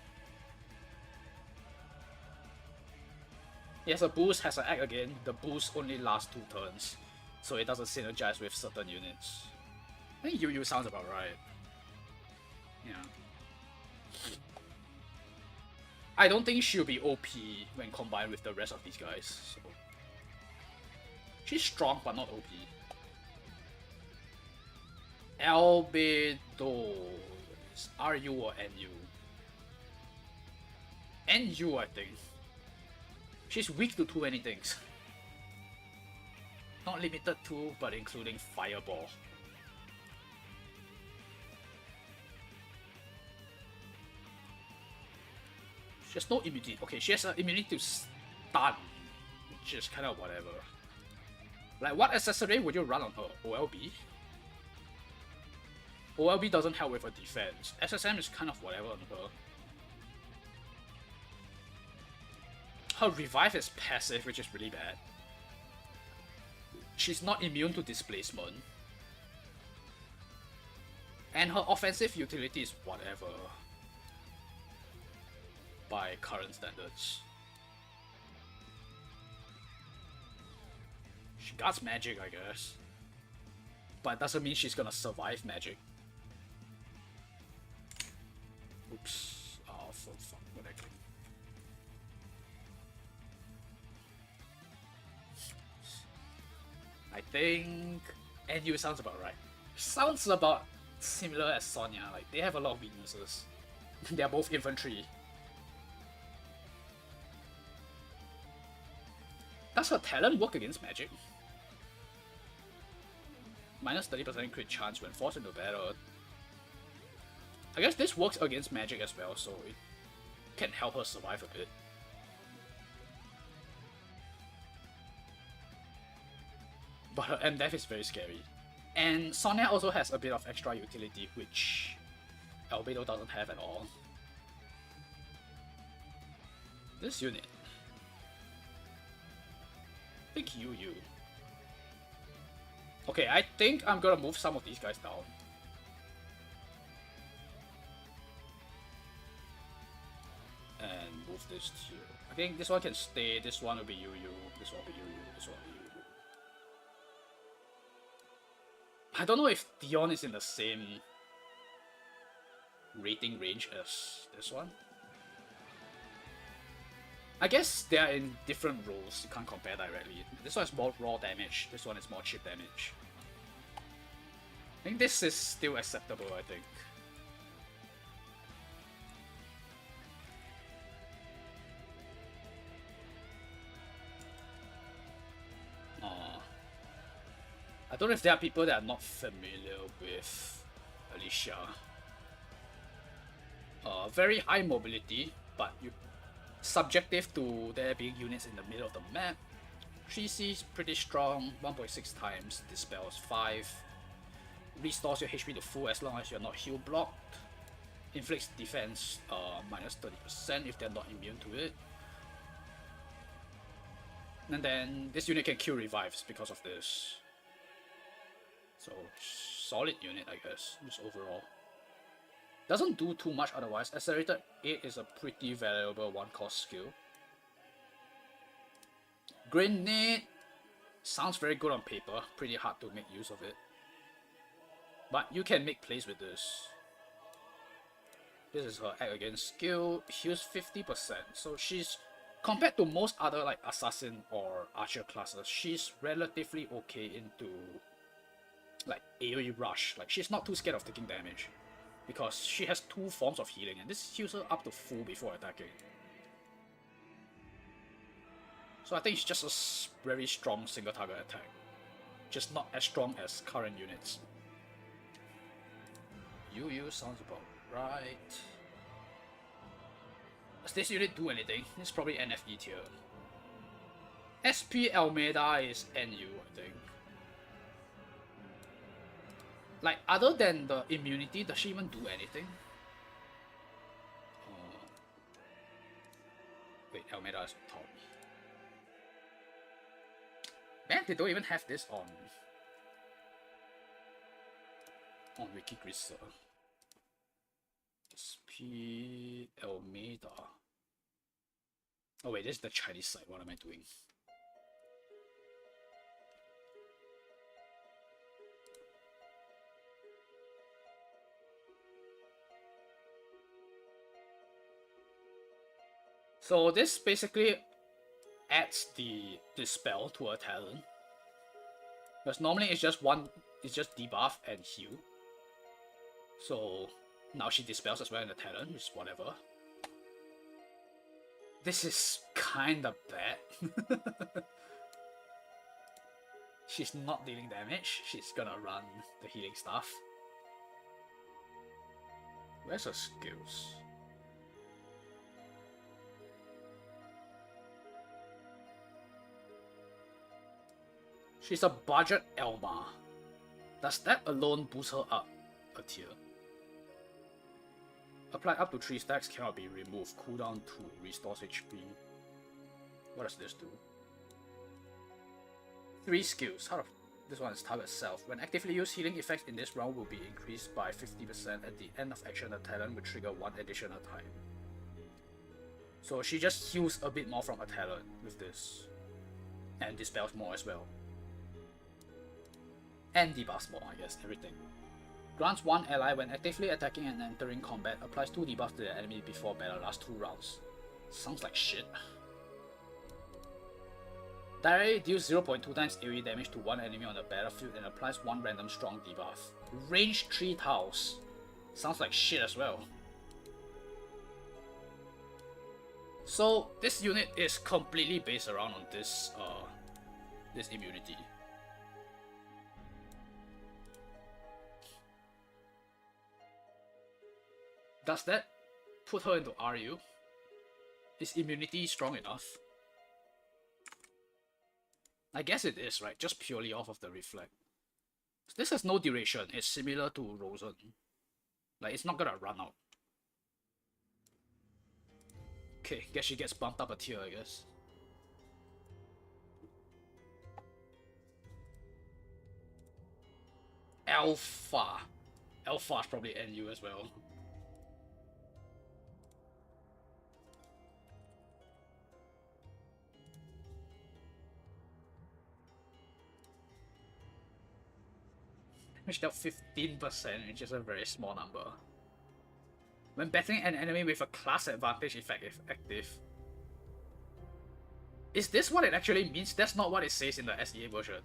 He has a boost, has an act again. The boost only lasts 2 turns, so it doesn't synergize with certain units. I think UU sounds about right. Yeah. I don't think she'll be OP when combined with the rest of these guys. So. She's strong, but not OP. Albedo. RU or NU? NU, I think. She's weak to too many things. Not limited to, but including Fireball. She has no immunity. Okay, she has an immunity to stun, which is kind of whatever. Like, what accessory would you run on her? OLB? OLB doesn't help with her defense. SSM is kind of whatever on her. Her revive is passive, which is really bad. She's not immune to displacement. And her offensive utility is whatever. By current standards. She got magic, I guess. But it doesn't mean she's gonna survive magic. Oops. Oh, fuck. What I click? I think NU sounds about right. Sounds about similar as Sonya. Like, they have a lot of weaknesses. They are both infantry. Does her talent work against magic? Minus 30% crit chance when forced into battle. I guess this works against magic as well, so it can help her survive a bit. But her MDEF is very scary. And Sonya also has a bit of extra utility, which Albedo doesn't have at all. This unit. Big UU. Okay, I think I'm gonna move some of these guys down. And move this here. I think this one can stay, this one will be UU, this one will be UU, this one will be UU. I don't know if Dion is in the same rating range as this one. I guess they are in different roles, you can't compare directly. This one is more raw damage, this one is more chip damage. I think this is still acceptable, I think. I don't know if there are people that are not familiar with Alicia. Very high mobility, but you subjective to there being units in the middle of the map. 3C is pretty strong, 1.6 times, dispels 5. Restores your HP to full as long as you're not heal blocked. Inflicts defense minus 30% if they're not immune to it. And then this unit can kill revives because of this. So, solid unit, I guess, just overall. Doesn't do too much otherwise. Accelerated 8 is a pretty valuable one-cost skill. Grenade sounds very good on paper, pretty hard to make use of it. But you can make plays with this. This is her act against skill, heals 50%. So she's, compared to most other like assassin or archer classes, she's relatively okay into like AoE rush. Like she's not too scared of taking damage because she has 2 forms of healing and this heals her up to full before attacking. So I think it's just a very strong single target attack, just not as strong as current units. UU sounds about right. Does this unit do anything? It's probably NFE tier. SP Almeida is NU, I think. Like, other than the immunity, does she even do anything? Wait, Almeida is top. Man, they don't even have this on Wikigrisser. SP Almeida. Oh wait, this is the Chinese side. What am I doing? So this basically adds the dispel to her talent. Because normally it's just debuff and heal. So now she dispels as well in the talent, which is whatever. This is kinda bad. She's not dealing damage, she's gonna run the healing stuff. Where's her skills? She's a budget Elma. Does that alone boost her up a tier? Apply up to 3 stacks, cannot be removed. Cooldown 2, restores HP. What does this do? 3 skills. This one is target self. When actively used, healing effects in this round will be increased by 50% at the end of action. The talent will trigger 1 additional time. So she just heals a bit more from her talent with this. And dispels more as well. And debuffs more, I guess, everything. Grants 1 ally when actively attacking and entering combat. Applies 2 debuffs to the enemy before battle, lasts 2 rounds. Sounds like shit. Directly deals 0.2 times AoE damage to one enemy on the battlefield and applies one random strong debuff. Range 3 tiles. Sounds like shit as well. So this unit is completely based around on this this immunity. Does that put her into RU? Is immunity strong enough? I guess it is, right? Just purely off of the reflect. This has no duration. It's similar to Rosen. Like, it's not gonna run out. Okay, guess she gets bumped up a tier, I guess. Alpha. Alpha is probably NU as well. Damage dealt 15%, which is a very small number. When battling an enemy with a class advantage effect if active. Is this what it actually means? That's not what it says in the SEA version.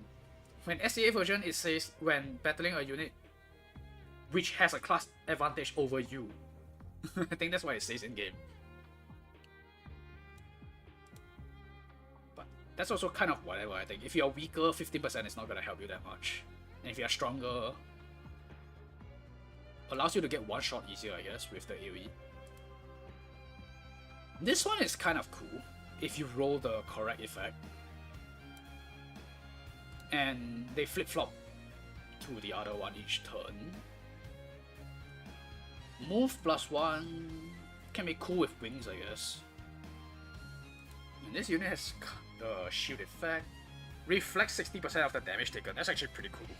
When SEA version, it says when battling a unit which has a class advantage over you. I think that's what it says in game. But that's also kind of whatever, I think. If you're weaker, 15% is not gonna help you that much. And if you're stronger, allows you to get one shot easier, I guess, with the AoE. This one is kind of cool if you roll the correct effect. And they flip-flop to the other one each turn. Move +1 can be cool with wings, I guess. And this unit has the shield effect. Reflects 60% of the damage taken. That's actually pretty cool.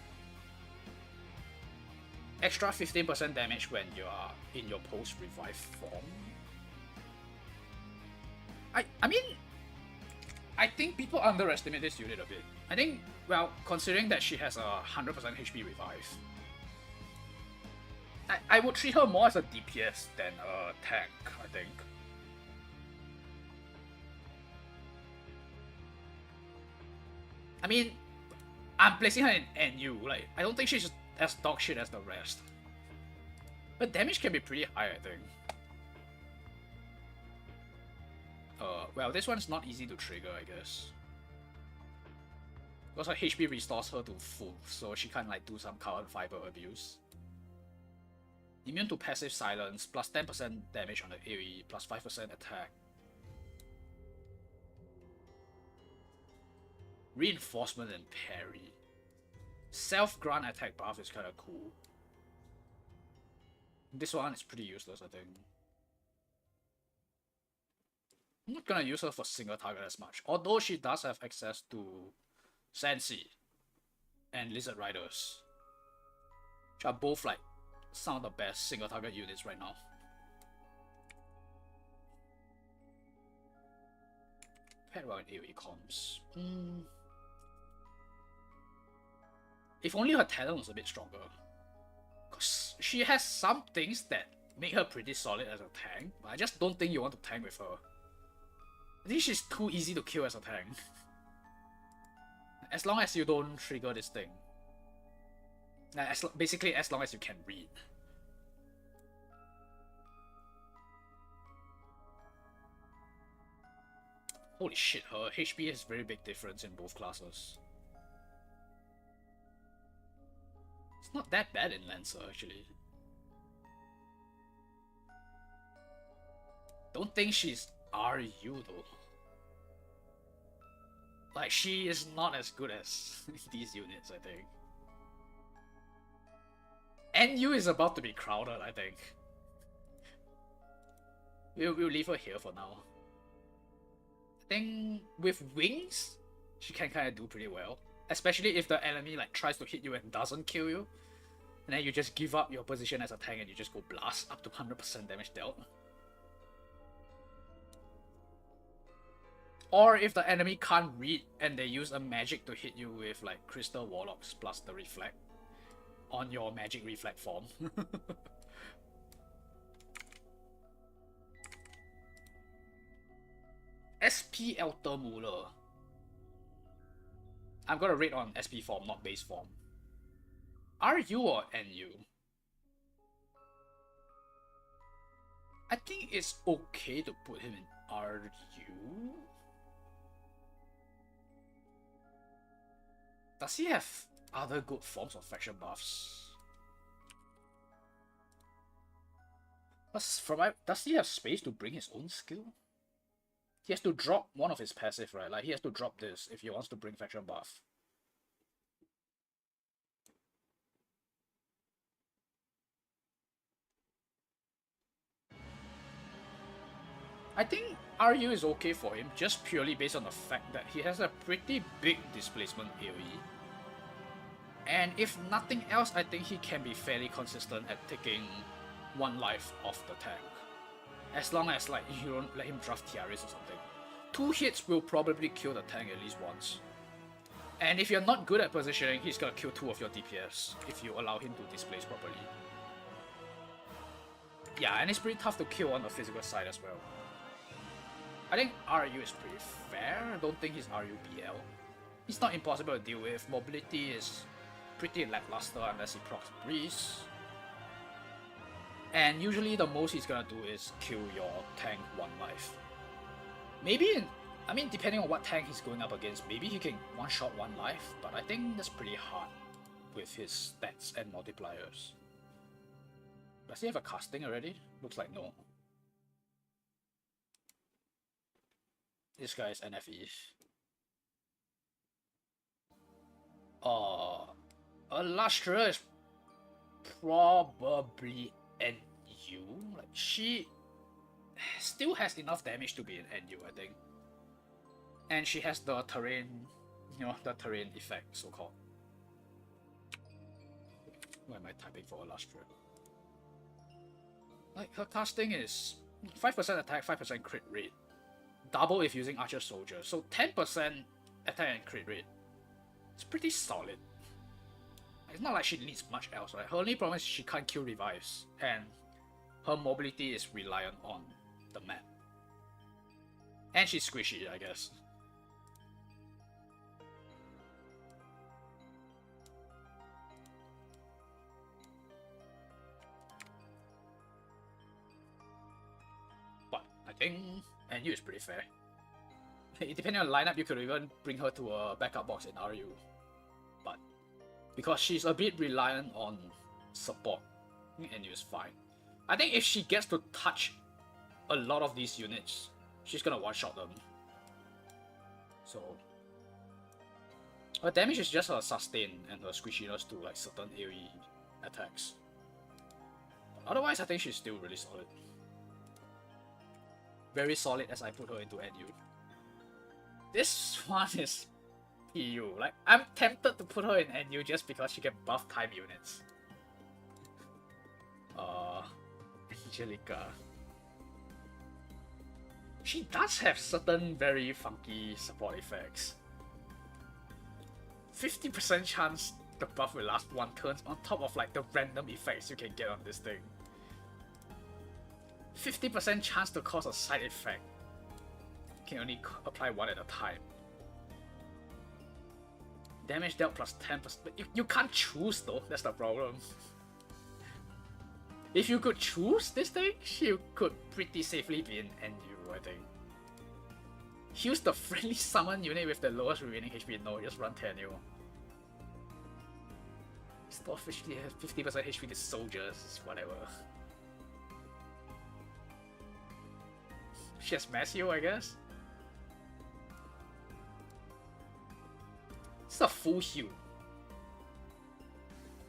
Extra 15% damage when you are in your post-revive form. I mean, I think people underestimate this unit a bit. I think, well, considering that she has a 100% HP revive, I would treat her more as a DPS than a tank, I think. I mean, I'm placing her in NU, like, I don't think she's as dog shit as the rest. But damage can be pretty high, I think. Well, this one's not easy to trigger, I guess. Because her HP restores her to full, so she can like do some carbon fiber abuse. Immune to passive silence, plus 10% damage on the AoE, plus 5% attack. Reinforcement and parry. Self-grant attack buff is kinda cool. This one is pretty useless, I think. I'm not gonna use her for single target as much, although she does have access to Sensi and Lizard Riders, which are both like some of the best single target units right now. Paired well in AoE comms. If only her talent was a bit stronger. Because she has some things that make her pretty solid as a tank, but I just don't think you want to tank with her. I think she's too easy to kill as a tank. As long as you don't trigger this thing. Basically, as long as you can read. Holy shit, her HP has very big difference in both classes. It's not that bad in Lancer, actually. Don't think she's RU though. Like, she is not as good as these units, I think. NU is about to be crowded, I think. We'll leave her here for now. I think with wings, she can kind of do pretty well. Especially if the enemy like tries to hit you and doesn't kill you. And then you just give up your position as a tank and you just go blast up to 100% damage dealt. Or if the enemy can't read and they use a magic to hit you with like Crystal Warlocks plus the Reflect on your magic Reflect form. SP Eltermuller. I'm gonna rate on SP form, not base form. RU or NU? I think it's okay to put him in RU. Does he have other good forms of faction buffs? Does he have space to bring his own skill? He has to drop one of his passive, right? Like, he has to drop this if he wants to bring faction buff. I think RU is okay for him, just purely based on the fact that he has a pretty big displacement AoE. And if nothing else, I think he can be fairly consistent at taking 1 life off the tank. As long as like you don't let him draft Tiaris or something. 2 hits will probably kill the tank at least once. And if you're not good at positioning, he's gonna kill 2 of your DPS if you allow him to displace properly. Yeah, and it's pretty tough to kill on the physical side as well. I think RU is pretty fair. I don't think he's RUBL. He's not impossible to deal with. Mobility is pretty lackluster unless he procs Breeze. And usually the most he's gonna do is kill your tank 1 life. Maybe I mean, depending on what tank he's going up against, maybe he can one-shot 1 life, but I think that's pretty hard with his stats and multipliers. Does he have a casting already? Looks like no. This guy is NFE. Alastra is probably NU. Like, she still has enough damage to be an NU, I think. And she has the terrain, the terrain effect, so-called. What am I typing for Alastra? Like, her casting is 5% attack, 5% crit rate. Double if using Archer Soldier, so 10% attack and crit rate. It's pretty solid. It's not like she needs much else, right? Her only problem is she can't kill revives, and her mobility is reliant on the map. And she's squishy, I guess. But I think NU is pretty fair. Depending on the lineup, you could even bring her to a backup box in RU. But because she's a bit reliant on support, NU is fine. I think if she gets to touch a lot of these units, she's gonna one-shot them. So her damage is just her sustain and her squishiness to like certain AoE attacks. But otherwise, I think she's still really solid. Very solid as I put her into NU. This one is PU. Like, I'm tempted to put her in NU just because she can buff time units. Angelica. She does have certain very funky support effects. 50% chance the buff will last 1 turn on top of like the random effects you can get on this thing. 50% chance to cause a side effect. Can only apply 1 at a time. Damage dealt plus 10%. But you can't choose though, that's the problem. If you could choose this thing, she could pretty safely be in NU, I think. Use the friendly summon unit with the lowest remaining HP. No, just run Tenio. Still officially has 50% HP to soldiers, whatever. She has Massio, I guess. It's a full heal.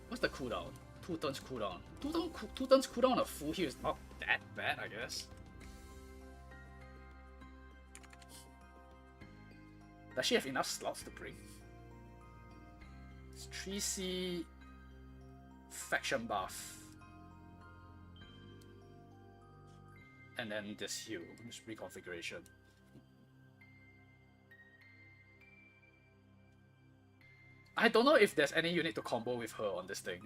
What's the cooldown? 2 turns cooldown. 2 turns cooldown on a full heal is not that bad, I guess. Does she have enough slots to bring? It's 3C faction buff. And then this heal, this reconfiguration. I don't know if there's any unit to combo with her on this thing.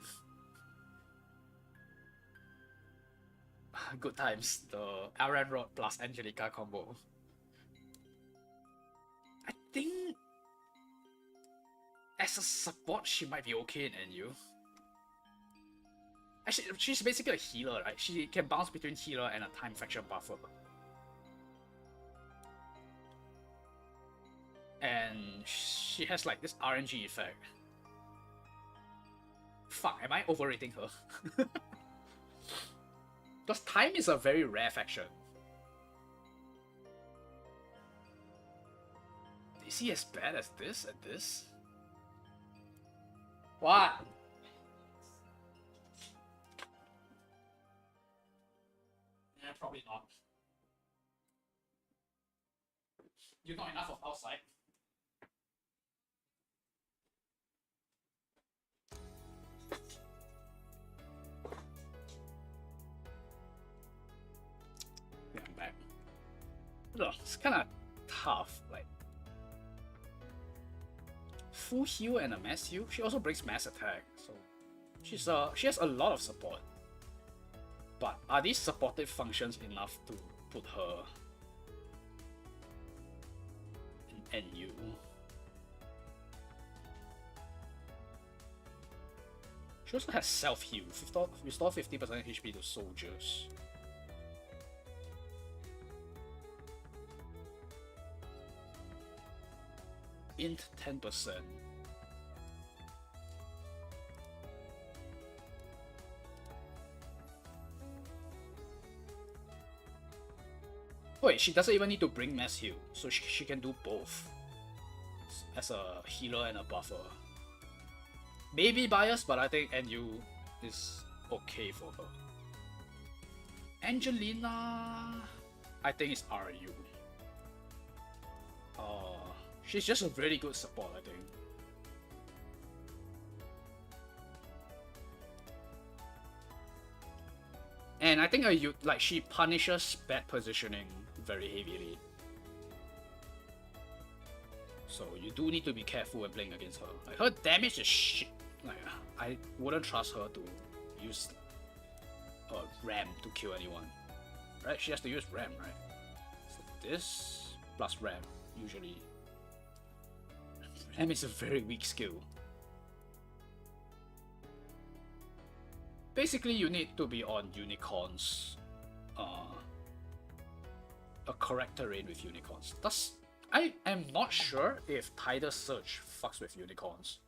Good times, the Aran Rod plus Angelica combo. I think as a support, she might be okay in NU. Actually, she's basically a healer, right? She can bounce between healer and a time fraction buffer. And she has like this RNG effect. Fuck, am I overrating her? Because time is a very rare faction. Is he as bad as this at this? What? Yeah, probably not. You're not enough of outside. Yeah, I'm back. Ugh, it's kind of tough. Like full heal and a mass heal. She also brings mass attack, so she has a lot of support. But are these supportive functions enough to put her in NU? She also has self-heal. Restore 50% HP to soldiers. Int 10%. Wait, she doesn't even need to bring mass heal, so she can do both as a healer and a buffer. Maybe biased, but I think NU is okay for her. Angelina, I think it's RU. She's just a really good support, I think. And I think like she punishes bad positioning very heavily. So you do need to be careful when playing against her. Like her damage is shit. Like I wouldn't trust her to use ram to kill anyone. Right? She has to use ram, right? So this plus ram usually. Ram is a very weak skill. Basically, you need to be on unicorns. A correct terrain with unicorns. I am not sure if Tidal Surge fucks with unicorns.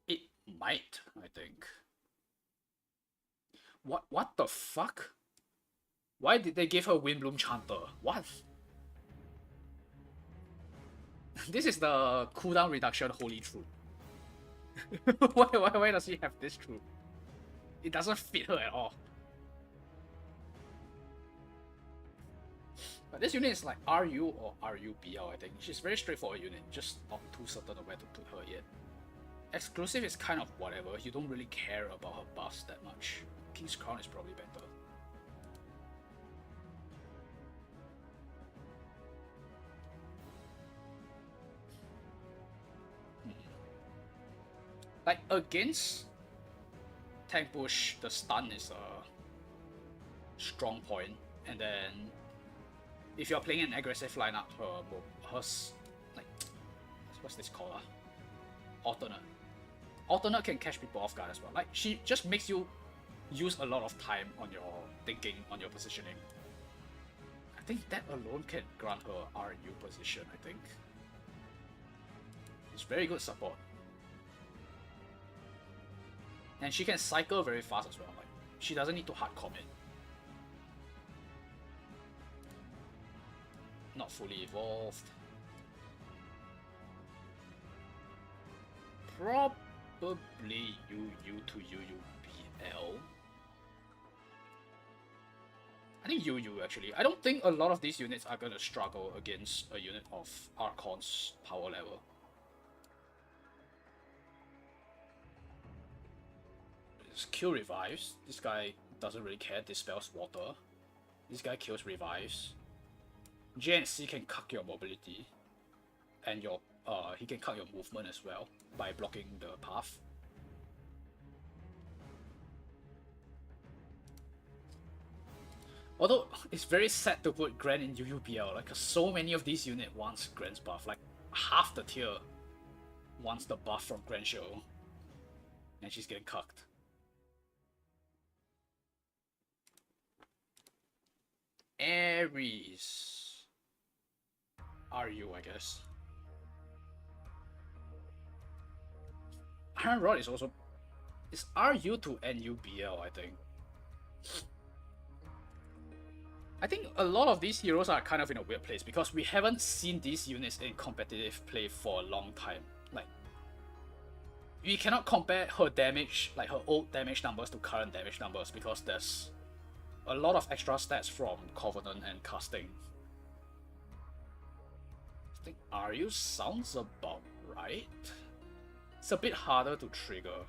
It might, I think. What the fuck? Why did they give her Windbloom Chanter? What? This is the cooldown reduction holy truth. why does she have this truth? It doesn't fit her at all. But this unit is like RU or RUBL, I think. She's very straightforward unit, just not too certain of where to put her yet. Exclusive is kind of whatever, you don't really care about her buffs that much. King's Crown is probably better. Like against tank push, the stun is a strong point, and then if you're playing an aggressive lineup, her like what's this called? Alternate can catch people off guard as well. Like she just makes you use a lot of time on your thinking, on your positioning. I think that alone can grant her RU position. I think it's very good support. And she can cycle very fast as well. Like she doesn't need to hard commit. Not fully evolved. Probably UU to UUBL. I think UU actually. I don't think a lot of these units are gonna struggle against a unit of Archon's power level. Kill revives. This guy doesn't really care. Dispels water. This guy kills revives. JNC can cuck your mobility, and your he can cut your movement as well by blocking the path. Although it's very sad to put Grand in UUBL, like so many of these units wants Grand's buff, like half the tier. wants the buff from Grand Show. And she's getting cucked. Aries. RU, I guess. Iron Rod is also... It's RU to NUBL, I think. I think a lot of these heroes are kind of in a weird place because we haven't seen these units in competitive play for a long time. Like, we cannot compare her damage, like her old damage numbers to current damage numbers because there's a lot of extra stats from Covenant and casting. I think RU sounds about right. It's a bit harder to trigger,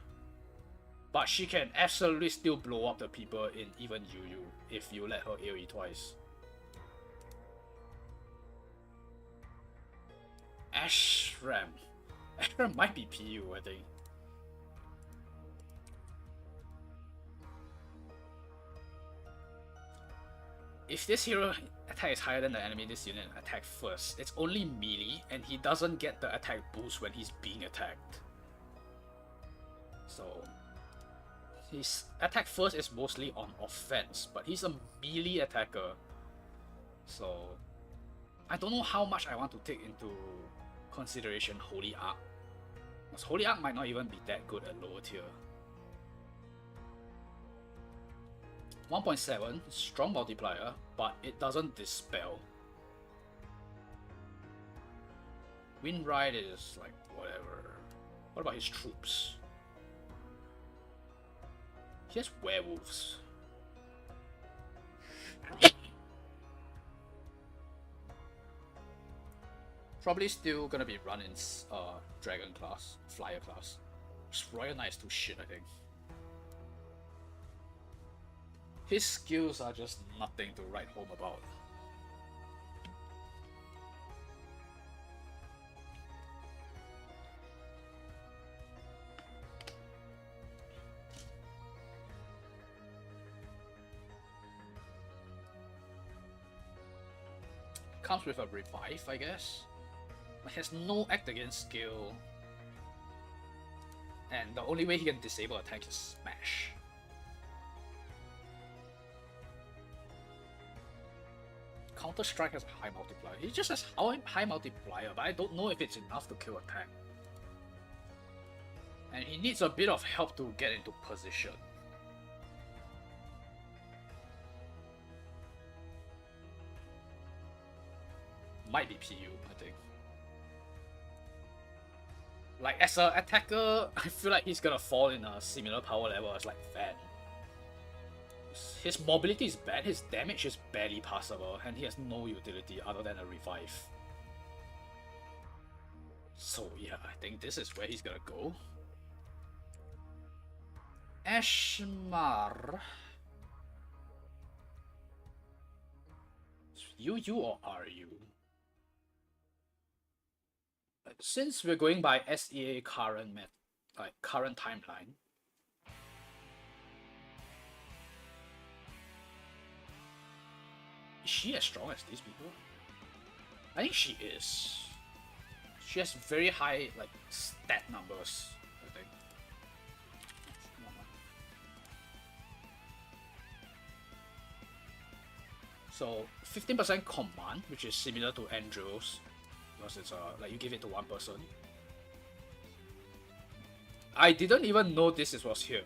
but she can absolutely still blow up the people in even UU if you let her AoE twice. Ashram. Ashram might be PU, I think. If this hero attack is higher than the enemy, this unit attack first. It's only melee, and he doesn't get the attack boost when he's being attacked. So his attack first is mostly on offense, but he's a melee attacker. So I don't know how much I want to take into consideration Holy Arc. Because Holy Arc might not even be that good at lower tier. 1.7, strong multiplier, but it doesn't dispel. Windride is like whatever. What about his troops? He has werewolves. Probably still gonna be running dragon class, flyer class. Royal Knight is too shit, I think. His skills are just nothing to write home about. Comes with a revive, I guess. But has no act against skill. And the only way he can disable attack is smash. Counter Strike has a high multiplier. He just has high multiplier, but I don't know if it's enough to kill attack. And he needs a bit of help to get into position. Might be PU, I think. Like, as an attacker, I feel like he's gonna fall in a similar power level as like Van. His mobility is bad, his damage is barely passable, and he has no utility other than a revive. So yeah, I think this is where he's gonna go. Ashmar. UU or RU? Since we're going by SEA current current timeline, is she as strong as these people? I think she is. She has very high stat numbers, I think. So 15% command, which is similar to Andrew's, because it's like you give it to one person. I didn't even know this was here.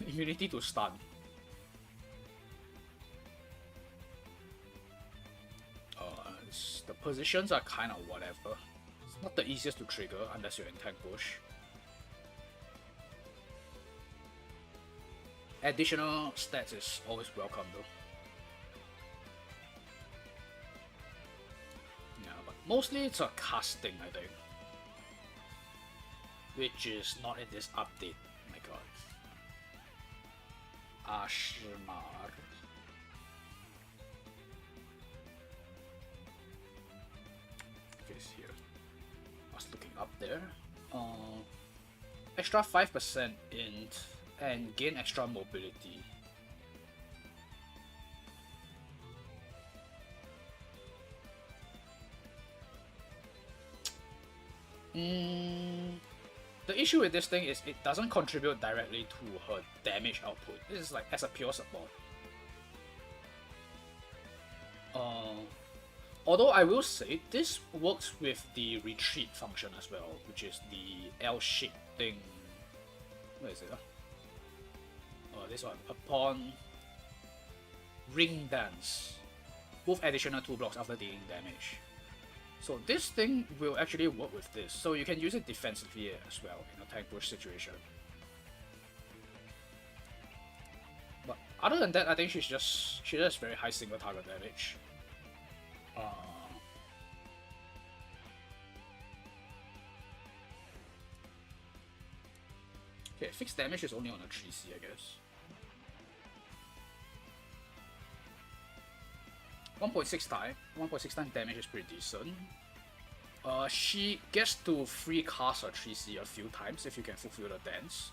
Immunity to stun. The positions are kind of whatever. It's not the easiest to trigger unless you're in tank push. Additional stats is always welcome though. Yeah, but mostly it's a casting, I think. Which is not in this update. Oh my god. Ashmar. Here. I was looking up there. Extra 5% int and gain extra mobility. the issue with this thing is it doesn't contribute directly to her damage output. This is like as a pure support. Although I will say this works with the retreat function as well, which is the L-shaped thing. Where is it? This one. Upon ring dance, both additional 2 blocks after dealing damage. So this thing will actually work with this, so you can use it defensively as well in a tank push situation. But other than that, I think she does very high single target damage. Okay, fixed damage is only on a 3C, I guess. 1.6 times damage is pretty decent. She gets to free cast her 3C a few times if you can fulfill the dance.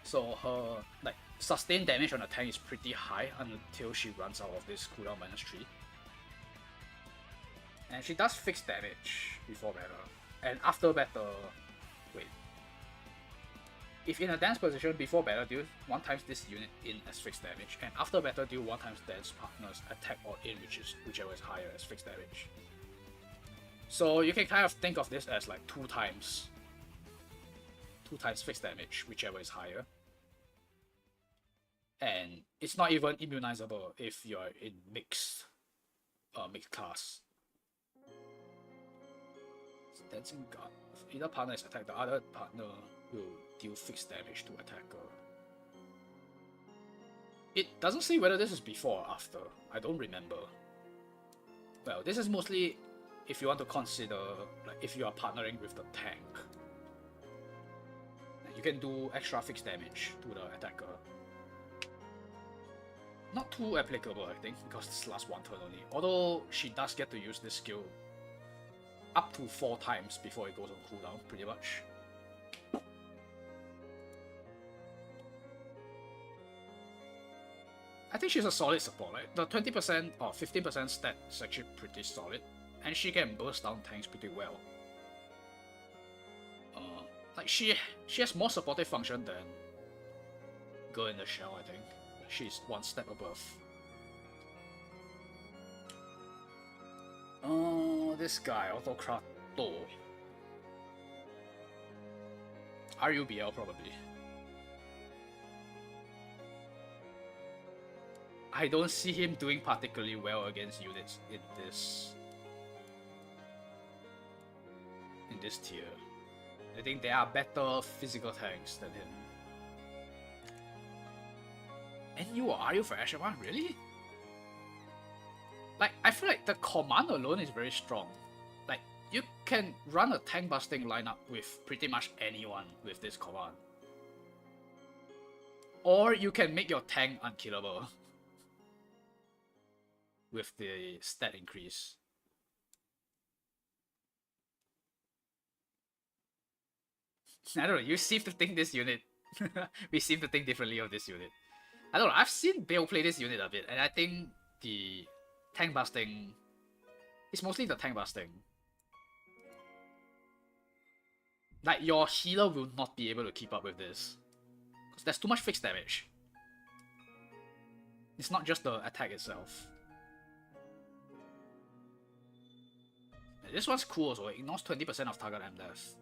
So her like sustained damage on the tank is pretty high until she runs out of this cooldown -3. And she does fixed damage before battle. And after battle, wait. If in a dance position before battle, deal 1 times this unit in as fixed damage, and after battle deal 1 times dance partner's attack or in, whichever is higher as fixed damage. So you can kind of think of this as like 2 times fixed damage, whichever is higher. And it's not even immunizable if you're in mixed class. Dancing guard. If either partner is attacked, the other partner will deal fixed damage to attacker. It doesn't say whether this is before or after. I don't remember. Well, this is mostly if you want to consider like if you are partnering with the tank. You can do extra fixed damage to the attacker. Not too applicable, I think, because this lasts 1 turn only. Although she does get to use this skill up to 4 times before it goes on cooldown, pretty much. I think she's a solid support, right? The 20% or 15% stat is actually pretty solid, and she can burst down tanks pretty well. Like she has more supportive function than Girl in the Shell, I think. She's 1 step above. This guy, Autocrato. RUBL probably. I don't see him doing particularly well against units in this tier. I think there are better physical tanks than him. And you are you for Ashima? Really? Like, I feel like the command alone is very strong. Like, you can run a tank busting lineup with pretty much anyone with this command. Or you can make your tank unkillable with the stat increase. I don't know, you seem to think this unit... we seem to think differently of this unit. I don't know, I've seen Bale play this unit a bit, and I think the tank busting... it's mostly the tank busting. Like, your healer will not be able to keep up with this. Because there's too much fixed damage. It's not just the attack itself. This one's cool also, it ignores 20% of target MDF.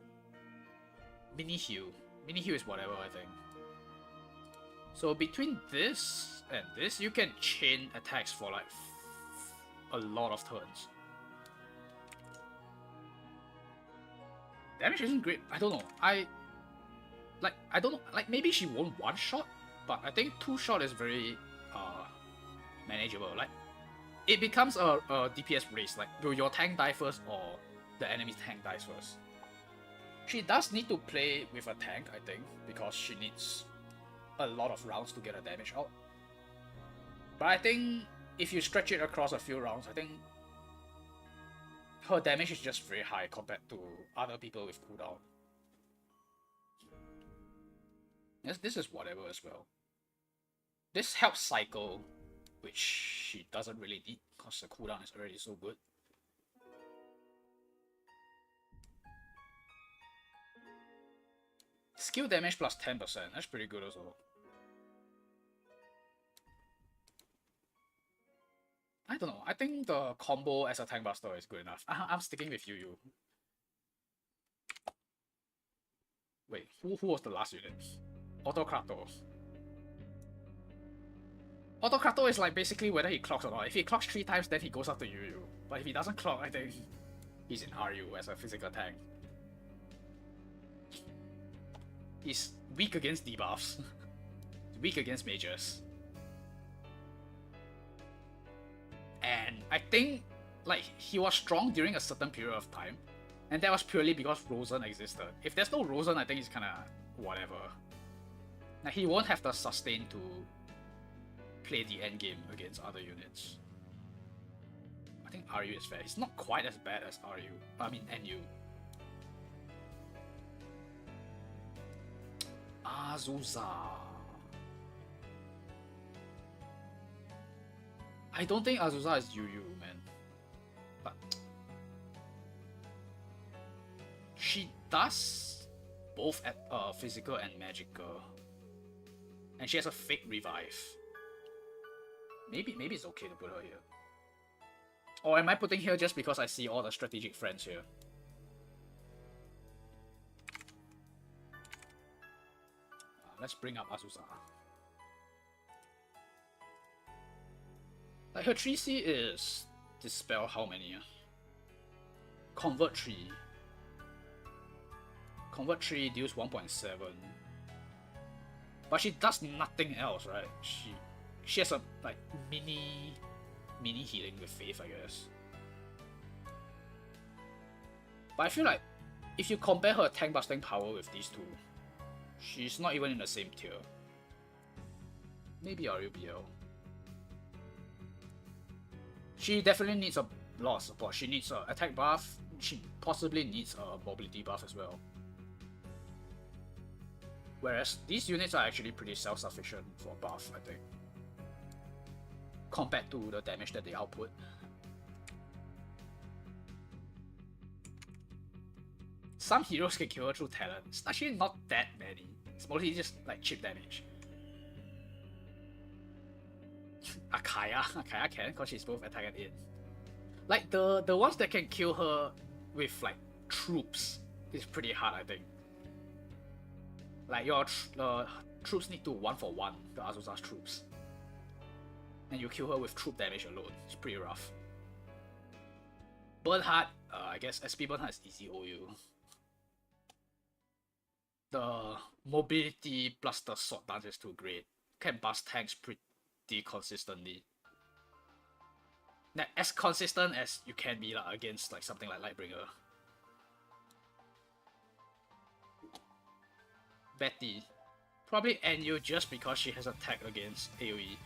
Mini heal. Mini heal is whatever, I think. So between this and this, you can chain attacks for like a lot of turns. Damage isn't great. I don't know. I don't know. Like, maybe she won't one-shot, but I think 2-shot is very manageable. Like, it becomes a DPS race. Like, will your tank die first or the enemy tank dies first? She does need to play with a tank, I think, because she needs a lot of rounds to get her damage out. But I think if you stretch it across a few rounds, I think her damage is just very high compared to other people with cooldown. Yes, this is whatever as well. This helps cycle, which she doesn't really need because the cooldown is already so good. skill damage plus 10%. That's pretty good also. I don't know. I think the combo as a tank buster is good enough. I'm sticking with you. Wait, who was the last unit? Autocrator. Autocrator is like basically whether he clocks or not. If he clocks 3 times, then he goes up to Yu. But if he doesn't clock, I think he's in RU as a physical tank. He's weak against debuffs. Weak against mages. And I think like he was strong during a certain period of time. And that was purely because Rosen existed. If there's no Rosen, I think he's kinda whatever. Now he won't have the sustain to play the end game against other units. I think RU is fair. It's not quite as bad as RU. I mean NU. Azusa. I don't think Azusa is UU, man. But she does both at physical and magical. And she has a fake revive. Maybe it's okay to put her here. Or am I putting here just because I see all the strategic friends here? Let's bring up Azusa. Like her 3C is Dispel how many? Convert 3. Convert 3 deals 1.7. But she does nothing else, right? She has a like mini healing with Faith, I guess. But I feel like if you compare her tank busting power with these two, she's not even in the same tier. Maybe RUBL. She definitely needs a lot of support. She needs an attack buff. She possibly needs a mobility buff as well. Whereas these units are actually pretty self-sufficient for buff, I think. Compared to the damage that they output. Some heroes can kill her through talent. It's actually not that many. It's mostly just like chip damage. Akaya can, because she's both attack and hit. Like the ones that can kill her with like troops is pretty hard, I think. Like your troops need to 1-for-1 the Azusa's troops. And you kill her with troop damage alone. It's pretty rough. Bernhardt, I guess SP Bernhardt is easy OU. The mobility plus the sword dance is too great. Can bust tanks pretty consistently. Now, as consistent as you can be against like something like Lightbringer. Betty. Probably NU just because she has attack against AoE.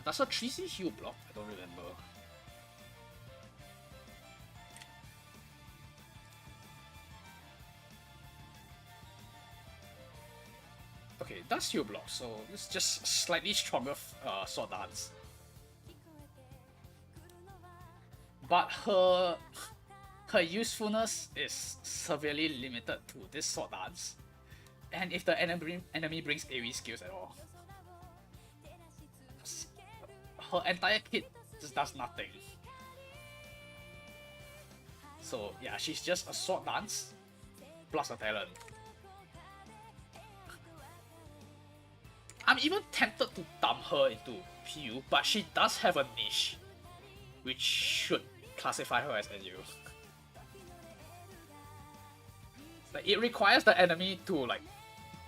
Does her 3C heal block? I don't remember. Okay, it does heal block, so it's just slightly stronger sword dance. But her usefulness is severely limited to this sword dance. And if the enemy brings AoE skills at all, her entire kit just does nothing. So yeah, she's just a sword dance plus a talent. I'm even tempted to dump her into PU, but she does have a niche, which should classify her as NU. Like, it requires the enemy to like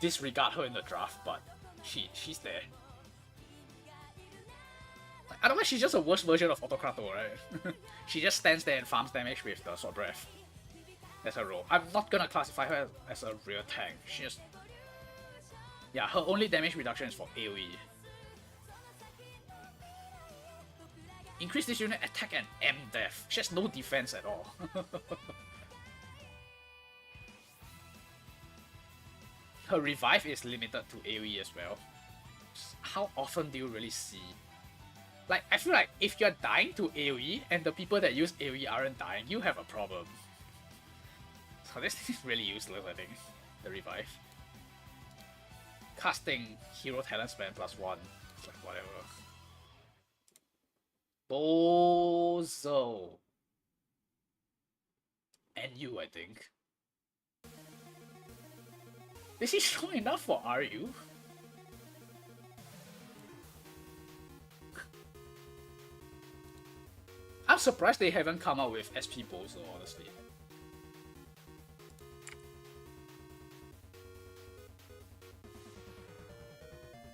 disregard her in the draft, but she's there. Like, otherwise, she's just a worse version of Autocrator, right? She just stands there and farms damage with the Sword Breath. That's her role. I'm not gonna classify her as a real tank. She just... Yeah, her only damage reduction is for AoE. Increase this unit attack and M death. She has no defense at all. Her revive is limited to AoE as well. How often do you really see? Like, I feel like if you're dying to AoE and the people that use AoE aren't dying, you have a problem. So this thing is really useless, I think. The revive. Casting hero talent spam +1. It's like whatever. Bozo. And you, I think. Is he strong enough for RU? I'm surprised they haven't come out with SP Bozo, honestly.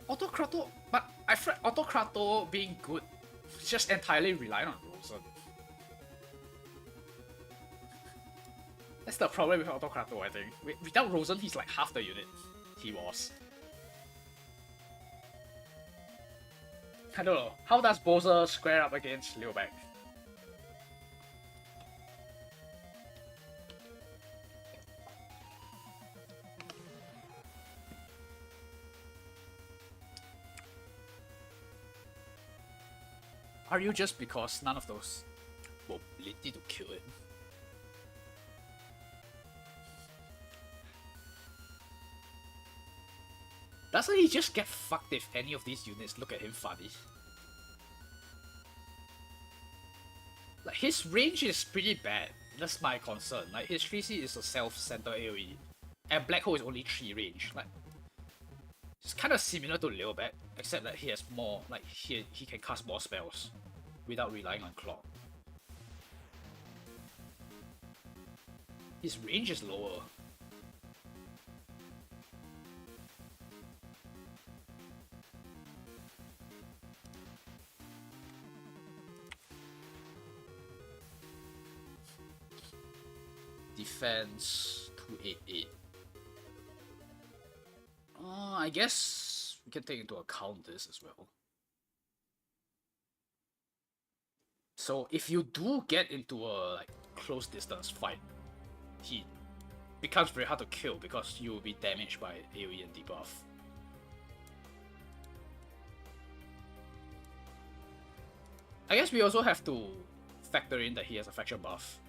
Autocrato, but I feel Autocrato being good is just entirely reliant on Rosen. That's the problem with Autocrato, I think. Without Rosen, he's like half the unit he was. I don't know. How does Bozo square up against Liu Bang? Are you just because none of those mobility to kill it? Doesn't he just get fucked if any of these units look at him funny? Like, his range is pretty bad. That's my concern. Like, his 3C is a self-center AoE. And Black Hole is only 3 range. Like, it's kind of similar to Liu Bang, except that he has more, like, he can cast more spells without relying on Claw. His range is lower. Defense 288. I guess we can take into account this as well. So if you do get into a like close distance fight, he becomes very hard to kill because you will be damaged by AoE and debuff. I guess we also have to factor in that he has a faction buff.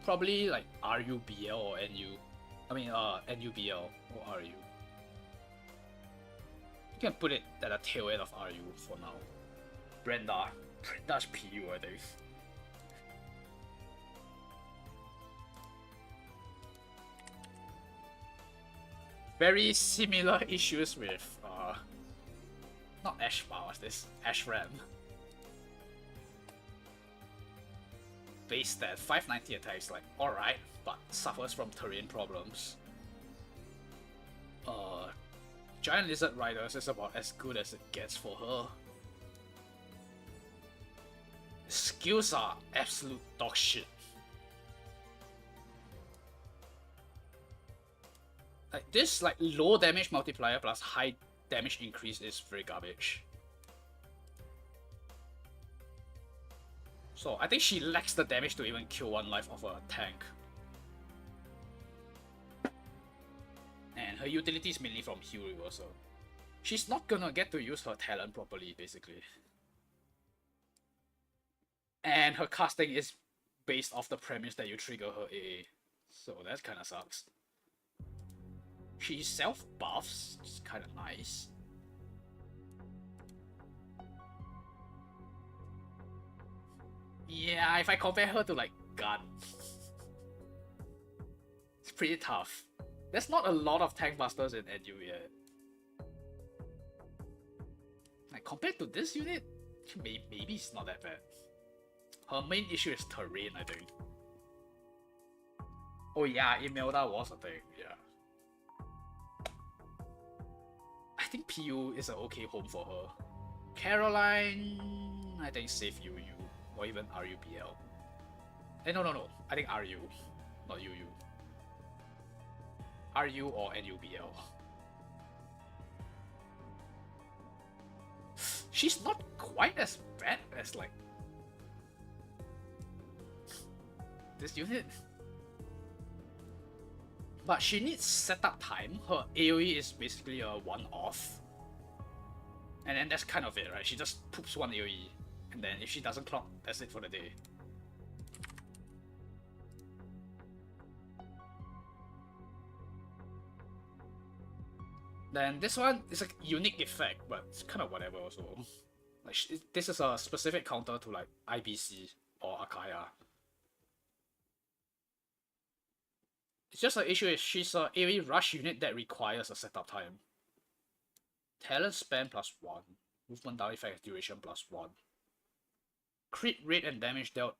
Probably like RUBL or NU. I mean, NUBL or RU. You can put it at the tail end of RU for now. Brenda's PU, I think. Very similar issues with, not Ashbar, what's this? Ashram. Base stat, 590 attacks, like, alright, but suffers from terrain problems. Giant Lizard Riders is about as good as it gets for her. Skills are absolute dog shit. Like, this like low damage multiplier plus high damage increase is very garbage. So I think she lacks the damage to even kill one life of a tank. And her utility is mainly from heal reversal. She's not gonna get to use her talent properly, basically. And her casting is based off the premise that you trigger her AA. So that kinda sucks. She self-buffs, which is kinda nice. Yeah, if I compare her to like Gun, it's pretty tough. There's not a lot of tank masters in NU yet. Like compared to this unit, maybe it's not that bad. Her main issue is terrain, I think. Oh yeah, Imelda was a thing, yeah. I think PU is an okay home for her. Caroline, I think safe UU. Or even RUBL. No. I think RU, not UU. RU or NUBL. She's not quite as bad as like this unit. But she needs setup time. Her AoE is basically a one-off. And then that's kind of it, right? She just poops one AoE, and then if she doesn't clock, that's it for the day. Then this one is a unique effect, but it's kind of whatever also. Like this is a specific counter to like IBC or Akaya. It's just the issue is she's a AoE rush unit that requires a setup time. Talent spam +1. Movement down effect duration +1. Crit rate and damage dealt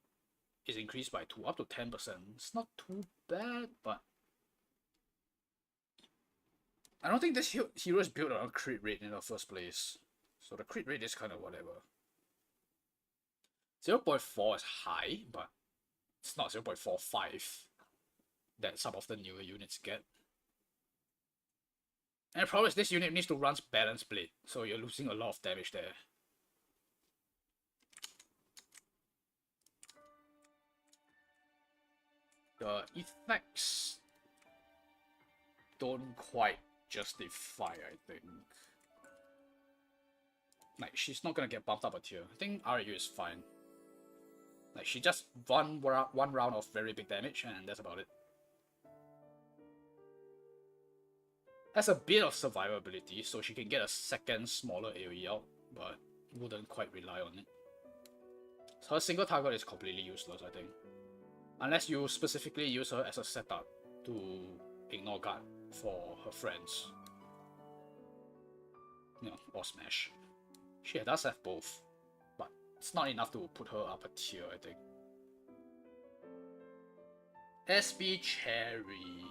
is increased by 2, up to 10%. It's not too bad, but I don't think this hero is built around crit rate in the first place. So the crit rate is kind of whatever. 0.4 is high, but it's not 0.45 that some of the newer units get. And the problem is this unit needs to run balance blade, so you're losing a lot of damage there. The effects don't quite justify, I think. Like, she's not gonna get bumped up a tier. I think RU is fine. Like, she just one round of very big damage, and that's about it. Has a bit of survivability, so she can get a second smaller AoE out, but wouldn't quite rely on it. So her single target is completely useless, I think. Unless you specifically use her as a setup to ignore guard for her friends. You know, or smash. She does have both, but it's not enough to put her up a tier, I think. SB Cherry.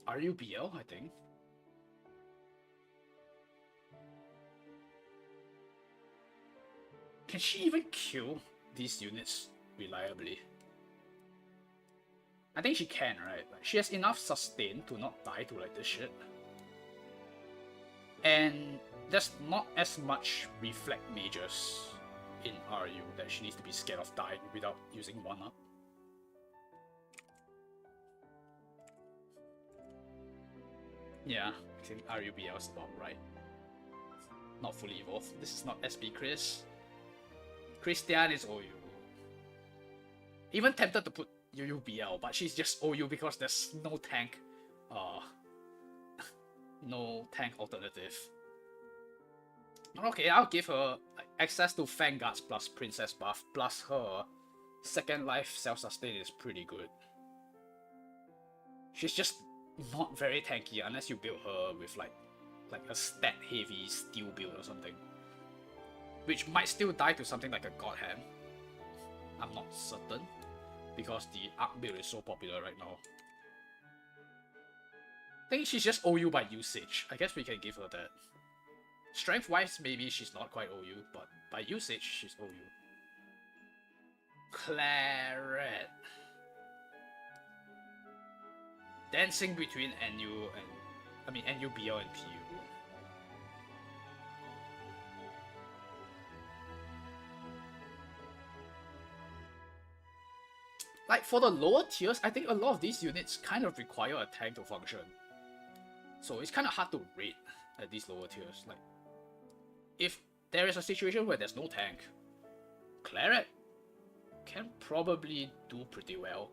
RUBL, I think. Can she even kill these units reliably? I think she can, right? Like, she has enough sustain to not die to like this shit. And there's not as much reflect mages in RU that she needs to be scared of dying without using 1-up. Yeah, I think RUBL is about right. Not fully evolved. This is not SB Chris. Christian is OU. Even tempted to put UUBL, but she's just OU because there's no tank. No tank alternative. Okay, I'll give her access to Fang Guards plus Princess buff plus her second life self-sustain is pretty good. She's just not very tanky unless you build her with like a stat heavy steel build or something. Which might still die to something like a God Hand. I'm not certain, because the Arc build is so popular right now. I think she's just OU by usage. I guess we can give her that. Strength wise, maybe she's not quite OU, but by usage, she's OU. Claret. Dancing between NU and NUBL and PU. Like, for the lower tiers, I think a lot of these units kind of require a tank to function. So it's kind of hard to rate at these lower tiers. Like, if there is a situation where there's no tank, Claret can probably do pretty well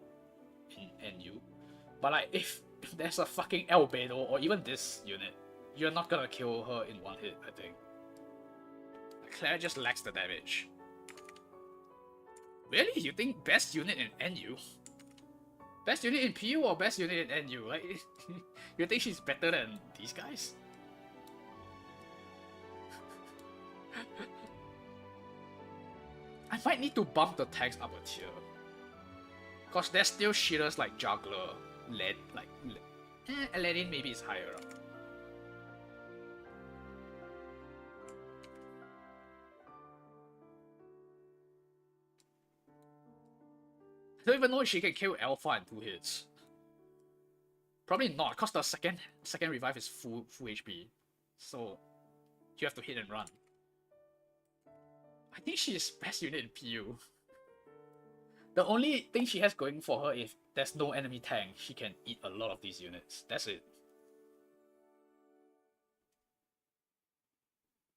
in NU. But like, if there's a fucking Albedo or even this unit, you're not gonna kill her in one hit, I think. Claret just lacks the damage. Really? You think best unit in NU? Best unit in PU or best unit in NU? Like, you think she's better than these guys? I might need to bump the tanks up a tier. Cause there's still shitters like Juggler, Aladdin maybe is higher up. I don't even know if she can kill Alpha in 2 hits. Probably not, cause the second revive is full HP. So you have to hit and run. I think she is best unit in PU. The only thing she has going for her is there's no enemy tank. She can eat a lot of these units. That's it.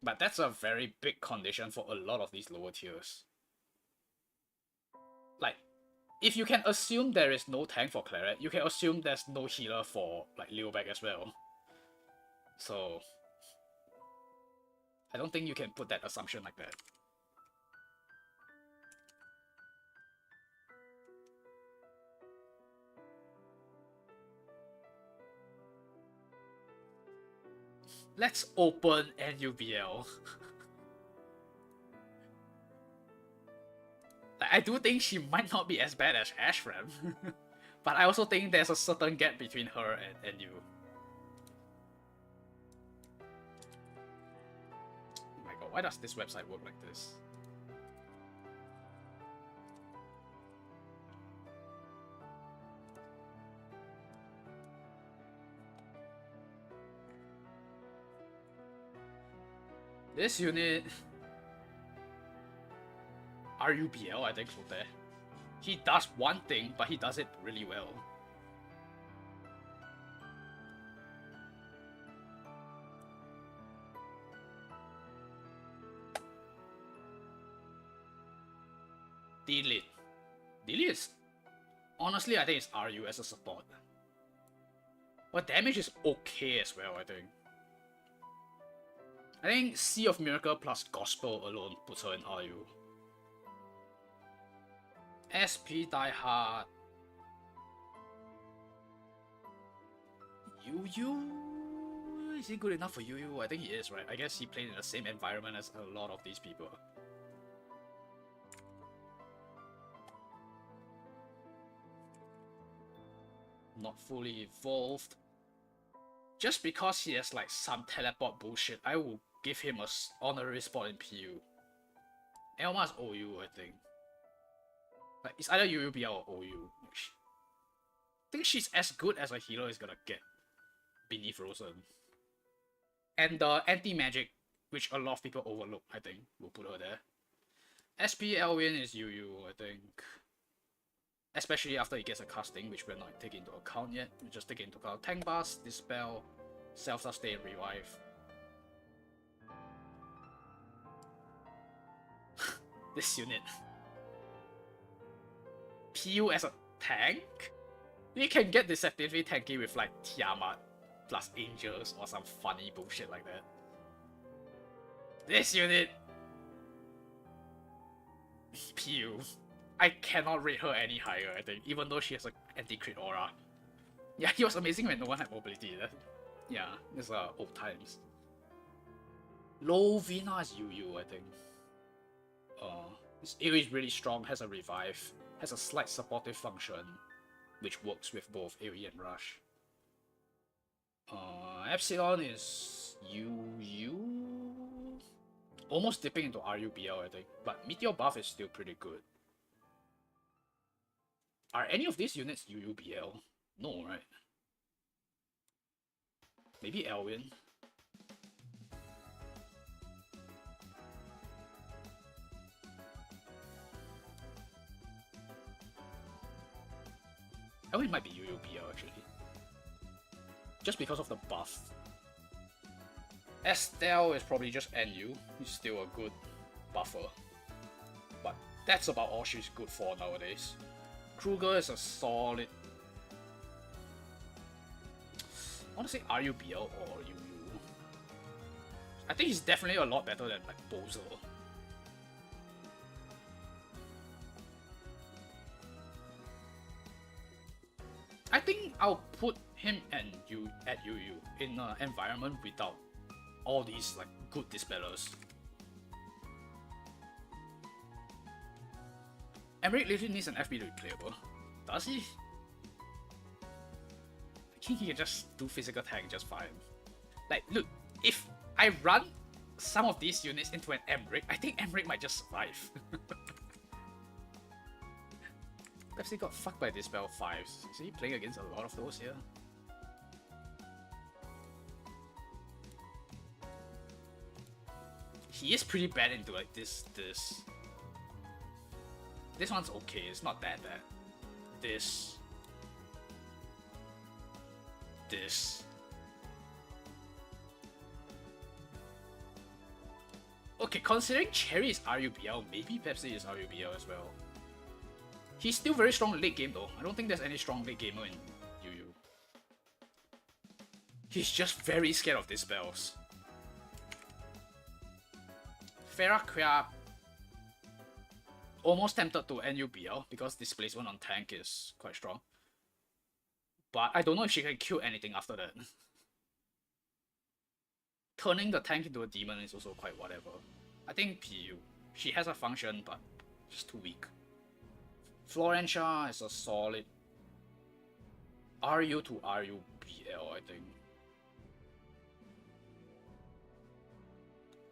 But that's a very big condition for a lot of these lower tiers. Like, if you can assume there is no tank for Claret, you can assume there's no healer for like Liubeck as well. So I don't think you can put that assumption like that. Let's open NUBL. I do think she might not be as bad as Ashram, but I also think there's a certain gap between her and NU. Oh my god, why does this website work like this? This unit... RUBL, I think so there. He does one thing, but he does it really well. Delete. Delete is... Honestly, I think it's RU as a support. But damage is okay as well, I think. I think Sea of Miracle plus Gospel alone puts her in RU. SP Die Hard. Yu? Is he good enough for Yu? I think he is, right? I guess he played in the same environment as a lot of these people. Not fully evolved. Just because he has like some teleport bullshit, I will give him a honorary spot in PU. Elma's OU, I think. Like, it's either UUBL or OU. I think she's as good as a healer is gonna get beneath Rosen. And the anti-magic, which a lot of people overlook, I think, will put her there. SP Elwin is UU, I think. Especially after he gets a casting, which we're not taking into account yet. We just take into account Tank Blast, Dispel, Self-Sustain, Revive. This unit. PU as a tank? You can get deceptively tanky with like Tiamat plus Angels or some funny bullshit like that. This unit... PU. I cannot rate her any higher, I think, even though she has an anti-crit aura. Yeah, he was amazing when no one had mobility. Yeah, it's old times. Lovina is UU, I think. This AoE is really strong, has a revive, has a slight supportive function, which works with both AoE and Rush. Epsilon is UU? Almost dipping into RUBL, I think, but Meteor buff is still pretty good. Are any of these units UUBL? No, right? Maybe Elwin. Elwin might be UUBL actually. Just because of the buff. Estelle is probably just NU. He's still a good buffer. But that's about all she's good for nowadays. Kruger is a solid... I want to say RUBL or UU. I think he's definitely a lot better than like Bozo. I think I'll put him and you at UU in an environment without all these like good dispellers. Emmerich literally needs an FB to be playable. Does he? I think he can just do physical tank just fine. Like, look, if I run some of these units into an Emmerich, I think Emmerich might just survive. Pepsi got fucked by Dispel 5s. Is he playing against a lot of those here? He is pretty bad into like this. This one's okay, it's not that bad. This. Okay, considering Cherry is RUBL, maybe Pepsi is RUBL as well. He's still very strong late game though. I don't think there's any strong late gamer in UU. He's just very scared of dispels. Ferraquia almost tempted to NUBL because displacement on tank is quite strong. But I don't know if she can kill anything after that. Turning the tank into a demon is also quite whatever. I think PU. She has a function, but just too weak. Florentia is a solid RU to RUBL, I think.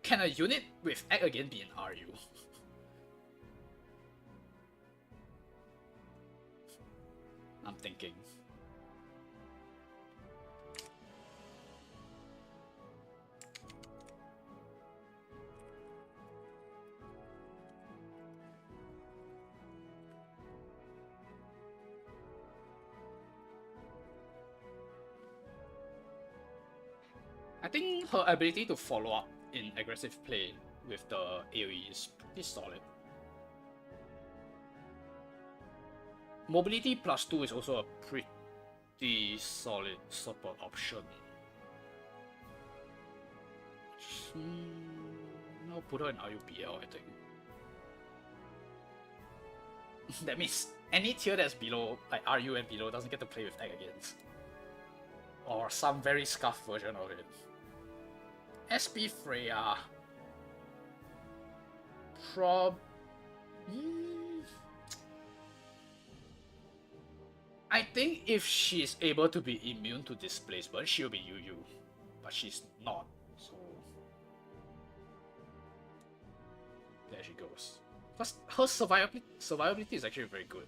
Can a unit with Egg again be an RU? I'm thinking. I think her ability to follow up in aggressive play with the AoE is pretty solid. Mobility +2 is also a pretty solid support option. I'll put her in RUBL, I think. That means any tier that's below, like RU and below, doesn't get to play with Egg again. Or some very scuffed version of it. SP Freya. I think if she's able to be immune to displacement, she'll be UU. But she's not, so... There she goes. Plus, her survivability is actually very good.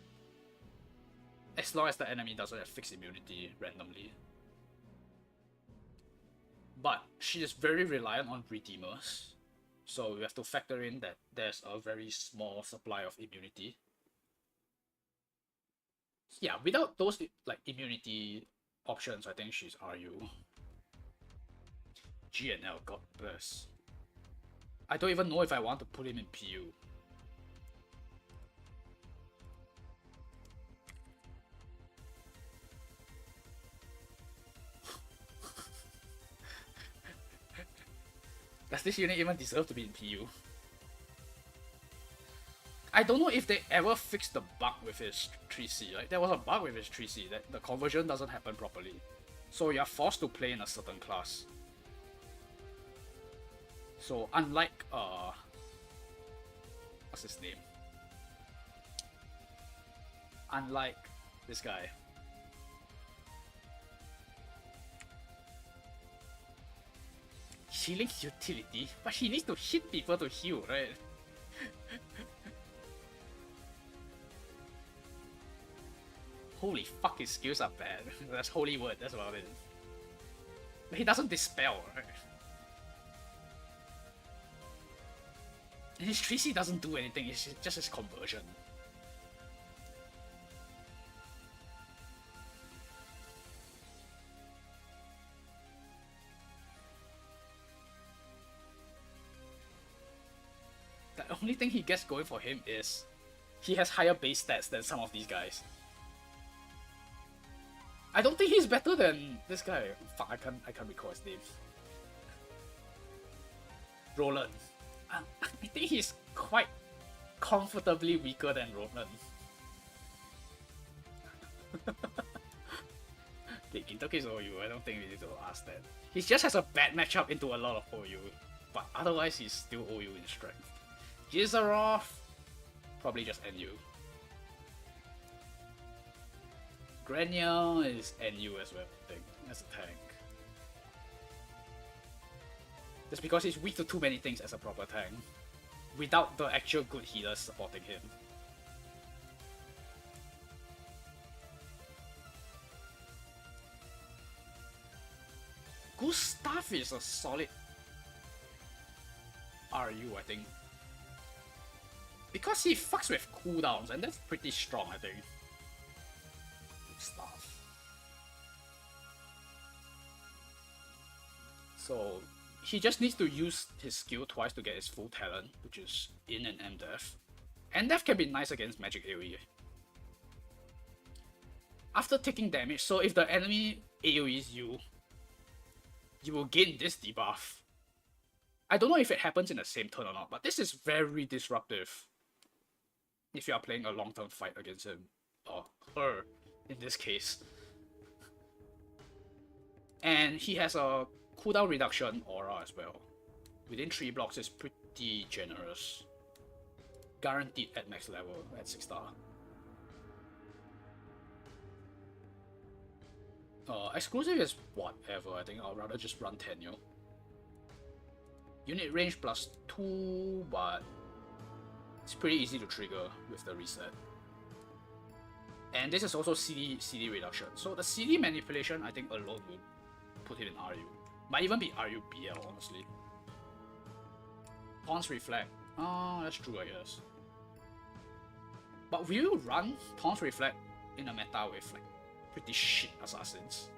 As long as the enemy doesn't have fixed immunity randomly. But she is very reliant on Redeemers. So we have to factor in that there's a very small supply of immunity. Yeah, without those like immunity options, I think she's RU. GNL, God bless. I don't even know if I want to put him in PU. Does this unit even deserve to be in PU? I don't know if they ever fixed the bug with his 3C. Like, there was a bug with his 3C that the conversion doesn't happen properly. So you're forced to play in a certain class. So unlike what's his name? Unlike this guy. Healing's utility, but he needs to hit people to heal, right? Holy fuck, his skills are bad. That's holy word, that's about it. But he doesn't dispel, right? And his 3C doesn't do anything, it's just his conversion. The only thing he gets going for him is he has higher base stats than some of these guys. I don't think he's better than this guy. Fuck, I can't recall his name. Roland. I think he's quite comfortably weaker than Roland. Okay, Gintoki's OU, I don't think we need to ask that. He just has a bad matchup into a lot of OU, but otherwise he's still OU in strength. Gizarov, probably just NU. Grenier is NU as well, I think, as a tank. Just because he's weak to too many things as a proper tank, without the actual good healers supporting him. Gustav is a solid RU, I think. Because he fucks with cooldowns, and that's pretty strong, I think. Stuff. So he just needs to use his skill twice to get his full talent, which is in and MDef. MDef can be nice against magic AoE. After taking damage, so if the enemy AoEs you, you will gain this debuff. I don't know if it happens in the same turn or not, but this is very disruptive if you are playing a long-term fight against him, or her in this case. And he has a cooldown reduction aura as well. Within 3 blocks is pretty generous. Guaranteed at max level at 6 star. Exclusive is whatever, I think I'll rather just run Tenure. Unit range +2, but it's pretty easy to trigger with the reset. And this is also CD reduction. So the CD manipulation, I think alone would put him in RU. Might even be RUBL, honestly. Taunts Reflect. Oh, that's true, I guess. But will you run Taunts Reflect in a meta with like pretty shit assassins?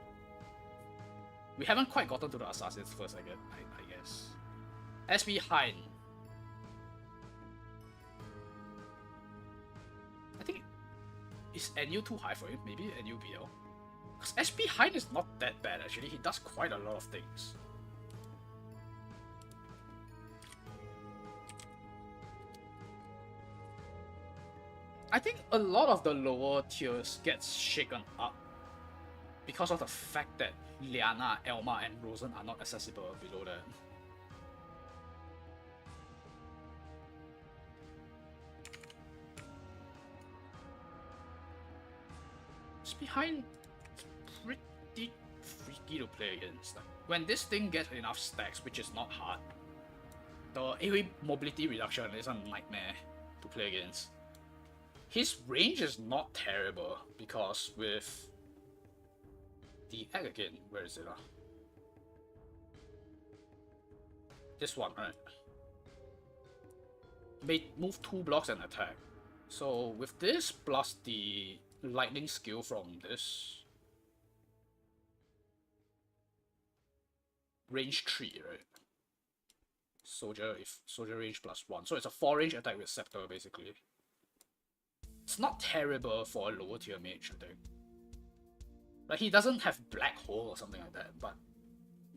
We haven't quite gotten to the assassins first, I guess. SB Hein. I think is NU too high for him? Maybe NUBL. Because SB Hein is not that bad actually. He does quite a lot of things. I think a lot of the lower tiers gets shaken up because of the fact that Liana, Elma, and Rosen are not accessible below that. It's behind pretty freaky to play against. Like, when this thing gets enough stacks, which is not hard, the AoE mobility reduction is a nightmare to play against. His range is not terrible because with the egg again, where is it? This one, right? May move 2 blocks and attack. So with this plus the lightning skill from this range 3, right? Soldier range +1. So it's a 4 range attack with Scepter basically. It's not terrible for a lower tier mage, I think. Like, he doesn't have Black Hole or something like that, but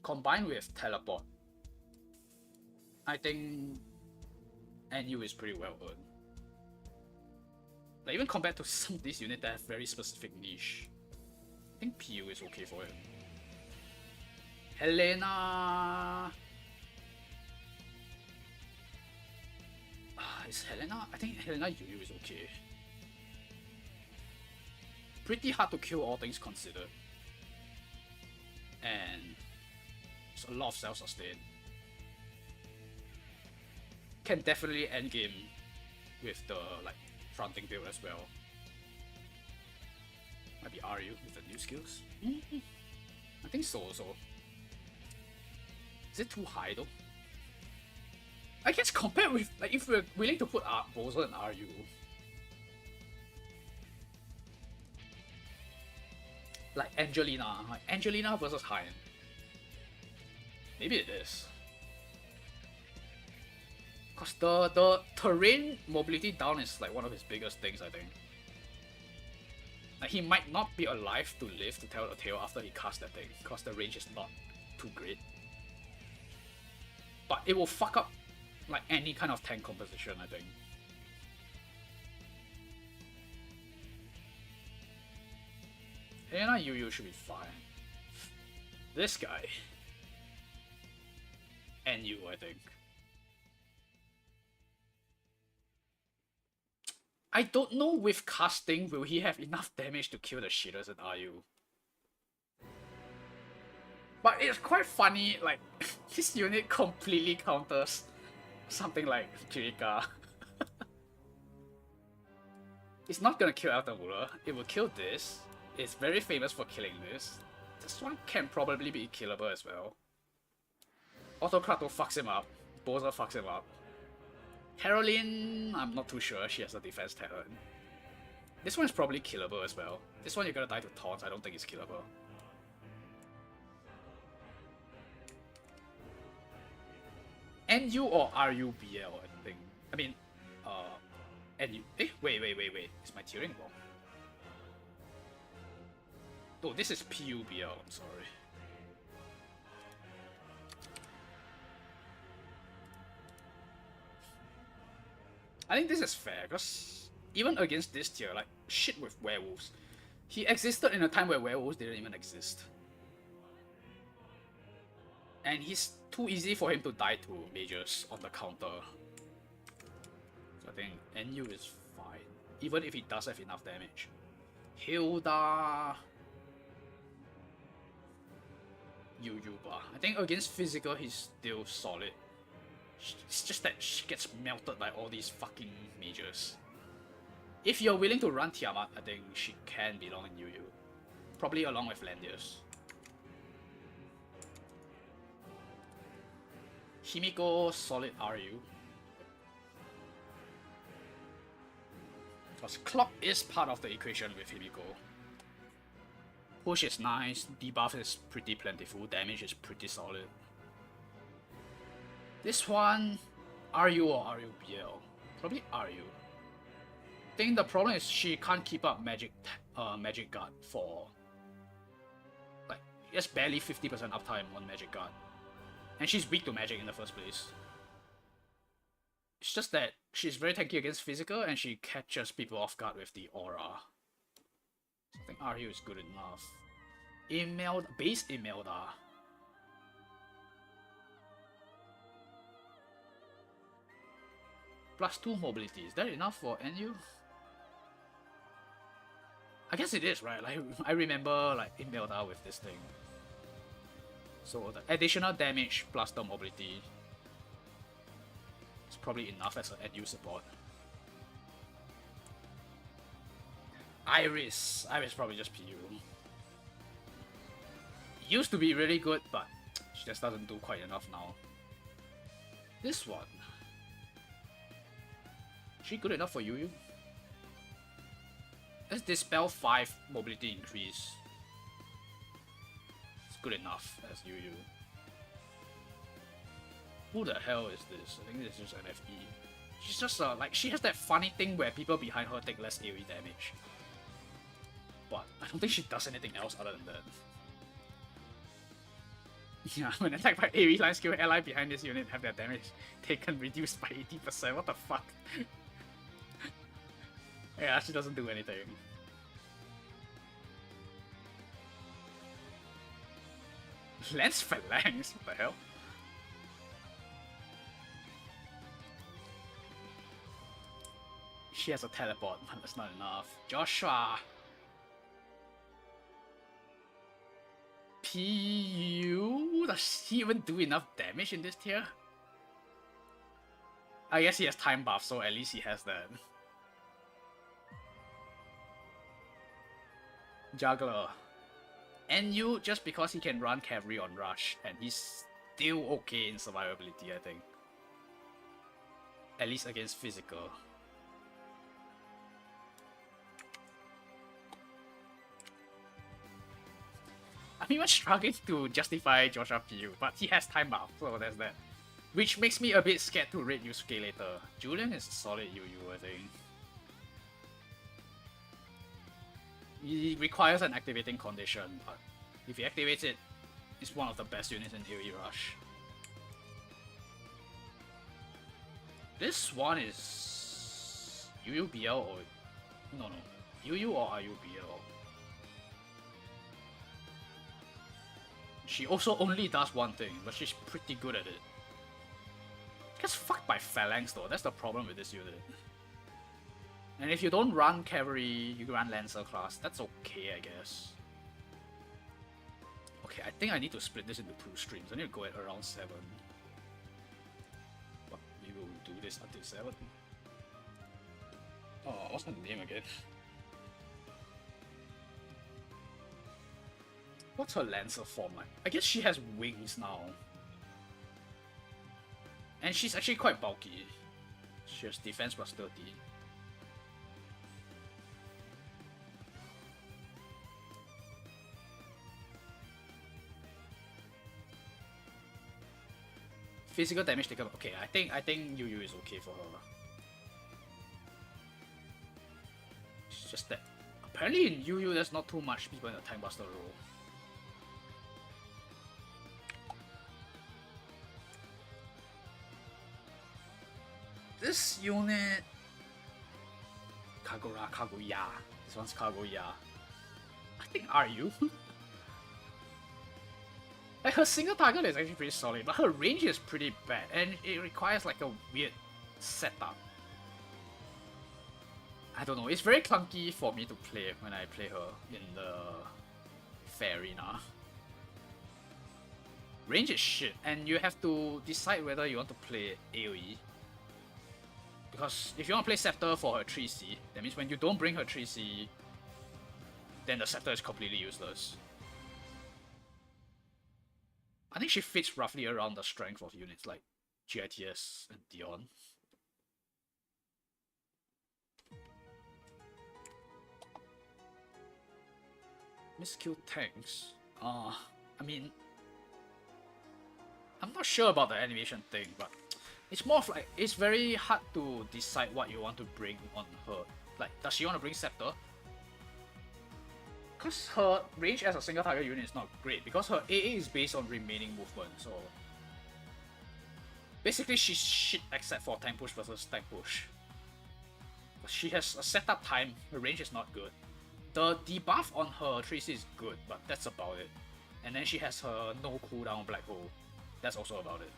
combined with Teleport, I think NU is pretty well earned. Like, even compared to some of these units that have very specific niche, I think PU is okay for it. Helena... is Helena? I think Helena UU is okay. Pretty hard to kill, all things considered. And it's a lot of self-sustain. Can definitely end game with the like fronting build as well. Might be RU with the new skills. I think so also. Is it too high though? I guess compared with, like, if we're willing to put Bozo and RU, like Angelina versus Hein. Maybe it is. Cause the terrain mobility down is like one of his biggest things, I think. Like, he might not be alive to live to tell the tale after he casts that thing, cause the range is not too great. But it will fuck up like any kind of tank composition, I think. Helena UU should be fine. This guy. And you, I think. I don't know with casting, will he have enough damage to kill the shitters at RU? But it's quite funny, like, this unit completely counters something like Jirika. It's not gonna kill Altamura, it will kill this. It's very famous for killing this. This one can probably be killable as well. Autocrato fucks him up. Boza fucks him up. Caroline, I'm not too sure, she has a defense talent. This one is probably killable as well. This one you're gonna die to taunts, I don't think it's killable. NU or RUBL, I think. I mean, NU. Wait. Is my tiering wrong? Oh, this is PUBL, I'm sorry. I think this is fair, because even against this tier, like, shit with werewolves, he existed in a time where werewolves didn't even exist. And he's too easy for him to die to mages on the counter. So I think NU is fine, even if he does have enough damage. Hilda... Yuyuba. I think against physical he's still solid. It's just that she gets melted by all these fucking mages. If you're willing to run Tiamat, I think she can belong in Yuyu. Probably along with Landius. Himiko, solid RU. Because clock is part of the equation with Himiko. Push is nice, debuff is pretty plentiful, damage is pretty solid. This one, RU or RUBL? Probably RU. I think the problem is she can't keep up magic guard for like just barely 50% uptime on magic guard. And she's weak to magic in the first place. It's just that she's very tanky against physical and she catches people off guard with the aura. So I think RU is good enough. Imelda, base Imelda. +2 mobility, is that enough for NU? I guess it is, right? Like, I remember like Imelda with this thing. So the additional damage plus the mobility is probably enough as an NU support. Iris probably just PU. Used to be really good, but she just doesn't do quite enough now. This one. She good enough for Yuyu? Let's dispel 5 mobility increase. It's good enough as Yuyu. Who the hell is this? I think this is just an FE. She's just like, she has that funny thing where people behind her take less AoE damage. But I don't think she does anything else other than that. Yeah, when attacked by AoE line skill, ally behind this unit have their damage taken reduced by 80%. What the fuck? Yeah, she doesn't do anything. Lance Phalanx? What the hell? She has a teleport, but that's not enough. Joshua! PU? Does he even do enough damage in this tier? I guess he has time buff, so at least he has that. Juggler. NU just because he can run cavalry on rush, and he's still okay in survivability, I think. At least against physical. I'm even struggling to justify Joshua PU, but he has time buff, so there's that. Which makes me a bit scared to rate Yusuke later. Julian is a solid UU, I think. He requires an activating condition, but if he activates it, it's one of the best units in AoE Rush. This one is UUBL or... no, UU or RUBL. She also only does one thing, but she's pretty good at it. Gets fucked by Phalanx though, that's the problem with this unit. And if you don't run cavalry, you run Lancer class, that's okay, I guess. Okay, I think I need to split this into 2 streams. I need to go at around 7. But we will do this until 7. Oh, what's her name again? What's her Lancer form like? I guess she has wings now. And she's actually quite bulky. She has defense plus 30. physical damage taken. Okay, I think Yu is okay for her. It's just that apparently in Yu there's not too much people in the Time Buster role. This unit Kaguya. This one's Kaguya. I think Ryu. Like her single target is actually pretty solid, but her range is pretty bad, and it requires like a weird setup. I don't know, it's very clunky for me to play when I play her in the fair arena. Range is shit, and you have to decide whether you want to play AoE. Because if you want to play Scepter for her 3C, that means when you don't bring her 3C, then the Scepter is completely useless. I think she fits roughly around the strength of units like GITS and Dion. Miskill tanks. I mean, I'm not sure about the animation thing, but it's more of like, it's very hard to decide what you want to bring on her. Like, does she want to bring Scepter? Because her range as a single target unit is not great, because her AA is based on remaining movement, so basically she's shit except for tank push versus tank push. She has a setup time, her range is not good. The debuff on her 3C is good, but that's about it. And then she has her no cooldown black hole. That's also about it.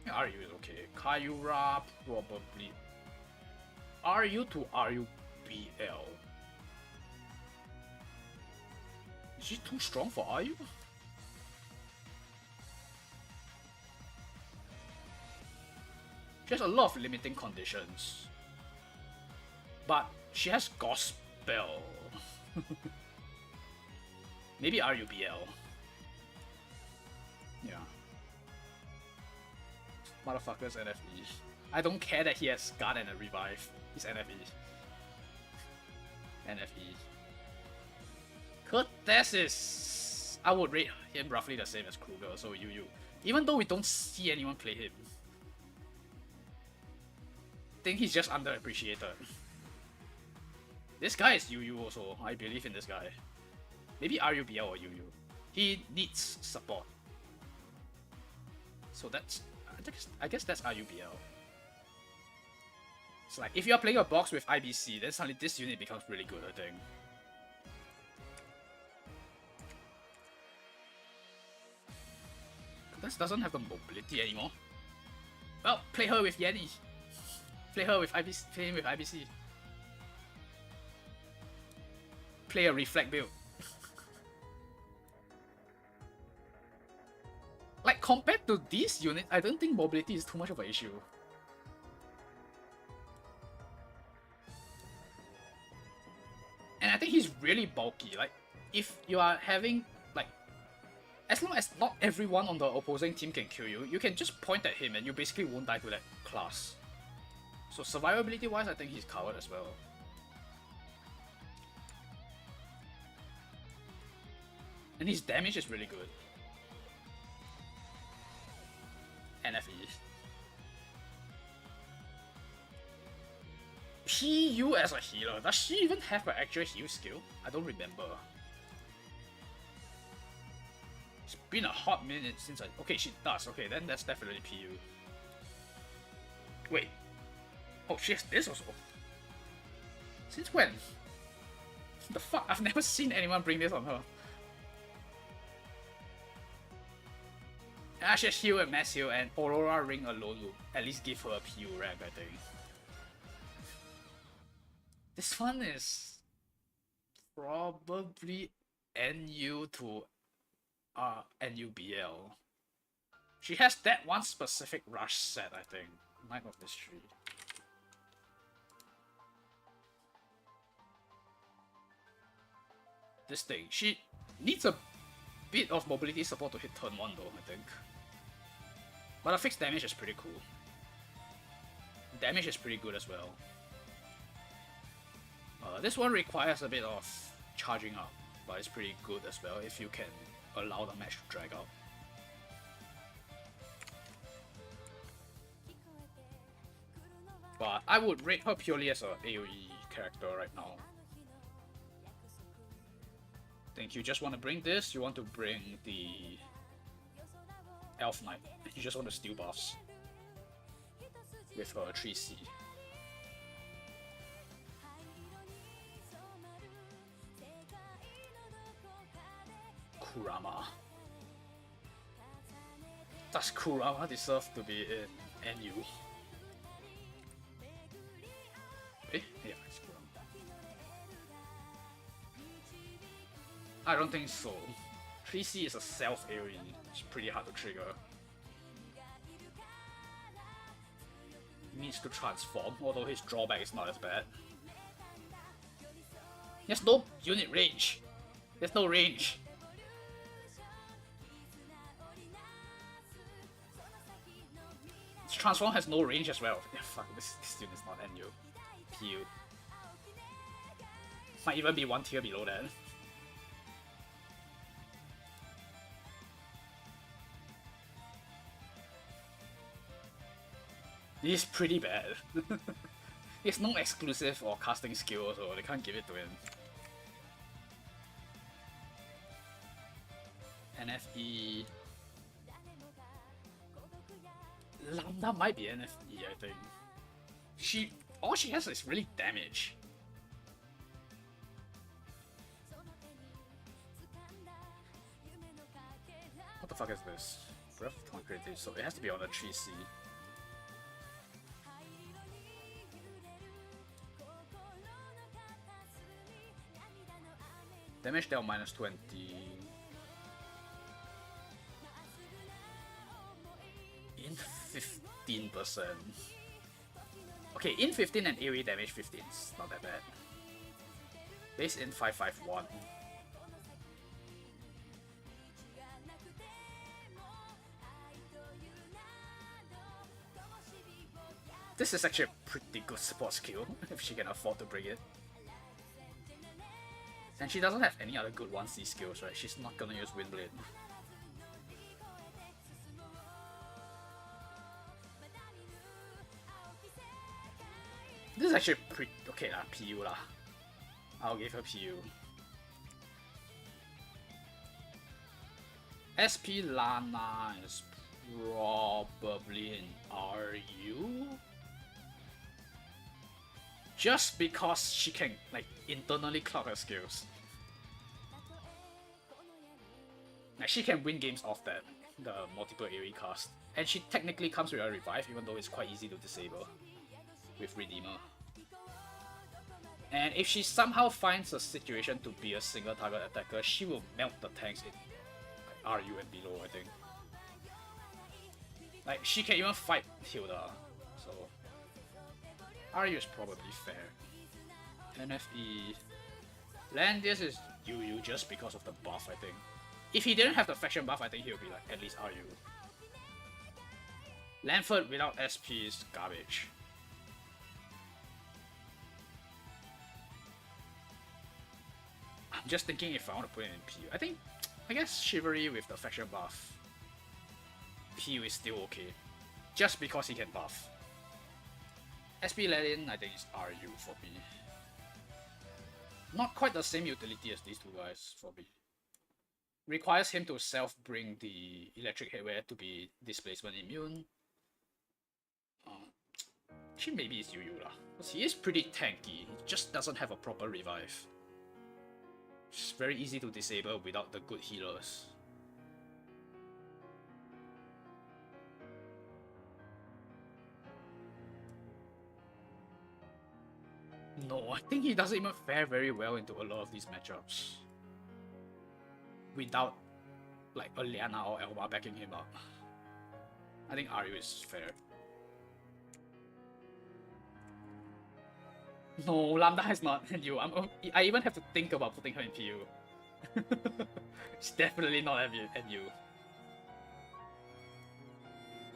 Yeah, Ryu is okay. Kayura probably. RU to RUBL. Is she too strong for RU? She has a lot of limiting conditions. But she has Gospel. Maybe RUBL. Yeah. Motherfucker's NFE. I don't care that he has Guard and a Revive. He's NFE. NFE. Cortez is... I would rate him roughly the same as Kruger, so Yu. Even though we don't see anyone play him. I think he's just underappreciated. This guy is Yu also. I believe in this guy. Maybe RUBL or Yu. He needs support. So that's... I guess that's RUBL. It's like, if you're playing a box with IBC, then suddenly this unit becomes really good, I think. This doesn't have the mobility anymore. Well, play her with Yenny. Play her with IBC. Play him with IBC. Play a reflect build. Like, compared to this unit, I don't think mobility is too much of an issue. And I think he's really bulky. Like, if you are having, like, as long as not everyone on the opposing team can kill you, you can just point at him and you basically won't die to that class. So survivability wise, I think he's covered as well. And his damage is really good. NFE. PU as a healer. Does she even have an actual heal skill? I don't remember. It's been a hot minute since I... Okay, she does. Okay, then that's definitely PU. Wait. Oh, she has this also. Since when? The fuck? I've never seen anyone bring this on her. She has heal and mass heal, and Aurora Ring alone will at least give her a PU rank, I think. This one is probably NU to NUBL. She has that one specific rush set, I think. Knight of Mystery. This thing, she needs a bit of mobility support to hit turn 1 though, I think. But the fixed damage is pretty cool. Damage is pretty good as well. This one requires a bit of charging up, but it's pretty good as well if you can allow the match to drag out. But I would rate her purely as a AoE character right now. Think you just want to bring this, you want to bring the Elf Knight, you just want to steal buffs with her 3C. Kurama. Does Kurama deserve to be in NU? Eh? Yeah, it's Kurama. I don't think so. 3C is a self AoE, it's pretty hard to trigger. He needs to transform, although his drawback is not as bad. He has no unit range. There's no range. His transform has no range as well. Yeah, fuck, this unit is not NU. PU. Might even be one tier below that. This is pretty bad. He has no exclusive or casting skill, so they can't give it to him. NFE. Lambda might be NFE, I think. All she has is really damage. What the fuck is this? Breath of Concrete, so it has to be on a 3C. Damage dealt minus 20. In 15%. Okay, in 15 and AoE damage 15 is not that bad. Base in 551. This is actually a pretty good support skill if she can afford to bring it. And she doesn't have any other good 1C skills, right? She's not gonna use Windblade. This is actually pretty okay lah, PU lah. I'll give her PU. SP Lana is probably in RU? Just because she can like internally clock her skills. Like she can win games off that, the multiple AoE cast. And she technically comes with a revive, even though it's quite easy to disable with Redeemer. And if she somehow finds a situation to be a single target attacker, she will melt the tanks in like, RU and below, I think. Like she can even fight Hilda, so RU is probably fair. NFE. Landis is UU just because of the buff, I think. If he didn't have the faction buff, I think he would be like at least RU. Lanford without SP is garbage. I'm just thinking if I want to put it in PU. I guess Chivalry with the faction buff. PU is still okay. Just because he can buff. SP Ladin, I think is RU for me. Not quite the same utility as these two guys for me. Requires him to self-bring the electric headwear to be displacement immune. Actually maybe it's UU lah. Because he is pretty tanky, he just doesn't have a proper revive. It's very easy to disable without the good healers. No, I think he doesn't even fare very well into a lot of these matchups. Without like a Liana or Elba backing him up. I think Aryu is fair. No, Lambda is not NU. I even have to think about putting her in PU. It's definitely not NU.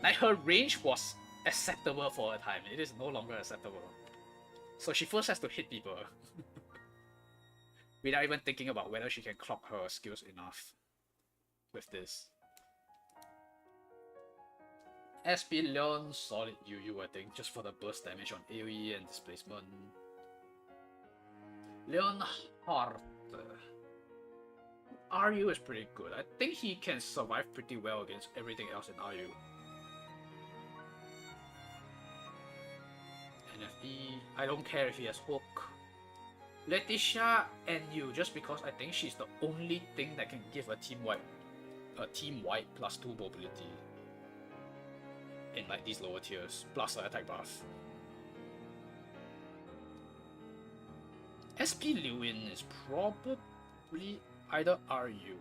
Like her range was acceptable for a time. It is no longer acceptable. So she first has to hit people. Without even thinking about whether she can clock her skills enough. with this. SP Leon, solid UU I think, just for the burst damage on AoE and displacement. Leonhardt. RU is pretty good. I think he can survive pretty well against everything else in RU. NFE, I don't care if he has hook. Letitia NU, just because I think she's the only thing that can give a team wipe +2 mobility in like these lower tiers, plus an attack buff. SP Lewin is probably either RU.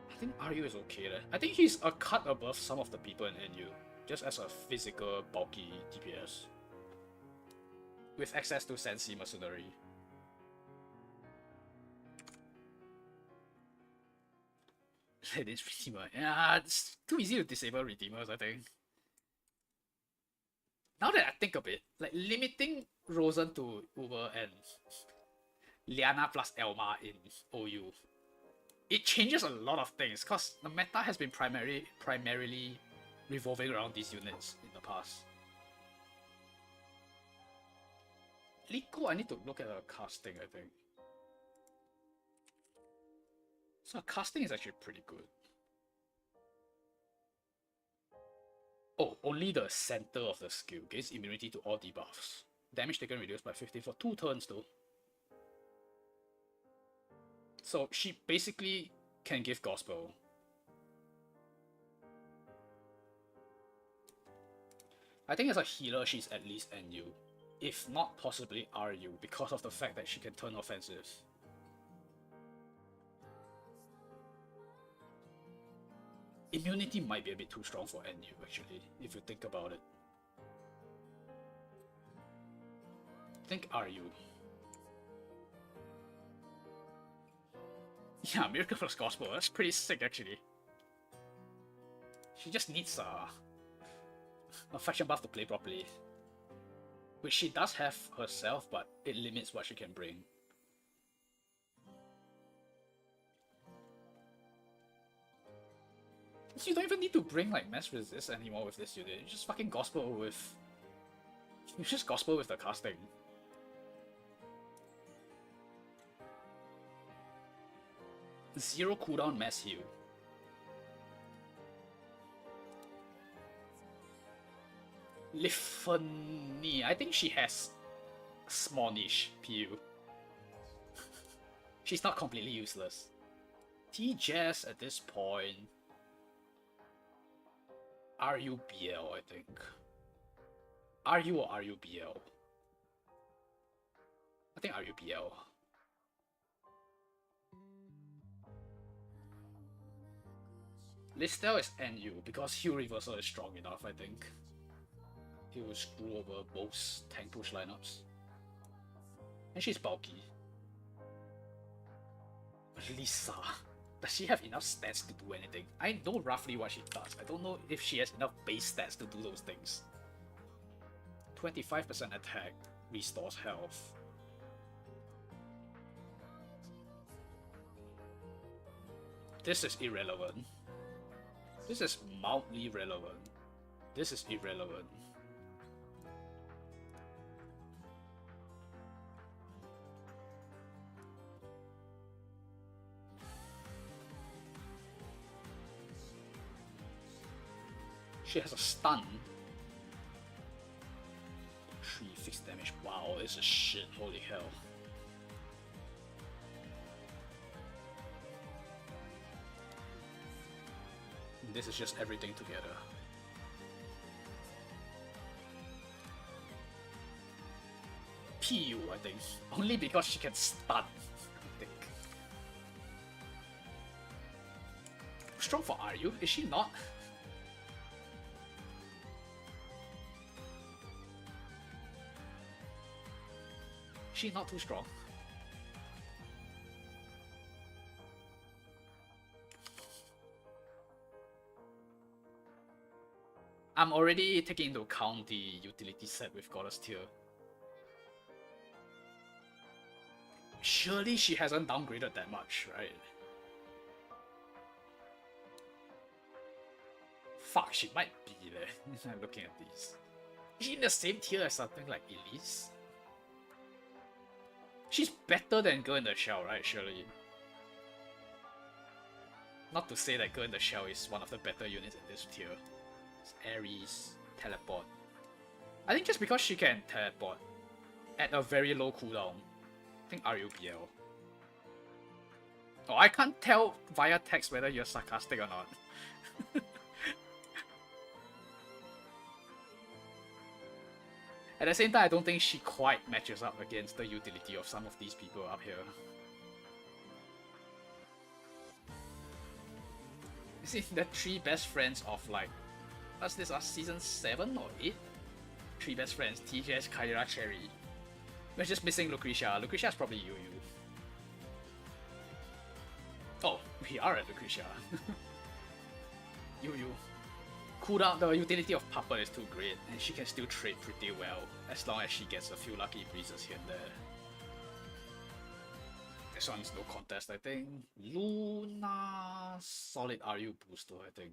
I think RU is okay there. I think he's a cut above some of the people in NU, just as a physical, bulky DPS. With access to Sensi Mercenary. This Redeemer. Yeah, it's too easy to disable Redeemers, I think. Now that I think of it, like limiting Rosen to Uber and Liana plus Elma in OU, it changes a lot of things because the meta has been primarily revolving around these units in the past. Liko, I need to look at her casting, I think. So her casting is actually pretty good. Oh, only the center of the skill gains immunity to all debuffs. Damage taken reduced by 50 for 2 turns though. So she basically can give Gospel. I think as a healer she's at least NU. If not possibly RU, because of the fact that she can turn offensive. Immunity might be a bit too strong for NU actually, if you think about it. Think RU. Yeah, Miracle plus Gospel, that's pretty sick actually. She just needs a faction buff to play properly. Which she does have herself, but it limits what she can bring. So you don't even need to bring like mass resist anymore with this unit. You just fucking gospel with... You just gospel with the casting. Zero cooldown mass heal. Lifany, I think she has small niche PU. She's not completely useless. T-Jazz at this point. RUBL, I think. RU or RUBL? I think RUBL. Listel is NU because Heal Reversal is strong enough, I think. He will screw over most tank push lineups. And she's bulky. Lisa. Does she have enough stats to do anything? I know roughly what she does. I don't know if she has enough base stats to do those things. 25% attack, restores health. This is irrelevant. This is mildly relevant. This is irrelevant. She has a stun. 3 fixed damage. Wow, this is shit. Holy hell. This is just everything together. PU, I think. Only because she can stun, I think. Strong for RU? Is she not? She's not too strong. I'm already taking into account the utility set with Goddess Tier. Surely she hasn't downgraded that much, right? Fuck, she might be there. I'm looking at these. Is she in the same tier as something like Elise? She's better than Girl in the Shell, right? Surely. Not to say that Girl in the Shell is one of the better units in this tier. It's Ares, teleport. I think just because she can teleport at a very low cooldown. I think RUBL. Oh, I can't tell via text whether you're sarcastic or not. At the same time, I don't think she quite matches up against the utility of some of these people up here. You see, the 3 best friends of like, what's this, season 7 or 8? 3 best friends, TJS, Kyra, Cherry. We're just missing Lucretia. Lucretia's probably Yu. Oh, we are at Lucretia. Yu. Cooldown, the utility of Papa is too great, and she can still trade pretty well, as long as she gets a few lucky breezes here and there. This one's no contest, I think. Luna, solid RU booster, I think.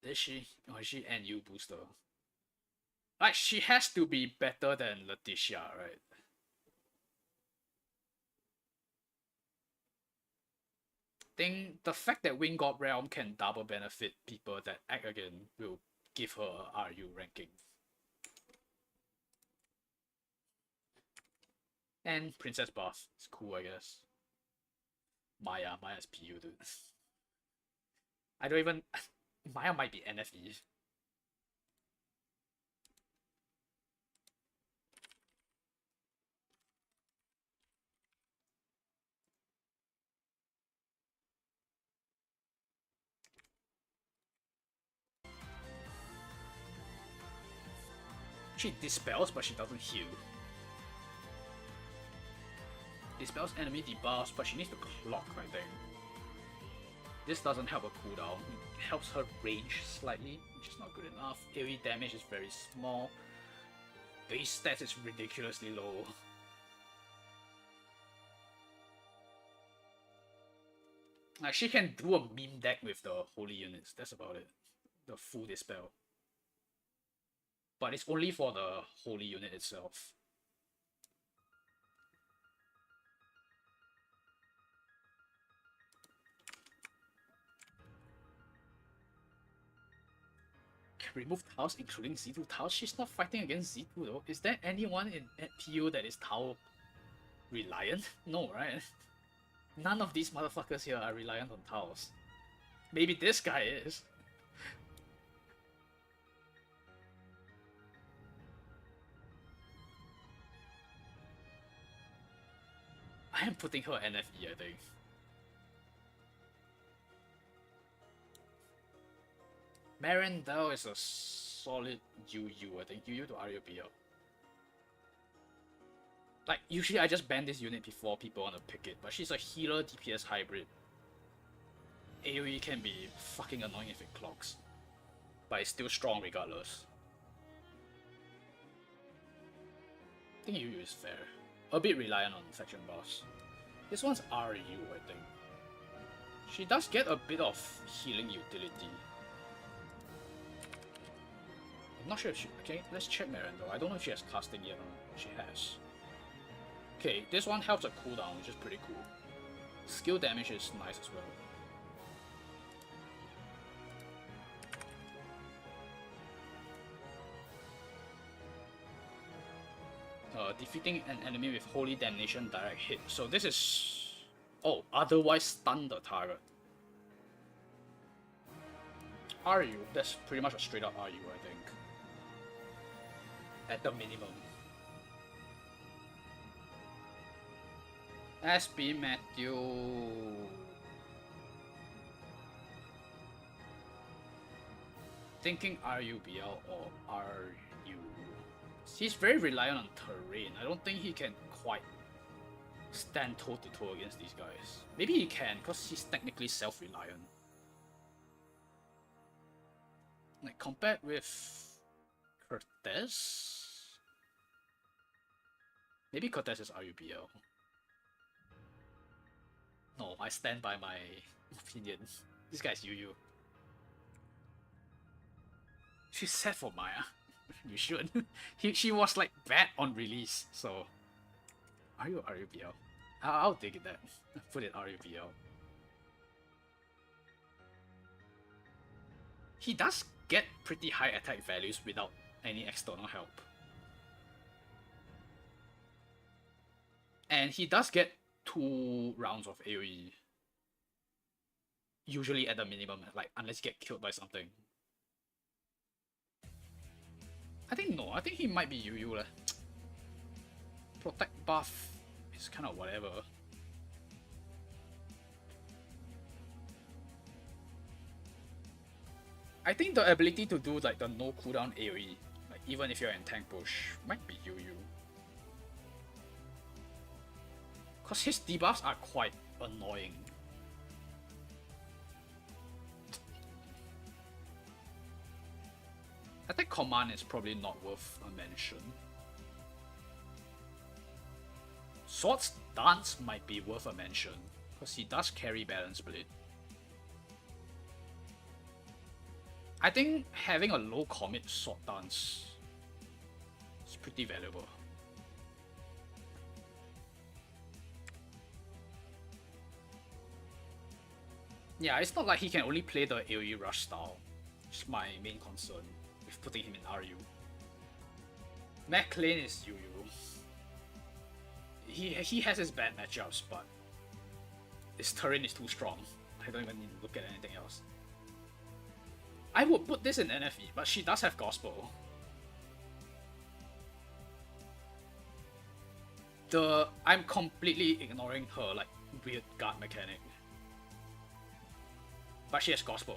Is she? Or is she NU booster? Like, she has to be better than Leticia, right? I think the fact that Wing God Realm can double benefit people that act again will give her a RU ranking. And Princess Buff. It's cool, I guess. Maya's PU, dude. I don't even... Maya might be NFE. She dispels, but she doesn't heal. Dispels enemy debuffs, but she needs to clock, I think. This doesn't help her cooldown. It helps her range slightly, which is not good enough. AoE damage is very small. Base stats is ridiculously low. Like, she can do a meme deck with the holy units, that's about it. The full dispel. But it's only for the holy unit itself. Can remove tiles including Z2 tiles? She's not fighting against Z2 though. Is there anyone in PU that is tile reliant? No, right? None of these motherfuckers here are reliant on tiles. Maybe this guy is. I am putting her NFE, I think. Marendelle is a solid UU, I think. UU to RUBL. Like, usually I just ban this unit before people want to pick it, but she's a healer DPS hybrid. AoE can be fucking annoying if it clocks, but it's still strong regardless. I think UU is fair. A bit reliant on infection buffs. This one's RU, I think. She does get a bit of healing utility. I'm not sure if she... Okay, let's check Marendelle. I don't know if she has casting yet or not. She has. Okay, this one helps a cooldown, which is pretty cool. Skill damage is nice as well. Defeating an enemy with Holy Damnation direct hit. So this is... Oh, otherwise stun the target. RU, that's pretty much a straight up RU, I think. At the minimum. SB Matthew. Thinking RUBL or RU. He's very reliant on terrain. I don't think he can quite stand toe to toe against these guys. Maybe he can, because he's technically self-reliant. Like, compared with Cortez, Maybe Cortez is RUBL. No, I stand by my opinion. This guy's UU. She's set for Maya. You should. She was like bad on release, so. Are you RUBL? I'll dig that. Put it RUBL. He does get pretty high attack values without any external help. And he does get 2 rounds of AoE. Usually at the minimum, like unless you get killed by something. I think he might be UU leh. Protect buff is kind of whatever. I think the ability to do like the no cooldown AoE, like even if you're in tank push, might be UU. Cause his debuffs are quite annoying. I think command is probably not worth a mention. Sword's Dance might be worth a mention, because he does carry balance blade. I think having a low commit Sword Dance is pretty valuable. Yeah, it's not like he can only play the AoE rush style, which is my main concern with putting him in RU. Mac Lane is UU. He has his bad matchups, but his terrain is too strong. I don't even need to look at anything else. I would put this in NFE, but she does have Gospel. I'm completely ignoring her like weird guard mechanic. But she has Gospel.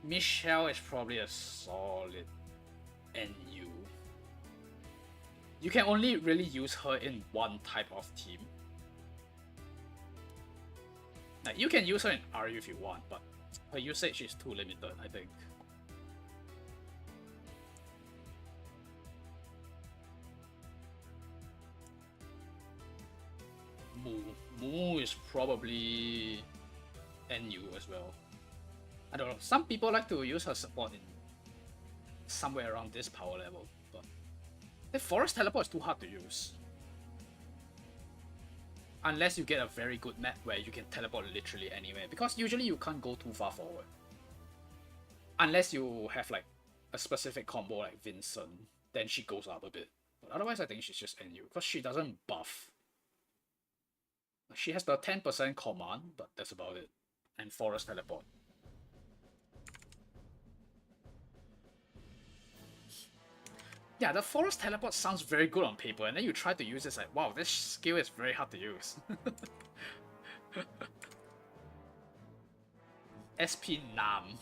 Michelle is probably a solid NU. You can only really use her in one type of team. Like, you can use her in RU if you want, but her usage is too limited, I think. Moo is probably NU as well. I don't know, some people like to use her support in somewhere around this power level, but the Forest Teleport is too hard to use. Unless you get a very good map where you can teleport literally anywhere, because usually you can't go too far forward. Unless you have like a specific combo like Vincent, then she goes up a bit. But otherwise I think she's just NU, because she doesn't buff. She has the 10% command, but that's about it. And Forest Teleport. Yeah, the Forest Teleport sounds very good on paper, and then you try to use it, it's like, wow, this skill is very hard to use. SP Nam.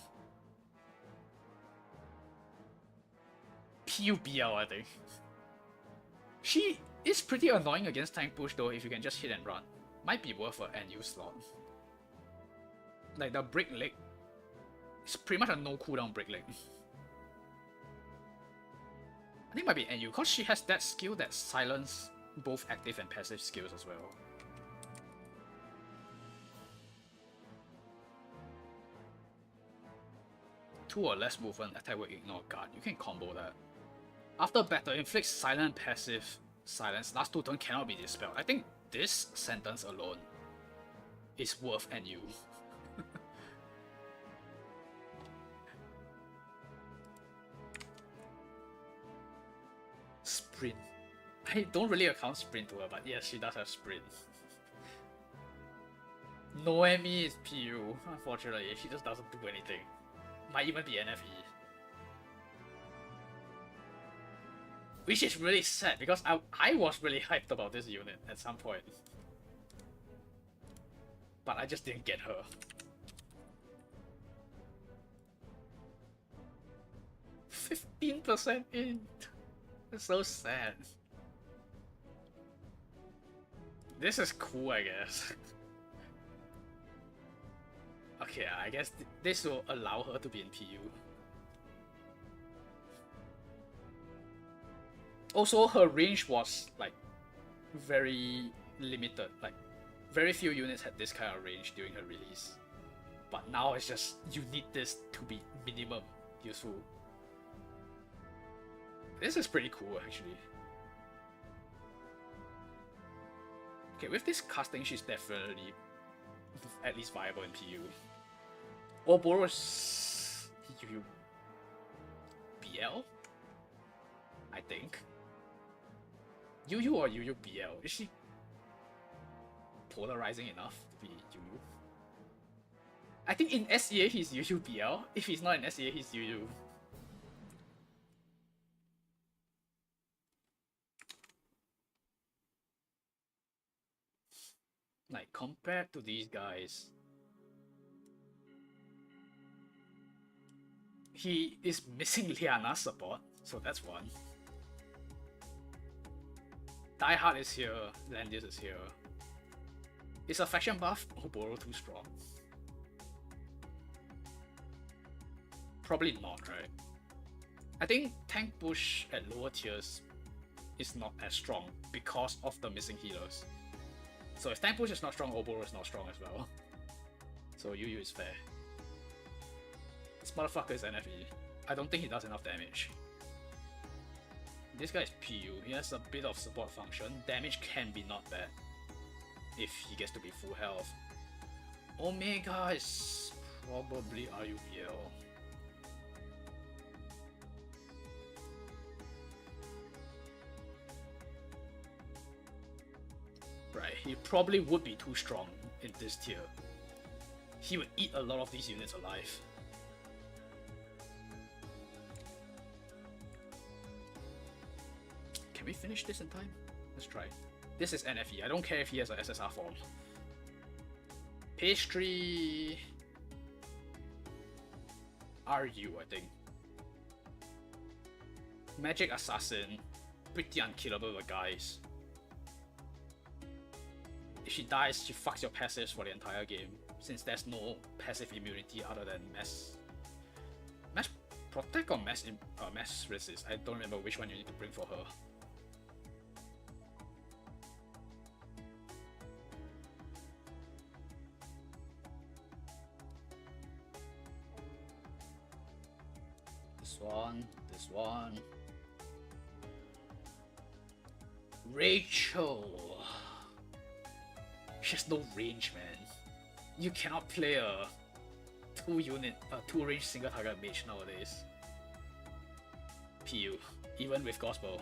PUBL, I think. She is pretty annoying against tank push though, if you can just hit and run. Might be worth an NU slot. Like the Brick Leg. It's pretty much a no cooldown Brick Leg. I think it might be NU, because she has that skill that silence both active and passive skills as well. Two or less movement, attack will ignore guard. You can combo that. After battle, inflicts silent passive silence. Last 2 turns cannot be dispelled. I think this sentence alone is worth NU. Sprint. I don't really account sprint to her, but yes, she does have sprint. Noemi is PU. Unfortunately, she just doesn't do anything. Might even be NFE. Which is really sad, because I was really hyped about this unit at some point. But I just didn't get her. 15% in. That's so sad. This is cool, I guess. Okay, I guess this will allow her to be in PU. Also, her range was like very limited. Like, very few units had this kind of range during her release. But now it's just, you need this to be minimum useful. This is pretty cool, actually. Okay, with this casting, she's definitely at least viable in PU. Ouroboros UU BL? I think. UU or UU BL? Is she polarizing enough to be UU? I think in SEA he's UU BL. If he's not in SEA, he's UU. Like, compared to these guys, he is missing Liana's support, so that's one. Die Hard is here, Landius is here. Is a faction buff Oboro too strong? Probably not, right? I think tank push at lower tiers is not as strong because of the missing healers. So if tank push is not strong, Oboro is not strong as well. So UU is fair. This motherfucker is NFE. I don't think he does enough damage. This guy is PU. He has a bit of support function. Damage can be not bad if he gets to be full health. Omega is probably RUBL. Right, he probably would be too strong in this tier. He would eat a lot of these units alive. Can we finish this in time? Let's try. This is NFE. I don't care if he has an SSR form. Pastry... RU, I think. Magic Assassin. Pretty unkillable with guys. If she dies, she fucks your passives for the entire game, since there's no passive immunity other than mass protect or mass resist. I don't remember which one you need to bring for her. This one. Rachel. She has no range, man. You cannot play a two range single target mage nowadays. PU, even with gospel.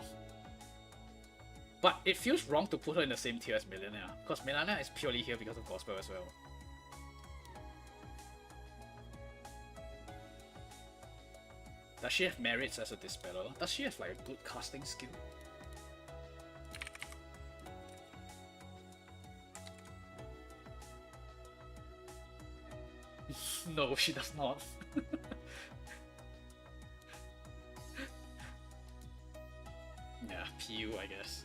But it feels wrong to put her in the same tier as Millennia, because Millennia is purely here because of gospel as well. Does she have merits as a dispeller? Does she have like a good casting skill? No, she does not. Yeah, PU, I guess.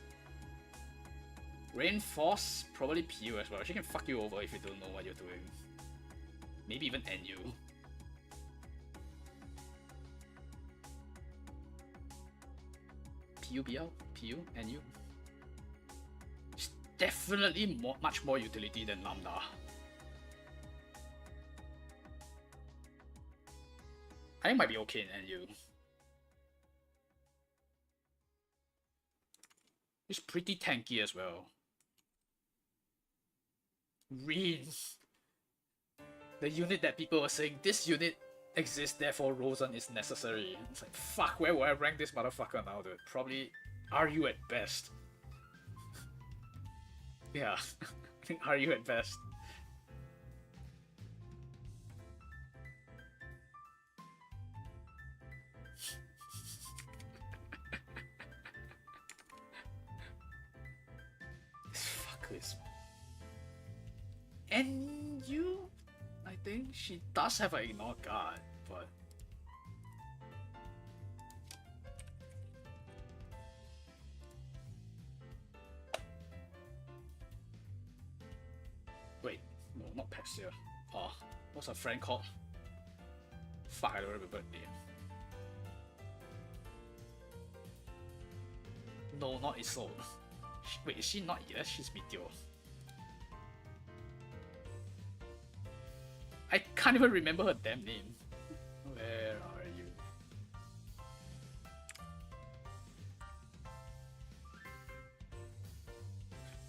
Reinforce, probably PU as well. She can fuck you over if you don't know what you're doing. Maybe even NU. PUBL, PU, NU. It's definitely much more utility than Lambda. I think it might be okay in NU. It's pretty tanky as well. Reeds. The unit that people were saying, this unit exists, therefore Rosen is necessary. It's like, fuck, where will I rank this motherfucker now, dude? Probably RU at best. Yeah, I think RU at best. This NU, I think she does have an ignore guard, but wait, no, not Pexia. Oh, what's her friend called? Fuck, I don't remember the name. No, not Isolde. Wait, is she not? Yes, she's Meteor. I can't even remember her damn name. Where are you?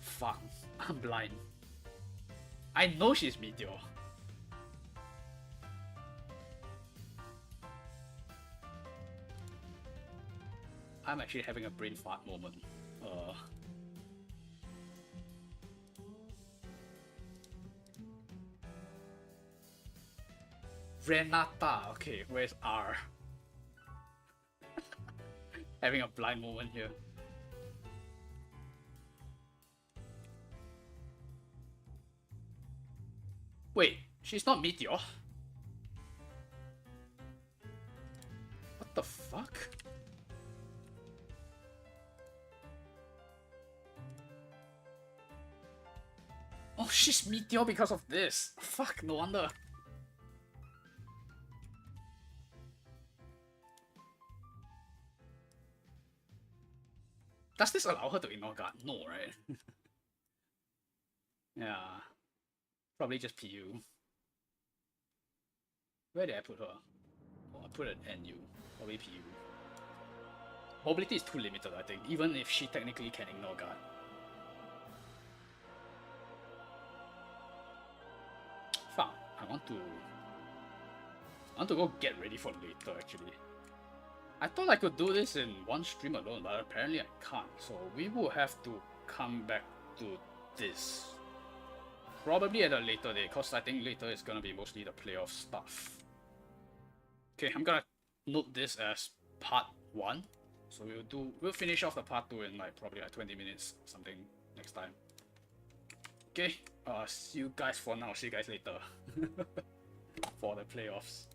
Fuck, I'm blind. I know she's Meteor. I'm actually having a brain fart moment. Renata. Okay, where's R? Having a blind moment here. Wait, she's not Meteor. What the fuck? Oh, she's Meteor because of this. Fuck, no wonder. Does this allow her to ignore guard? No, right? Yeah. Probably just PU. Where did I put her? Oh, I put it NU. Probably PU. Mobility is too limited, I think, even if she technically can ignore guard. Fuck, I want to go get ready for later, actually. I thought I could do this in one stream alone, but apparently I can't, so we will have to come back to this. Probably at a later day, because I think later is gonna be mostly the playoff stuff. Okay, I'm gonna note this as part 1. So we'll finish off the part 2 in like probably like 20 minutes or something next time. Okay, see you guys for now, see you guys later. For the playoffs.